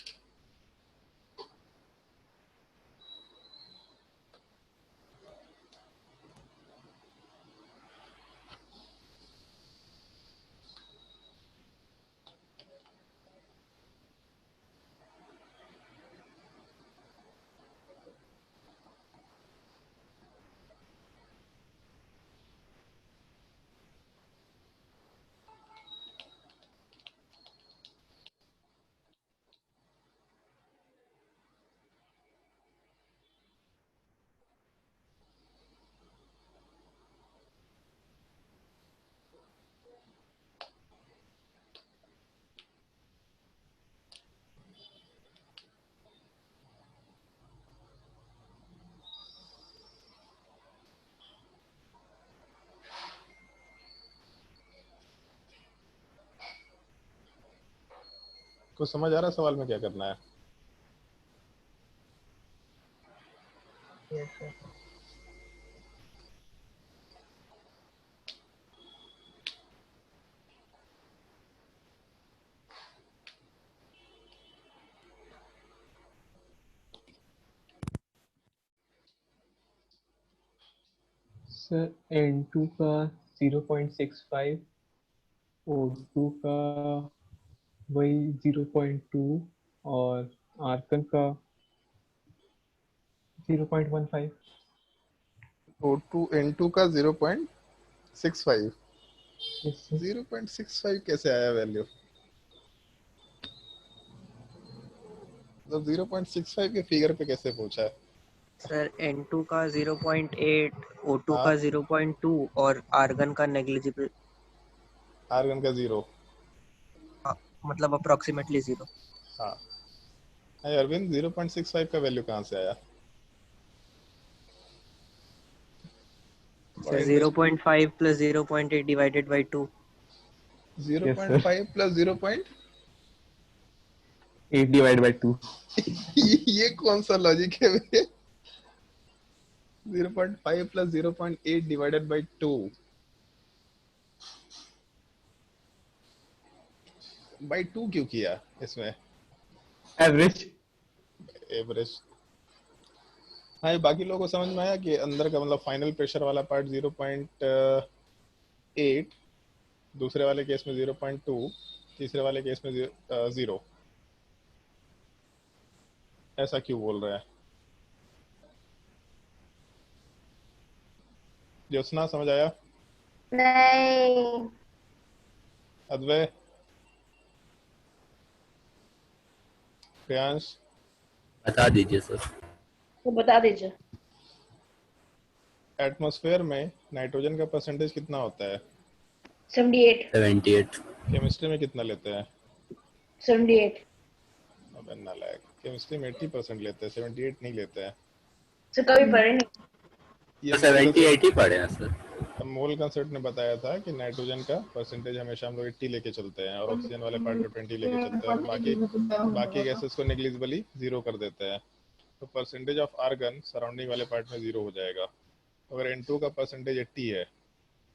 कुछ समझ आ रहा है सवाल में क्या करना है? Yes, sir. सर N2 का 0.65, O2 का वही 0.2 और आर्गन का 0.15। O2 N2 का 0.65, Yes, sir. 0.65 कैसे आया वैल्यू? तो 0.65 के फिगर पे कैसे पहुंचा है? सर N2 का 0.8, O2 हाँ, का 0.2 और आर्गन का नेग्लिजिबल, आर्गन का 0। मतलब अप्रोक्सीमेटली 0। हाँ, अरे अरविंद 0.65 का वैल्यू कहाँ से आया? Sir 0.5 plus 0.8 divided by 2। 0.5 plus 0.8 8 divided by 2। ये कौन सा लॉजिक है भैया? 0.5 प्लस 0.8 डिवाइडेड बाय 2, बाई 2 क्यों किया इसमें? एवरेज। एवरेज। हाँ, ये बाकी लोगों को समझ में आया कि अंदर का मतलब फाइनल प्रेशर वाला पार्ट 0.8, दूसरे वाले केस में 0.2, तीसरे वाले केस में 0। ऐसा क्यों बोल रहा है? ज्योत्सना समझ आया? नहीं। अद्वै, प्रियांश, बता दीजिए सर। तो बता दीजिए। एटमॉस्फेयर में नाइट्रोजन का परसेंटेज कितना होता है? 78। 78। केमिस्ट्री में कितना लेते हैं? 78। अबे नालायक, केमिस्ट्री में 80% लेते हैं, 78 नहीं लेते हैं। सर कभी पढ़े नहीं। ये मोल का 78 ही पढ़े हैं सर। मोल कंसेप्ट ने बताया था कि नाइट्रोजन का परसेंटेज हमेशा हम लोग 80 लेके चलते हैं और ऑक्सीजन वाले पार्ट को 20 लेके चलते हैं और बाकी गैसेस को नेग्लिजिबली 0 कर देते हैं। तो परसेंटेज ऑफ आर्गन सराउंडिंग वाले पार्ट में 0 हो जाएगा। अगर N2 का परसेंटेज 80 है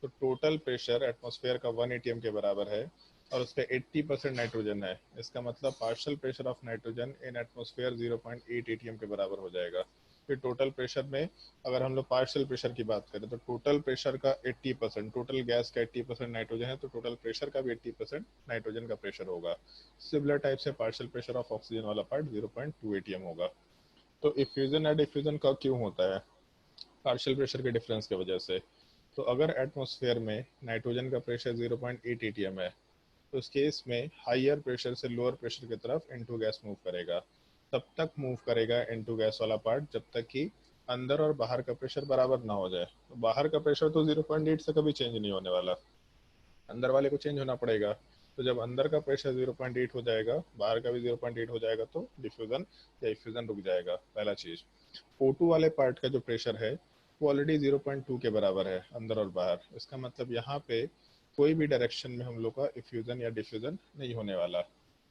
तो टोटल प्रेशर एटमॉस्फेयर का 1 atm के बराबर है और उसका 80% नाइट्रोजन है। इसका मतलब partial pressure of nitrogen in atmosphere 0.8 atm के बराबर हो जाएगा। फिर टोटल प्रेशर में अगर हम लोग पार्शियल प्रेशर की बात करें तो टोटल प्रेशर का 80%, टोटल गैस का 80% नाइट्रोजन है तो टोटल प्रेशर का भी 80% नाइट्रोजन का प्रेशर होगा। सिमिलर टाइप से पार्शियल प्रेशर ऑफ ऑक्सीजन वाला पार्ट 0.2 atm होगा। तो इफ्यूजन या डिफ्यूजन का क्यों होता है? पार्शियल प्रेशर के डिफरेंस की वजह से। तो अगर एटमॉस्फेयर में नाइट्रोजन का प्रेशर 0.8 atm है तो उस केस में हायर प्रेशर से लोअर प्रेशर की तरफ N2 गैस मूव करेगा। तब तक मूव करेगा N2 गैस वाला पार्ट जब तक कि अंदर और बाहर का प्रेशर बराबर ना हो जाए। तो बाहर का प्रेशर तो 0.8 से कभी चेंज नहीं होने वाला, अंदर वाले को चेंज होना पड़ेगा। तो जब अंदर का प्रेशर 0.8 हो जाएगा, बाहर का भी 0.8 हो जाएगा तो डिफ्यूजन या इफ्यूजन रुक जाएगा। पहला चीज। O2 वाले पार्ट का जो प्रेशर है वो ऑलरेडी 0.2 के बराबर है अंदर और बाहर। इसका मतलब यहाँ पे कोई भी डायरेक्शन में हम लोग का इफ्यूजन या डिफ्यूजन नहीं होने वाला।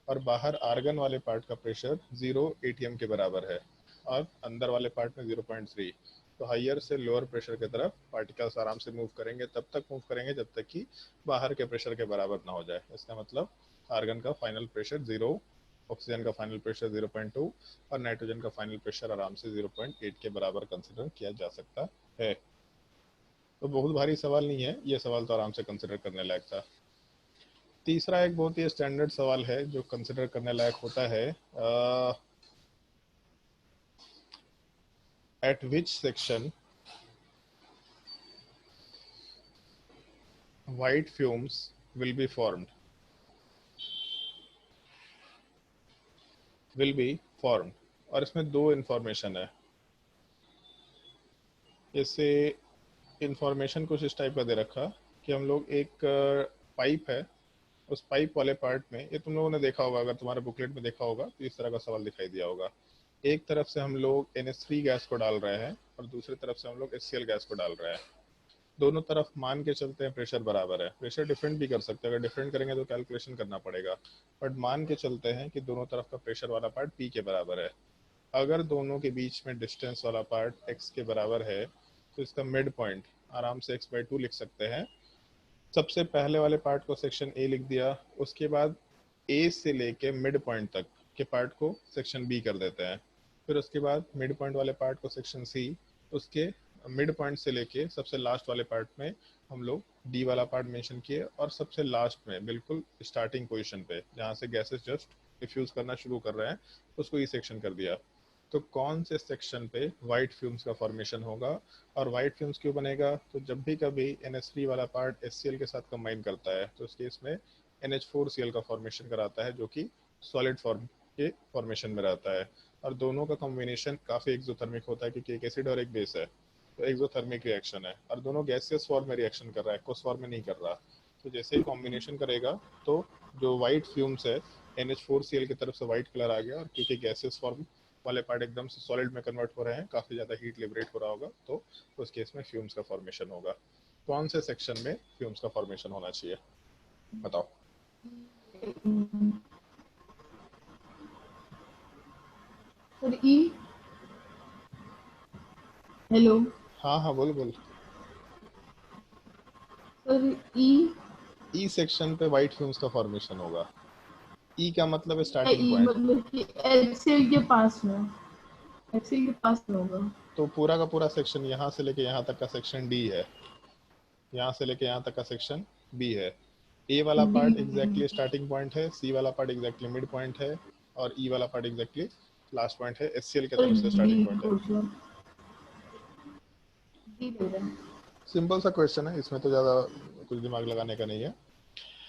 और बाहर आर्गन वाले पार्ट का प्रेशर 0 atm के बराबर है और अंदर वाले पार्ट में 0.3। तो हायर से लोअर प्रेशर की तरफ पार्टिकल्स आराम से मूव करेंगे, तब तक मूव करेंगे जब तक कि बाहर के प्रेशर के बराबर ना हो जाए। इसका मतलब आर्गन का फाइनल प्रेशर 0, ऑक्सीजन का फाइनल प्रेशर 0.2 और नाइट्रोजन का फाइनल प्रेशर आराम से 0.8 के बराबर कंसिडर किया जा सकता है। तो बहुत भारी सवाल नहीं है, ये सवाल तो आराम से कंसिडर करने लायक था। तीसरा एक बहुत ही स्टैंडर्ड सवाल है जो कंसिडर करने लायक होता है। Eight which section white fumes will be formed? Will be formed। और इसमें दो इंफॉर्मेशन है। इससे इंफॉर्मेशन कुछ इस टाइप का दे रखा कि हम लोग एक पाइप है, उस पाइप वाले पार्ट में, ये तुम लोगों ने देखा होगा, अगर तुम्हारे बुकलेट में देखा होगा तो इस तरह का सवाल दिखाई दिया होगा। एक तरफ से हम लोग NH3 गैस को डाल रहे हैं और दूसरी तरफ से हम लोग HCl गैस को डाल रहे हैं। दोनों तरफ मान के चलते हैं प्रेशर बराबर है। प्रेशर डिफरेंट भी कर सकते हैं, अगर डिफरेंट करेंगे तो कैलकुलेशन करना पड़ेगा, बट मान के चलते हैं कि दोनों तरफ का प्रेशर वाला पार्ट P के बराबर है। अगर दोनों के बीच में डिस्टेंस वाला पार्ट x के बराबर है तो इसका मिड पॉइंट आराम से x/2 लिख सकते हैं। सबसे पहले वाले पार्ट को सेक्शन A लिख दिया, उसके बाद A से लेके मिड पॉइंट तक के पार्ट को सेक्शन B कर देते हैं। फिर उसके बाद मिड पॉइंट वाले पार्ट को सेक्शन C, उसके मिड पॉइंट से लेके सबसे लास्ट वाले पार्ट में हम लोग D वाला पार्ट मेंशन किए और सबसे लास्ट में बिल्कुल स्टार्टिंग पोजीशन पे जहाँ से गैसेस जस्ट डिफ्यूज करना शुरू कर रहे हैं उसको E सेक्शन कर दिया। तो कौन से सेक्शन पे वाइट फ्यूम्स का फॉर्मेशन होगा? और वाइट फ्यूम्स क्यों बनेगा? तो जब भी कभी NH3 वाला पार्ट HCl के साथ कंबाइन करता है तो उसके इसमें NH4Cl का फॉर्मेशन कराता है जो कि सॉलिड फॉर्म के फॉर्मेशन में रहता है। और दोनों का कॉम्बिनेशन काफी एक्सोथर्मिक होता है क्योंकि एक एसिड और एक बेस है, तो एक्सोथर्मिक रिएक्शन है और दोनों गैसियस फॉर्म में रिएक्शन कर रहा है, एक्वस फॉर्म में नहीं कर रहा। तो जैसे ही कॉम्बिनेशन करेगा तो जो वाइट फ्यूम्स है NH4Cl की तरफ से वाइट कलर आ गया और क्योंकि गैसियस फॉर्म वाले पार्ट एकदम से सॉलिड में कन्वर्ट हो रहे हैं, काफी ज्यादा हीट लिबरेट हो रहा होगा, तो उस केस में फ्यूम्स का फॉर्मेशन होगा। कौन से सेक्शन में फ्यूम्स का फॉर्मेशन होना चाहिए बताओ? सर ई। हेलो हाँ हाँ बोल बोल। सर ई। ई सेक्शन पे वाइट फ्यूम्स का फॉर्मेशन होगा। ई का मतलब है ई स्टार्टिंग पॉइंट। मतलब कि HCl के पास में, HCl के पास में होगा। तो पूरा का पूरा सेक्शन यहाँ से लेके यहाँ तक का सेक्शन डी है, यहाँ से लेके यहाँ तक का सेक्शन बी है। ए वाला पार्ट एग्जैक्टली स्टार्टिंग पॉइंट है, सी वाला पार्ट एग्जैक्टली मिड पॉइंट है, और ई वाला पार्ट एग्जैक्टली लास्ट पॉइंट है। HCl की तरफ से स्टार्टिंग पॉइंट है। डी ले रहे हैं। सिंपल सा क्वेश्चन है, इसमें तो ज़्यादा कुछ दिमाग लगाने का नहीं है।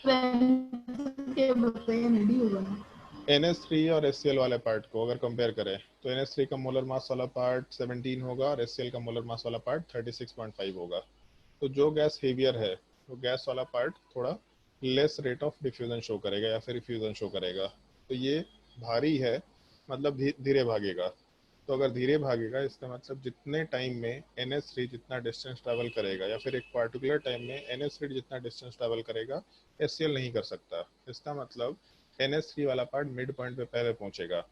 के बताइए ना, डी होगा ना। NH3 और HCl वाले पार्ट को अगर कंपेयर करें तो NH3 का मोलर मास वाला पार्ट 17 होगा और HCl का मोलर मास वाला पार्ट 36.5 होगा। तो जो गैस हेवियर है वो गैस वाला पार्ट थोड़ा less rate of diffusion show करेगा या फिर रिफ्यूजन शो करेगा। तो ये भारी है, मतलब धीरे भागेगा। तो अगर धीरे भागेगा इसका मतलब जितने टाइम में NH3 जितना डिस्टेंस ट्रैवल करेगा या फिर एक पार्टिकुलर टाइम में NH3 जितना डिस्टेंस ट्रैवल करेगा HCl नहीं कर सकता। इसका मतलब NH3 वाला पार्ट मिड पॉइंट पे पहले पहुंचेगा,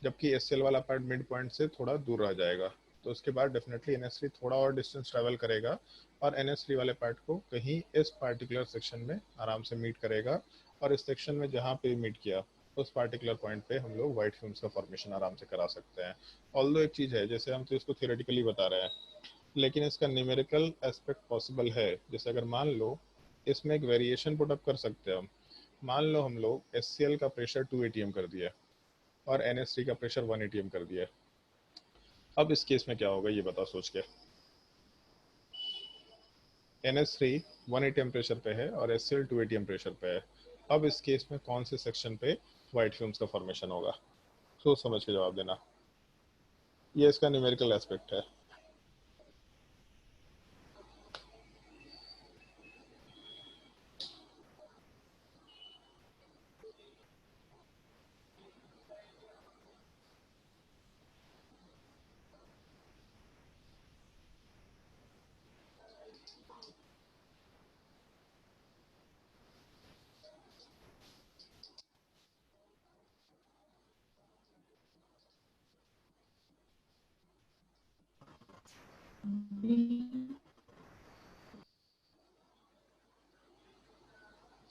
जबकि HCl वाला पार्ट मिड पॉइंट से थोड़ा दूर रह जाएगा। तो उसके बाद डेफिनेटली NH3 थोड़ा और डिस्टेंस ट्रैवल करेगा और NH3 वाले पार्ट को कहीं इस पार्टिकुलर सेक्शन में आराम से मीट करेगा, और इस सेक्शन में जहाँ पे मीट किया उस पार्टिकुलर पॉइंट पे हम लोग व्हाइट फिल्म्स का फॉर्मेशन आराम से करा सकते हैं। ऑल्दो एक चीज़ है, जैसे हम तो इसको थियोरेटिकली बता रहे हैं, लेकिन इसका न्यूमेरिकल एस्पेक्ट पॉसिबल है। जैसे अगर मान लो इसमें एक वेरिएशन पुट अप कर सकते हैं हम। मान लो हम लोग HCl का प्रेशर 2 atm कर दिया और NH3 का प्रेशर 1 atm कर दिया। अब इस केस में क्या होगा ये बताओ सोच के। NH3 1 atm प्रेशर पे है और HCl 2 atm प्रेशर पे है। अब इस केस में कौन से सेक्शन पे व्हाइट फिल्म्स का फॉर्मेशन होगा? सोच समझ के जवाब देना। ये इसका न्यूमेरिकल एस्पेक्ट है।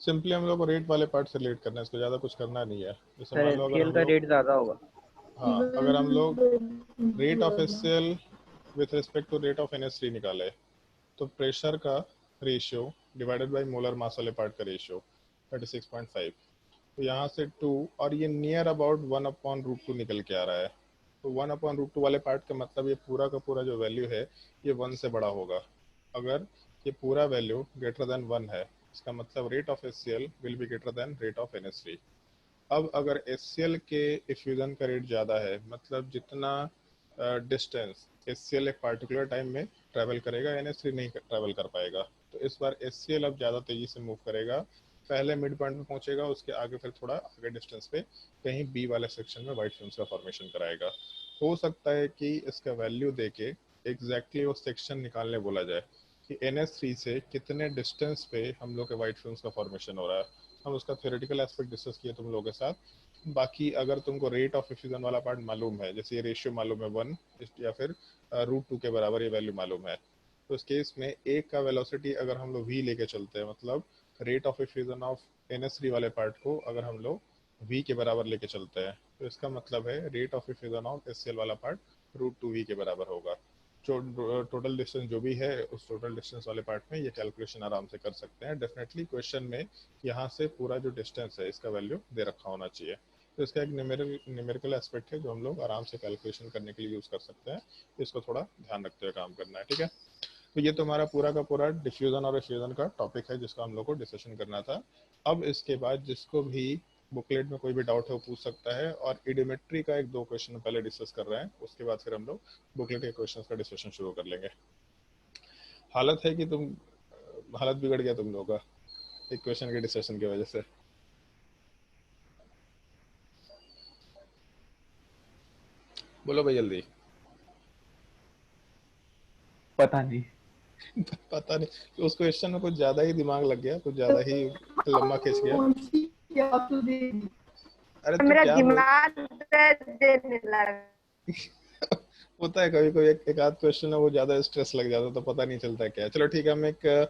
सिंपली हम लोग को रेट वाले पार्ट से रिलेट करना है, इसको ज़्यादा कुछ करना नहीं है। जैसे मान लो अगर HCl हम का लोग, रेट ज्यादा होगा। हाँ अगर हम लोग rate of HCl with respect to rate of NH3 निकाले तो प्रेशर का ratio divided by molar mass वाले पार्ट का रेशियो 36.5, तो यहाँ से 2 और ये नियर अबाउट 1/√2 निकल के आ रहा है। तो 1/√2 वाले पार्ट का मतलब ये पूरा का पूरा जो वैल्यू है ये 1 से बड़ा होगा। अगर ये पूरा वैल्यू ग्रेटर देन 1 है इसका मतलब rate of HCl will be greater than rate of NH3। अब अगर HCl के इफ्यूजन का रेट ज़्यादा है, मतलब जितना डिस्टेंस HCl एक पार्टिकुलर टाइम में ट्रैवल करेगा NH3 नहीं ट्रैवल कर पाएगा। तो इस बार HCl अब ज़्यादा तेज़ी से मूव करेगा, पहले मिड पॉइंट में पहुंचेगा, उसके आगे फिर थोड़ा आगे डिस्टेंस पे कहीं बी वाले सेक्शन में व्हाइट फिल्म्स का फॉर्मेशन कराएगा। हो सकता है कि इसका वैल्यू देके एग्जैक्टली वो सेक्शन निकालने बोला जाए कि NH3 से कितने डिस्टेंस पे हम लोग के व्हाइट फिल्म्स का फॉर्मेशन हो रहा है। हम उसका थ्योरेटिकल एस्पेक्ट डिस्कस किए तुम लोगों के साथ। बाकी अगर तुमको रेट ऑफ इफ्यूजन वाला पार्ट मालूम है, जैसे ये रेशियो मालूम है 1 या फिर √2 के बराबर ये वैल्यू मालूम है, तो इस केस में एक का वेलोसिटी अगर हम लोग v लेके चलते हैं, मतलब rate of effusion of NH3 वाले पार्ट को अगर हम लोग v के बराबर लेके चलते हैं तो इसका मतलब है rate of effusion of HCl वाला पार्ट √2v के बराबर होगा। जो टोटल डिस्टेंस जो भी है उस टोटल डिस्टेंस वाले पार्ट में ये कैलकुलेशन आराम से कर सकते हैं। डेफिनेटली क्वेश्चन में यहाँ से पूरा जो डिस्टेंस है इसका वैल्यू दे रखा होना चाहिए। तो इसका एक न्यूमेरिकल एस्पेक्ट है जो हम लोग आराम से कैलकुलेशन करने के लिए यूज़ कर सकते हैं। इसको थोड़ा ध्यान रखते हुए काम करना है, ठीक है। तो ये तुम्हारा पूरा का पूरा डिफ्यूजन और इफ्यूजन का टॉपिक है जिसका हम लोग को डिस्कशन करना था। अब इसके बाद जिसको भी बुकलेट में कोई भी डाउट है वो पूछ सकता है, और इडियोमेट्री का 1-2 क्वेश्चन पहले डिस्कस कर रहे हैं, उसके बाद फिर हम लोग बुकलेट के क्वेश्चंस का डिस्कशन शुरू कर लेंगे। हालत है कि हालत बिगड़ गया तुम लोगों का एक क्वेश्चन के डिस्कशन की वजह से। बोलो भाई जल्दी। पता नहीं। पता नहीं, उस क्वेश्चन में कुछ ज्यादा ही दिमाग लग गया, कुछ ज्यादा ही लंबा खींच गया। अरे तो मेरा क्या दिमाग दर्द देने लगा। होता है कभी कोई एक आध क्वेश्चन है वो ज्यादा स्ट्रेस लग जाता है तो पता नहीं चलता क्या। चलो ठीक है, हम एक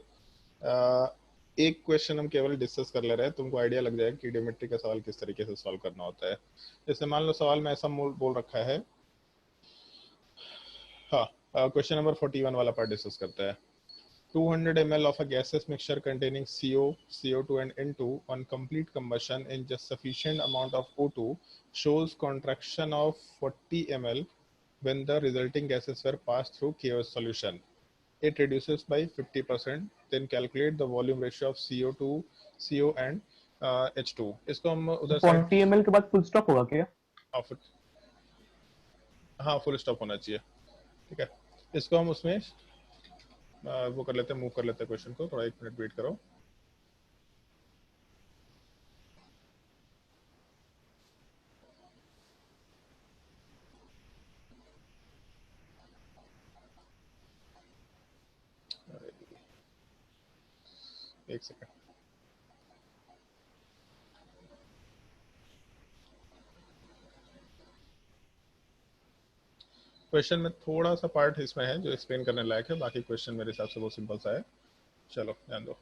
एक क्वेश्चन हम केवल डिस्कस कर ले रहे हैं, तुमको आइडिया लग जाएगा कि ड्योमेट्री का सवाल किस तरीके से सॉल्व करना होता है। जैसे मान लो सवाल में ऐसा बोल रखा है, हाँ, क्वेश्चन नंबर 41 वाला पार्ट डिस्कस करता है। 200 ml of a gaseous mixture containing CO, CO2 and N2 on complete combustion in just sufficient amount of O2 shows contraction of 40 ml when the resulting gases were passed through KOH solution. It reduces by 50%. Then calculate the volume ratio of CO2, CO and H2. इसको हम उधर side 40 ml के बाद full stop होगा क्या? हाँ, full stop होना चाहिए, ठीक है। इसको हम उसमें वो कर लेते हैं, मूव कर लेते हैं क्वेश्चन को, थोड़ा 1 मिनट वेट करो। एक सेकंड। क्वेश्चन में थोड़ा सा पार्ट इसमें है जो एक्सप्लेन करने लायक है, बाकी क्वेश्चन मेरे हिसाब से बहुत सिंपल सा है। चलो ध्यान दो।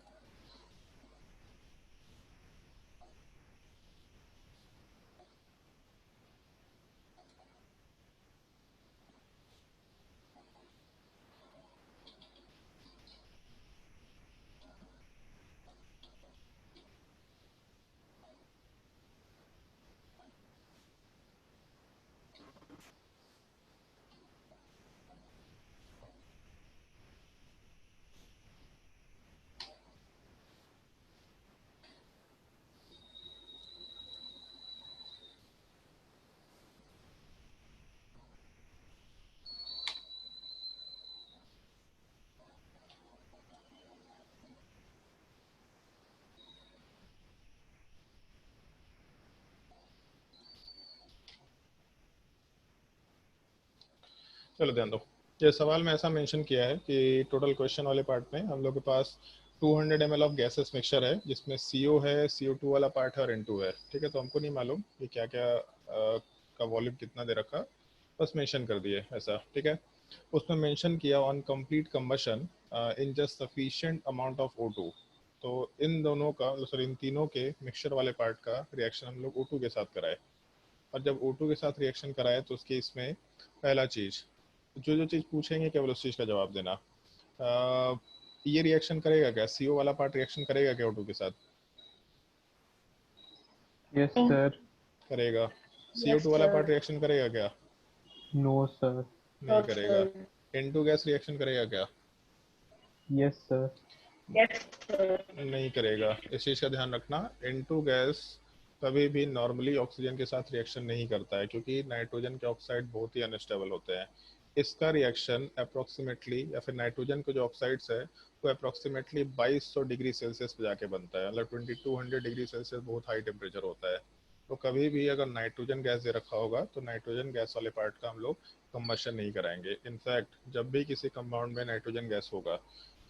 चलो ध्यान दो। ये सवाल में ऐसा मेंशन किया है कि टोटल क्वेश्चन वाले पार्ट में हम लोग के पास 200 ml ऑफ गैसेस मिक्सचर है, जिसमें CO है, CO2 वाला पार्ट है और N2 है, ठीक है। तो हमको नहीं मालूम कि क्या क्या का वॉल्यूम कितना दे रखा, बस मेंशन कर दिए ऐसा, ठीक है। उसमें मेंशन किया on complete combustion in just sufficient amount of O2। तो इन दोनों का, सॉरी इन तीनों के मिक्सचर वाले पार्ट का रिएक्शन हम लोग O2 के साथ कराए, और जब O2 के साथ रिएक्शन कराए तो उसके इसमें पहला चीज़, जो चीज़ पूछेंगे केवल उस चीज़ का जवाब देना। ये रिएक्शन करेगा क्या, CO वाला पार्ट रिएक्शन करेगा क्या O2 के साथ? Yes sir. करेगा। Yes, CO2 वाला sir. पार्ट रिएक्शन करेगा क्या? No sir. नहीं No, करेगा। sir. N2 गैस रिएक्शन करेगा क्या? Yes sir. Yes, sir. नहीं करेगा। इस चीज़ का ध्यान रखना, N2 गैस कभी भी नॉर्मली ऑक्सीजन के साथ रिएक्शन नहीं करता है, क्योंकि नाइट्रोजन के ऑक्साइड बहुत ही अनस्टेबल होते हैं। इसका रिएक्शन अप्रोक्सीमेटली, या फिर नाइट्रोजन के जो ऑक्साइड्स है वो अप्रोक्सीमेटली 2200 डिग्री सेल्सियस पे जाके बनता है, मतलब 2200 डिग्री सेल्सियस बहुत हाई टेम्परेचर होता है। तो कभी भी अगर नाइट्रोजन गैस दे रखा होगा तो नाइट्रोजन गैस वाले पार्ट का हम लोग कंबशन नहीं कराएंगे। इनफैक्ट जब भी किसी कंपाउंड में नाइट्रोजन गैस होगा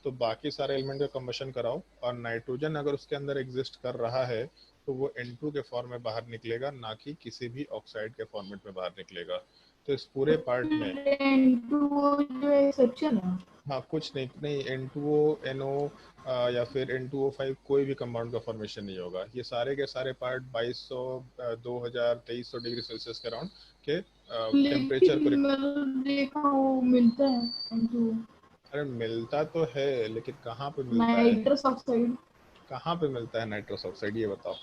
तो बाकी सारे एलिमेंट का कंबशन कराओ, और नाइट्रोजन अगर उसके अंदर एग्जिस्ट कर रहा है तो वो N2 के फॉर्म में बाहर निकलेगा, ना कि किसी भी ऑक्साइड के फॉर्मेट में बाहर निकलेगा। तो इस पूरे पार्ट में जो एक्सेप्शन है। हाँ, कुछ नहीं नहीं N2O, NO या फिर N2O5 कोई भी कंपाउंड का फॉर्मेशन नहीं होगा। ये सारे के सारे पार्ट 2200, 2000, 2300 डिग्री सेल्सियस के अराउंड के टेम्परेचर को लेकिन मैंने देखा वो मिलता है जो अरे मिलता तो है, लेकिन कहाँ पे मिलता है? नाइट्रस ऑक्साइड कहाँ पे मिलता है नाइट्रस ऑक्साइड, ये बताओ।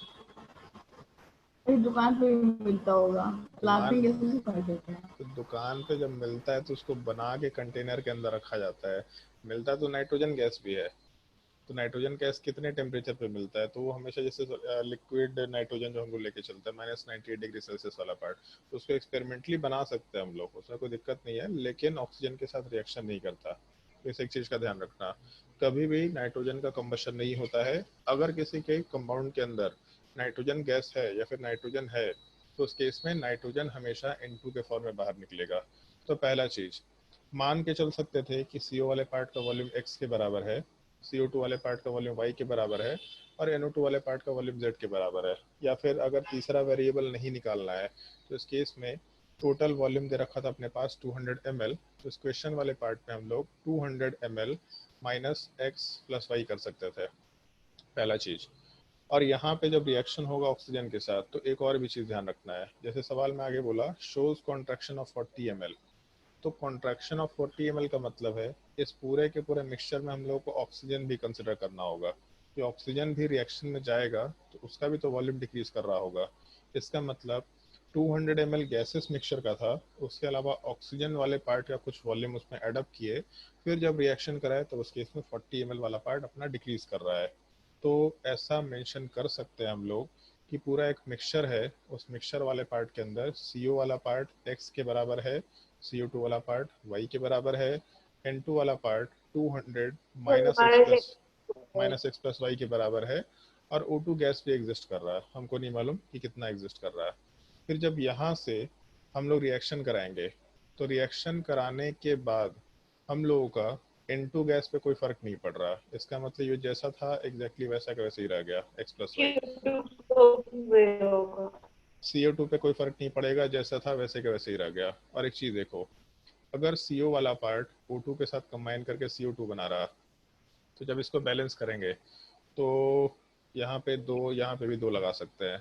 दुकान पे मिलता होगा, लाफिंग दुकान गैस से खरीद देते हैं। तो दुकान पे जब मिलता है तो उसको बना के कंटेनर के अंदर रखा जाता है। मिलता तो नाइट्रोजन गैस भी है। तो नाइट्रोजन गैस कितने टेम्परेचर पे मिलता है? तो वो हमेशा जैसे लिक्विड नाइट्रोजन जो हम लोग लेके चलते हैं -98 डिग्री सेल्सियस वाला पार्ट, तो उसको एक्सपेरिमेंटली बना सकते हैं हम लोग, उसमें कोई दिक्कत नहीं है, लेकिन ऑक्सीजन के साथ रिएक्शन नहीं करता। तो इस एक चीज़ का ध्यान रखना, कभी भी नाइट्रोजन का कंबशन नहीं होता है। अगर किसी के कंपाउंड के अंदर नाइट्रोजन गैस है या फिर नाइट्रोजन है तो उस केस में नाइट्रोजन हमेशा N2 के फॉर्म में बाहर निकलेगा। तो पहला चीज़ मान के चल सकते थे कि CO वाले पार्ट का वॉल्यूम X के बराबर है, CO2 वाले पार्ट का वॉल्यूम Y के बराबर है, और NO2 वाले पार्ट का वॉल्यूम Z के बराबर है। या फिर अगर तीसरा वेरिएबल नहीं निकालना है तो इस केस में टोटल वॉल्यूम दे रखा था अपने पास 200 ml, तो इस क्वेश्चन वाले पार्ट में हम लोग 200 ml -X + Y कर सकते थे। पहला चीज। और यहाँ पे जब रिएक्शन होगा ऑक्सीजन के साथ तो एक और भी चीज ध्यान रखना है। जैसे सवाल में आगे बोला शोज कॉन्ट्रैक्शन ऑफ 40 ml, तो कॉन्ट्रैक्शन ऑफ 40 ml का मतलब है इस पूरे के पूरे मिक्सचर में हम लोग को ऑक्सीजन भी कंसिडर करना होगा कि ऑक्सीजन भी रिएक्शन में जाएगा तो उसका भी तो वॉल्यूम डिक्रीज कर रहा होगा। इसका मतलब 200 ml गैसेस मिक्सचर का था, उसके अलावा ऑक्सीजन वाले पार्ट का कुछ वॉल्यूम उसमें एड अप किए, फिर जब रिएक्शन कराए तो उस केस में 40 ml वाला पार्ट अपना डिक्रीज कर रहा है। तो ऐसा मेंशन कर सकते हैं हम लोग कि पूरा एक मिक्सचर है, उस मिक्सचर वाले पार्ट के अंदर CO वाला पार्ट x के बराबर है, CO2 वाला पार्ट y के बराबर है, N2 वाला part 200 minus x plus y के बराबर है, और O2 गैस भी एग्जिस्ट कर रहा है, हमको नहीं मालूम कि कितना एग्जिस्ट कर रहा है। फिर जब यहाँ से हम लोग रिएक्शन कराएंगे तो रिएक्शन कराने के बाद हम लोगों का N2 गैस पे कोई फर्क नहीं पड़ रहा। इसका मतलब ये जैसा था एग्जैक्टली वैसा का वैसे ही रह गया x प्लस y। CO2 पे कोई फर्क नहीं पड़ेगा, जैसा था वैसे का वैसे ही रह गया। और एक चीज देखो, अगर CO वाला पार्ट O2 के साथ कंबाइन करके CO2 बना रहा, तो जब इसको बैलेंस करेंगे तो यहाँ पे 2, यहाँ पे भी 2 लगा सकते हैं।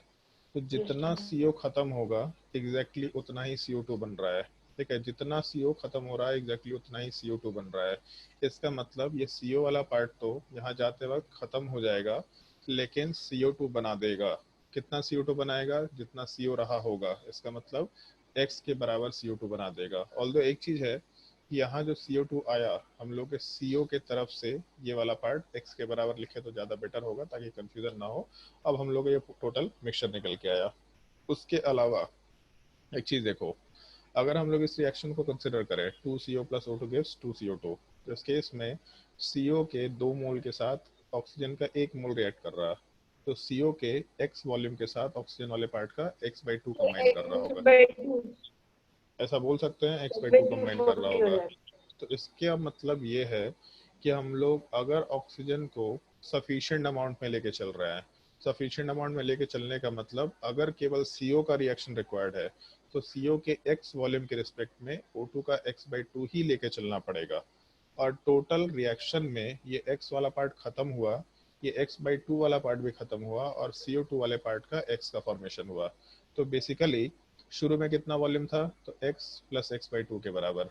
तो जितना CO खत्म होगा एग्जैक्टली उतना ही CO2 बन रहा है। ठीक है, जितना CO खत्म हो रहा है एग्जैक्टली उतना ही CO2 बन रहा है। इसका मतलब ये CO वाला पार्ट तो यहाँ जाते वक्त खत्म हो जाएगा, लेकिन CO2 बना देगा। कितना CO2 बनाएगा? जितना CO रहा होगा। इसका मतलब x के बराबर CO2 बना देगा। ऑल्दो एक चीज है कि यहाँ जो CO2 आया हम लोग के CO के तरफ से ये वाला पार्ट x के बराबर लिखे तो ज्यादा बेटर होगा ताकि कंफ्यूजन ना हो। अब हम लोग ये टोटल मिक्सचर निकल के आया। उसके अलावा एक चीज देखो, अगर हम लोग इस रिएक्शन को कंसिडर करें 2CO plus O2 gives 2CO2, तो इस केस में CO के 2 मोल के साथ ऑक्सीजन का 1 मोल रिएक्ट कर रहा, तो CO के x वॉल्यूम के साथ ऑक्सीजन वाले पार्ट का x/2 कंबाइन कर रहा होगा। ऐसा बोल सकते हैं x/2 कंबाइन कर रहा होगा। तो इसका मतलब ये है कि हम लोग अगर ऑक्सीजन को सफिशिएंट अमाउंट में लेके चल रहे हैं, सफिशिएंट अमाउंट में लेके चलने का मतलब अगर केवल CO का रिएक्शन रिक्वायर्ड है तो CO के x वॉल्यूम के रिस्पेक्ट में O2 का x/2 ही लेके चलना पड़ेगा। और टोटल रिएक्शन में ये x वाला पार्ट खत्म हुआ, ये x/2 वाला पार्ट भी खत्म हुआ, और CO2 वाले पार्ट का x का फॉर्मेशन हुआ। तो बेसिकली शुरू में कितना वॉल्यूम था? तो x प्लस x/2 के बराबर,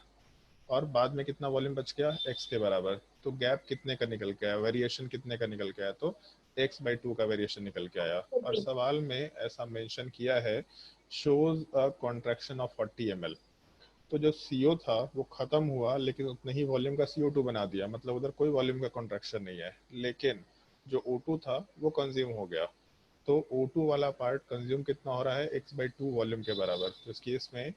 और बाद में कितना वॉल्यूम बच गया? x के बराबर। तो गैप कितने का निकल के आया? वेरिएशन कितने का निकल के आया? तो x/2 का वेरिएशन निकल के आया। और सवाल में ऐसा मेंशन किया है shows a contraction of 40 ml। तो जो CO था वो खत्म हुआ लेकिन उतने ही वॉल्यूम का CO2 बना दिया, मतलब उधर कोई वॉल्यूम का कॉन्ट्रैक्शन नहीं है, लेकिन जो O2 था वो कंज्यूम हो गया। तो O2 वाला पार्ट कंज्यूम कितना हो रहा है? x/2 वॉल्यूम के बराबर। तो इस केस में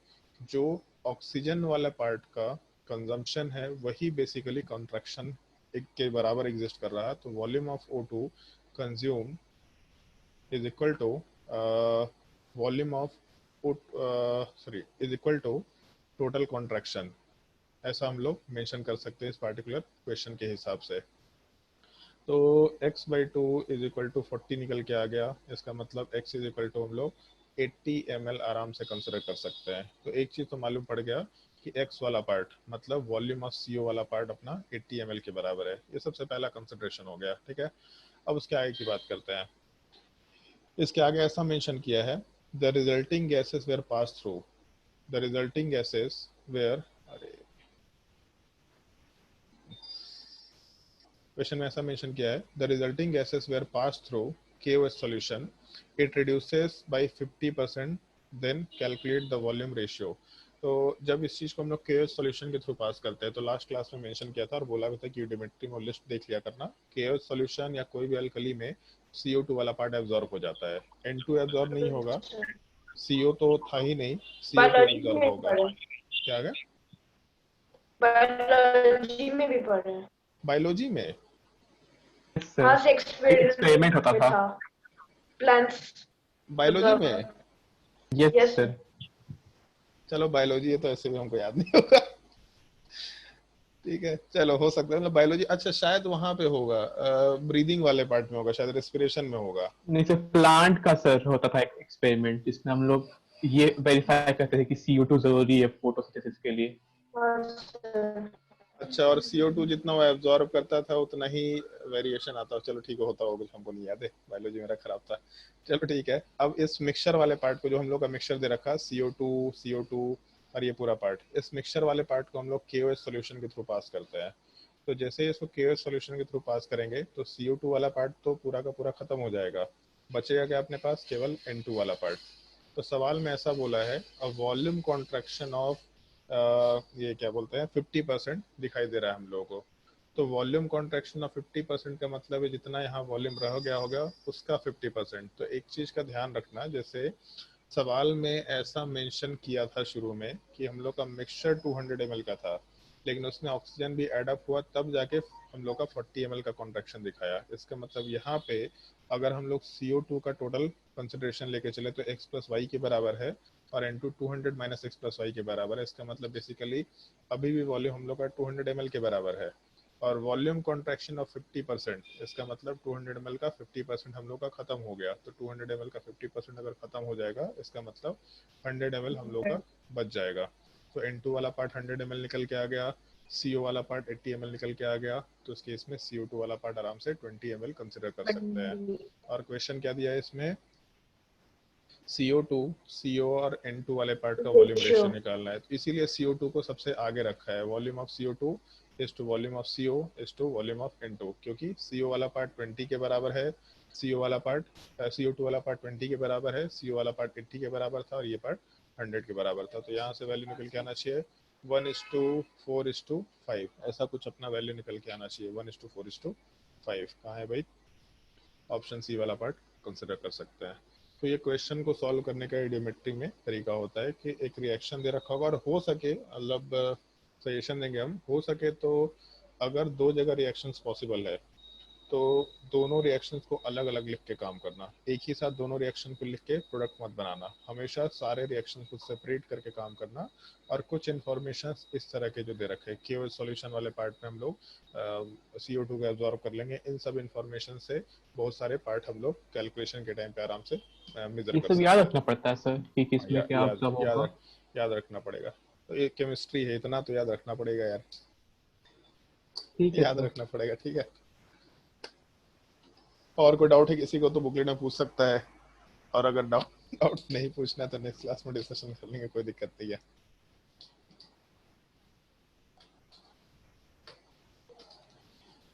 जो ऑक्सीजन वाला पार्ट का कंजम्पशन है वही बेसिकली कॉन्ट्रैक्शन के बराबर एग्जिस्ट कर रहा है। तो volume of O2 consume is equal to volume of is equal to total contraction. ऐसा हम लोग मेंशन कर सकते हैं इस पार्टिकुलर क्वेश्चन के हिसाब से। तो x/2 इज इक्वल टू 40 निकल के आ गया। इसका मतलब x इज इक्वल टू हम लोग 80 ml आराम से कंसिडर कर सकते हैं। तो एक चीज तो मालूम पड़ गया कि x वाला पार्ट मतलब वॉल्यूम ऑफ CO वाला पार्ट अपना 80 ml के बराबर है। ये सबसे पहला कंसिडरेशन हो गया। ठीक है, अब उसके आगे की बात करते हैं। इसके आगे ऐसा मेंशन किया है the resulting gases were pass through, the resulting gases were, question में ऐसा मेंशन किया है the resulting gases were pass through KOH solution, it reduces by 50%, then calculate the volume ratio. तो जब इस चीज को हम लोग KOH सॉल्यूशन के थ्रू पास करते हैं तो लास्ट क्लास में मेंशन किया था और बोला भी था कि यूडिमेट्री में लिस्ट देख लिया करना। KOH सॉल्यूशन या कोई भी अल्कली में CO2 वाला पार्ट एब्जॉर्ब हो जाता है, N2 एब्जॉर्ब नहीं होगा, CO तो था ही नहीं, CO2 एब्जॉर्ब होगा। क्या है? बायोलॉजी में भी पढ़े हैं। बायोलॉजी में हाँ, एक्सपेरिमेंट होता था प्लांट्स बायोलॉजी में। Yes sir. चलो बायोलॉजी है तो ऐसे भी हमको याद नहीं होगा। ठीक है, चलो हो सकता है मतलब बायोलॉजी। अच्छा, शायद वहां पे होगा, ब्रीदिंग वाले पार्ट में होगा, शायद रेस्पिरेशन में होगा। नहीं सर, प्लांट का सर होता था एक एक्सपेरिमेंट जिसमें हम लोग ये वेरीफाई करते थे कि CO2 जरूरी है फोटोसिंथेसिस के लिए। अच्छा, और CO2 जितना वो एब्जॉर्ब करता था उतना ही वेरिएशन आता है। चलो ठीक है, होता होगा, हमको नहीं याद है, बायोलॉजी मेरा खराब था। चलो ठीक है, अब इस मिक्सचर वाले पार्ट को, जो हम लोग का मिक्सचर दे रखा CO2 और ये पूरा पार्ट, इस मिक्सचर वाले पार्ट को हम लोग KOH सॉल्यूशन के थ्रू पास करते हैं। तो जैसे ही इसको KOH सॉल्यूशन के थ्रू पास करेंगे तो CO2 वाला पार्ट तो पूरा का पूरा खत्म हो जाएगा, बचेगा क्या अपने पास, केवल N2 वाला पार्ट। तो सवाल में ऐसा बोला है, अ वॉल्यूम कॉन्ट्रैक्शन ऑफ, ये क्या बोलते हैं, 50% दिखाई दे रहा है हम लोगों को। तो वॉल्यूम कॉन्ट्रैक्शन ऑफ 50% का मतलब है जितना यहाँ वॉल्यूम रह गया होगा उसका 50%। तो एक चीज का ध्यान रखना, जैसे सवाल में ऐसा मेंशन किया था शुरू में कि हम लोग का मिक्सचर 200 ml का था, लेकिन उसमें ऑक्सीजन भी एड अप हुआ, तब जाके हम लोग का 40 ml का कॉन्ट्रैक्शन दिखाया। इसका मतलब यहाँ पे अगर हम लोग CO2 का टोटल कंसिडरेशन लेके चले तो x प्लस वाई के बराबर है, और N2 200 minus x plus Y के बराबर है। इसका मतलब बेसिकली अभी भी वॉल्यूम हम लोग का 200 ml के बराबर है, और वॉल्यूम कॉन्ट्रैक्शन ऑफ 50%, इसका मतलब 200 ml का 50% हम लोग का खत्म हो गया। तो 200 ml का 50% अगर खत्म हो जाएगा, इसका मतलब 100 ml हम लोग का बच जाएगा। तो N2 वाला पार्ट 100 ml निकल के आ गया, CO वाला पार्ट 80 ml निकल के आ गया। तो इस केस में CO2 वाला पार्ट आराम से 20 ml कंसिडर कर सकते हैं। और क्वेश्चन क्या दिया है इसमें, CO2, CO और N2 वाले पार्ट का वॉल्यूम रेशियो निकालना है। तो इसीलिए CO2 को सबसे आगे रखा है, volume of CO2 is to volume of CO is to volume of N2, क्योंकि CO वाला पार्ट 20 के बराबर है, CO वाला पार्ट CO2 वाला पार्ट 20 के बराबर है, CO वाला पार्ट 80 के बराबर था, और ये पार्ट 100 के बराबर था। तो यहाँ से वैल्यू निकल के आना चाहिए 1:4:5, ऐसा कुछ अपना वैल्यू निकल के आना चाहिए, 1:4:5। कहाँ है भाई, ऑप्शन सी वाला पार्ट कंसिडर कर सकते हैं। तो ये क्वेश्चन को सॉल्व करने का इडियोमेट्री में तरीका होता है कि एक रिएक्शन दे रखा होगा, और हो सके, मतलब सजेशन देंगे हम, हो सके तो अगर दो जगह रिएक्शंस पॉसिबल है तो दोनों रिएक्शंस को अलग अलग लिख के काम करना, एक ही साथ दोनों रिएक्शन को लिख के प्रोडक्ट मत बनाना, हमेशा सारे रिएक्शन को सेपरेट करके काम करना। और कुछ इन्फॉर्मेशन इस तरह के जो दे रखे, केवल सॉल्यूशन वाले पार्ट में हम लोग CO2 को एब्जॉर्ब कर लेंगे, इन सब इन्फॉर्मेशन से बहुत सारे पार्ट हम लोग कैलकुलेशन के टाइम पे आराम से मेजर ये कर सब याद सकते हैं। रखना पड़ता है सर कि किसमें क्या ऑब्जर्व होगा। याद रखना पड़ेगा, तो ये केमिस्ट्री है, इतना तो याद रखना पड़ेगा यार, ठीक है याद सर। रखना पड़ेगा, ठीक है। और कोई डाउट है किसी को तो बुकलेट में पूछ सकता है, और अगर डाउट नहीं पूछना है तो नेक्स्ट क्लास में डिस्कशन कर लेंगे, कोई दिक्कत नहीं है।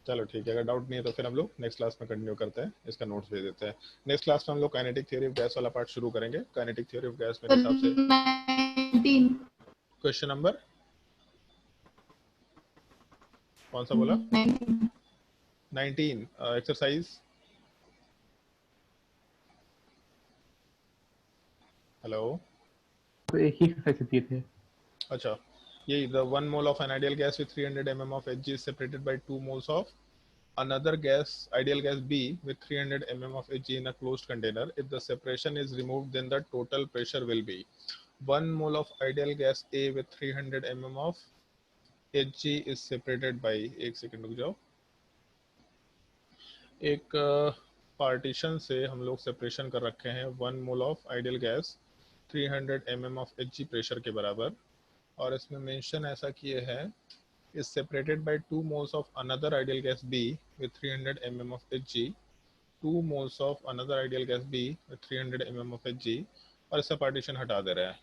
चलो ठीक है, अगर डाउट नहीं है तो फिर हम लोग नेक्स्ट क्लास में कंटिन्यू करते हैं, इसका नोट्स भेज देते हैं। नेक्स्ट क्लास में हम लोग काइनेटिक थ्योरी ऑफ गैस वाला पार्ट शुरू करेंगे। काइनेटिक थ्योरी ऑफ गैस मेरे हिसाब से 19 क्वेश्चन नंबर कौन सा बोला, 19 एक्सरसाइज, हेलो, तो एक ही एक्सरसाइज दिए थे। अच्छा, ये the 1 mole of an ideal gas with 300 mm of Hg is separated by 2 moles of another gas, ideal gas B with 300 mm of Hg in a closed container. If the separation is removed, then the total pressure will be 1 mole of ideal gas A with 300 mm of Hg is separated by, एक second रुक जाओ, एक partition से हम लोग separation कर रखे हैं 1 mole of ideal gas 300 mm of Hg pressure के बराबर, और इसमें मेंशन ऐसा किए हैं is separated by 2 moles of another ideal gas B with 300 mm of Hg, 2 moles of another ideal gas B with 300 mm of Hg, और इसका partition हटा दे रहे हैं।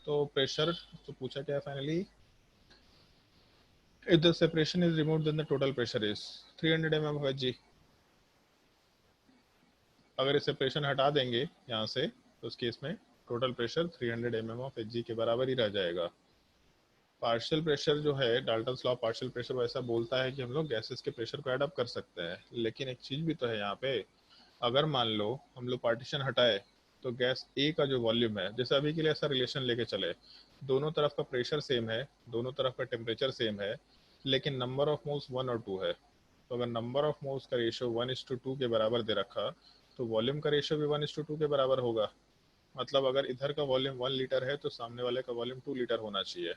तो प्रेशर तो पूछा क्या है finally, if the separation is removed then the total pressure is 300 mm of Hg। अगर इस सेपरेशन हटा देंगे यहाँ से तो उस केस में total pressure 300 mm of Hg के बराबर ही रह जाएगा। पार्शियल प्रेशर जो है, डाल्टन्स लॉ पार्शियल प्रेशर वैसा बोलता है कि हम लोग गैसेस के प्रेशर को एडअप कर सकते हैं, लेकिन एक चीज भी तो है यहाँ पे, अगर मान लो हम लोग पार्टीशन हटाए तो गैस ए का जो वॉल्यूम है, जैसे अभी के लिए ऐसा रिलेशन लेके चले, दोनों तरफ का प्रेशर सेम है, दोनों तरफ का टेम्परेचर सेम है, लेकिन नंबर ऑफ मोल्स 1 और 2 है। तो अगर नंबर ऑफ मोल्स का रेशियो 1:2 के बराबर दे रखा तो वॉल्यूम का रेशियो भी 1:2 के बराबर होगा। मतलब अगर इधर का वॉल्यूम 1 लीटर है तो सामने वाले का वॉल्यूम 2 लीटर होना चाहिए।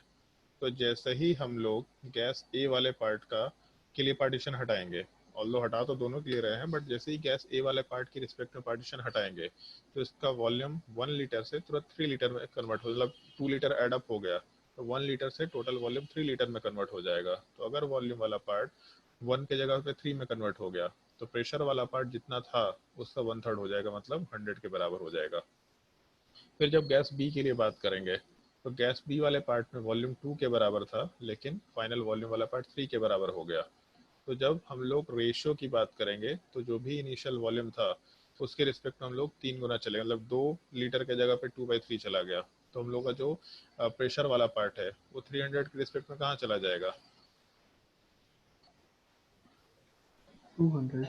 तो जैसे ही हम लोग गैस ए वाले पार्ट का के लिए पार्टीशन हटाएंगे, ऑल्दो हटा तो दोनों के लिए रहे हैं, बट जैसे ही गैस ए वाले पार्ट की रिस्पेक्ट में पार्टीशन हटाएंगे तो इसका वॉल्यूम 1 लीटर से तुरंत 3 लीटर में कन्वर्ट हो, मतलब 2 लीटर एड अप हो गया। तो 1 लीटर से टोटल वॉल्यूम 3 लीटर में कन्वर्ट हो जाएगा। तो अगर वॉल्यूम वाला पार्ट 1 के जगह पे 3 में कन्वर्ट हो गया तो प्रेशर वाला पार्ट जितना था उसका 1/3 हो जाएगा, मतलब 100 के बराबर हो जाएगा। फिर जब गैस बी के लिए बात करेंगे तो गैस बी वाले पार्ट में वॉल्यूम 2 के बराबर था, लेकिन फाइनल वॉल्यूम वाला पार्ट 3 के बराबर हो गया। तो जब हम लोग रेशियो की बात करेंगे तो जो भी इनिशियल वॉल्यूम था उसके रिस्पेक्ट में हम लोग 3 गुना चले, मतलब 2 लीटर के जगह पे 2/3 चला गया। तो हम लोग का जो प्रेशर वाला पार्ट है वो 300 के रिस्पेक्ट में कहाँ चला जाएगा? 200।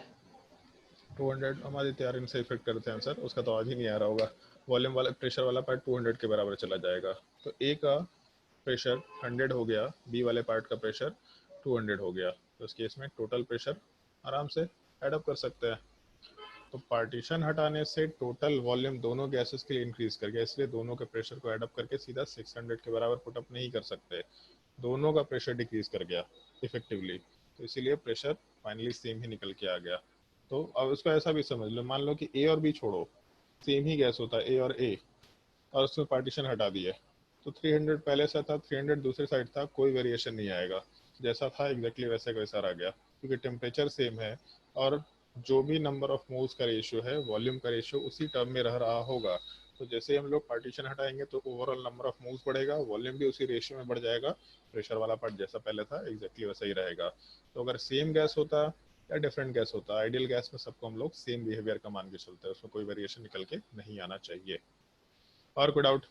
200। हमारे तैयार इनसे इफेक्ट करते हैं आंसर, उसका तो आज ही नहीं आ रहा होगा। वॉल्यूम वाला प्रेशर वाला पार्ट 200 के बराबर चला जाएगा। तो ए का प्रेशर 100 हो गया, बी वाले पार्ट का प्रेशर 200 हो गया। तो इस केस में टोटल प्रेशर आराम से एडअप कर सकते हैं। तो पार्टीशन हटाने से टोटल वॉल्यूम दोनों गैसेस के लिए इंक्रीज कर गया, इसलिए दोनों के प्रेशर को एडअप करके सीधा 600 के बराबर पुटअप नहीं कर सकते, दोनों का प्रेशर डिक्रीज कर गया इफेक्टिवली। तो इसीलिए प्रेशर फाइनली सेम ही निकल के आ गया। तो अब इसको ऐसा भी समझ लो, मान लो कि ए और बी छोड़ो, सेम ही गैस होता है ए और ए, और उसमें पार्टीशन हटा दिए तो 300 पहले से था, 300 दूसरी साइड था, कोई वेरिएशन नहीं आएगा, जैसा था एग्जैक्टली वैसे का वैसा रह गया, क्योंकि टेम्परेचर सेम है और जो भी नंबर ऑफ मोल्स का रेशियो है, वॉल्यूम का रेशियो उसी टर्म में रह रहा होगा। तो जैसे ही हम लोग पार्टीशन हटाएंगे तो ओवरऑल नंबर ऑफ मोल्स बढ़ेगा, वॉल्यूम भी उसी रेशियो में बढ़ जाएगा, प्रेशर वाला पार्ट जैसा पहले था एग्जैक्टली वैसा ही रहेगा। तो अगर सेम गैस होता या डिफरेंट गैस होता, आइडियल गैस में सबको हम लोग सेम बिहेवियर का मान के चलते हैं, उसमें कोई वेरिएशन निकल के नहीं आना चाहिए। और कोई doubt?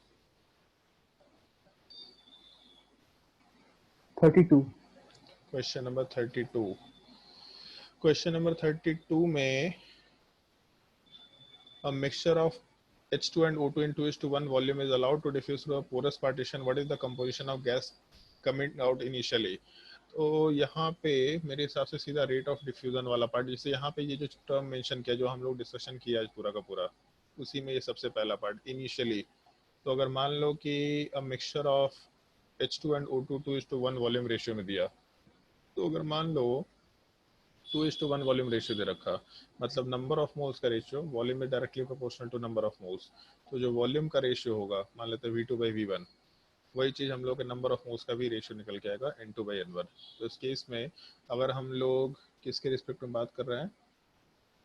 32। Question number 32। Question number 32 में a mixture of H2 and O2 in 2:1 volume is allowed to diffuse through a porous partition. What is the composition of gas coming out initially? तो यहाँ पे मेरे हिसाब से सीधा रेट ऑफ डिफ्यूजन वाला part, जैसे यहाँ पे ये जो टर्म मेंशन किया जो हम लोग डिस्कशन किया आज पूरा का पूरा, उसी में ये सबसे पहला पार्ट इनिशियली। तो अगर मान लो कि a mixture of H2 and O2 2:1 volume ratio में दिया, तो अगर मान लो 2:1 वॉल्यूम रेशियो दे रखा, मतलब नंबर ऑफ मोल्स का ratio volume is directly proportional to number of moles. तो जो वॉल्यूम का रेशियो होगा, मान लेते हैं V2/V1, वही चीज़ हम लोग के नंबर ऑफ मोल्स का भी रेशियो निकल के आएगा N2/N1। तो इस केस में अगर हम लोग किसके रिस्पेक्ट में बात कर रहे हैं,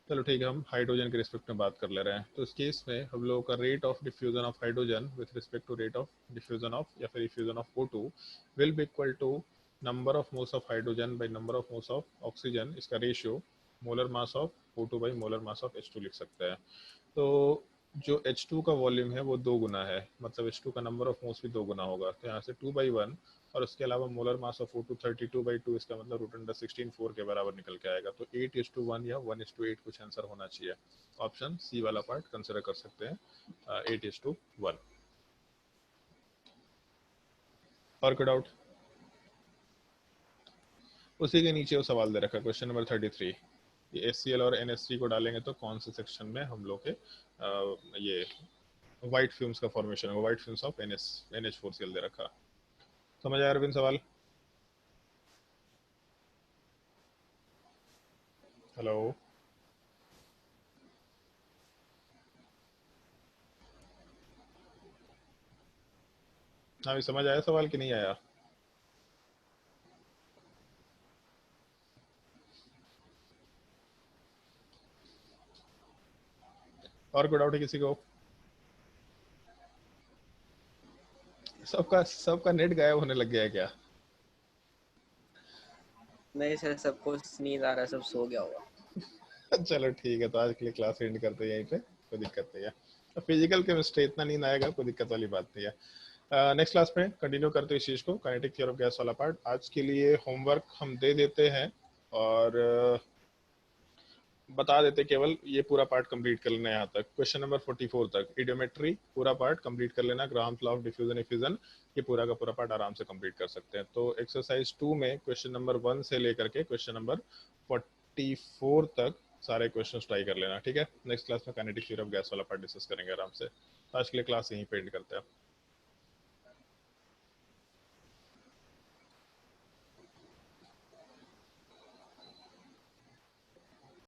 चलो ठीक है, हम हाइड्रोजन के रिस्पेक्ट में बात कर ले रहे हैं। तो इस केस में हम लोगों का rate of diffusion of hydrogen with respect to rate of diffusion of या फिर diffusion of O2 will be equal to number of moles of hydrogen by number of moles of oxygen, इसका ratio molar mass of O2 by molar mass of H2 लिख सकते हैं। तो जो H2 का volume है वो 2 गुना है, मतलब H2 का नंबर ऑफ मोल्स भी 2 गुना होगा, तो यहाँ से 2/1, और उसके अलावा मोलर मास ऑफ O2 32/2, इसका मतलब √16 4 के बराबर निकल के आएगा। तो 8:1 या 1:8 कुछ आंसर होना चाहिए। ऑप्शन सी वाला पार्ट कंसिडर कर सकते हैं, 8:1। और कोई डाउट? उसी के नीचे वो सवाल दे रखा है, क्वेश्चन नंबर 33। ये HCl और NH3 को डालेंगे तो कौन से सेक्शन में हम लोग के ये व्हाइट फ्यूम्स का फॉर्मेशन होगा, व्हाइट फ्यूम्स ऑफ NH4Cl दे रखा। समझ आया अरविंद सवाल? हेलो, हाँ समझ आया सवाल कि नहीं आया? और कोई डाउट है किसी को? सबका नेट गायब होने लग गया है क्या? नहीं सर, सबको नींद आ रहा है, सब सो गया होगा। चलो ठीक है, तो आज के लिए क्लास एंड करते हैं यहीं पे, कोई दिक्कत नहीं है। फिजिकल केमिस्ट्री इतना नींद आएगा, कोई दिक्कत वाली बात नहीं है। नेक्स्ट क्लास में कंटिन्यू करते हैं इस चीज को, काइनेटिक थ्योरी ऑफ गैस वाला पार्ट। आज के लिए होमवर्क हम दे देते हैं और बता देते केवल ये पूरा पार्ट कंप्लीट कर लेना, यहाँ तक क्वेश्चन नंबर 44 तक इडियोमेट्री पूरा पार्ट कंप्लीट कर लेना, grams law of diffusion effusion, ये पूरा का पूरा पार्ट आराम से कंप्लीट कर सकते हैं। तो एक्सरसाइज 2 में क्वेश्चन नंबर 1 से लेकर के क्वेश्चन नंबर 44 तक सारे क्वेश्चन ट्राई कर लेना, ठीक है। नेक्स्ट क्लास में काइनेटिक थ्योरी ऑफ गैस वाला पार्ट डिस्कस करेंगे आराम से। आज के लिए क्लास यहीं पे एंड करते हैं।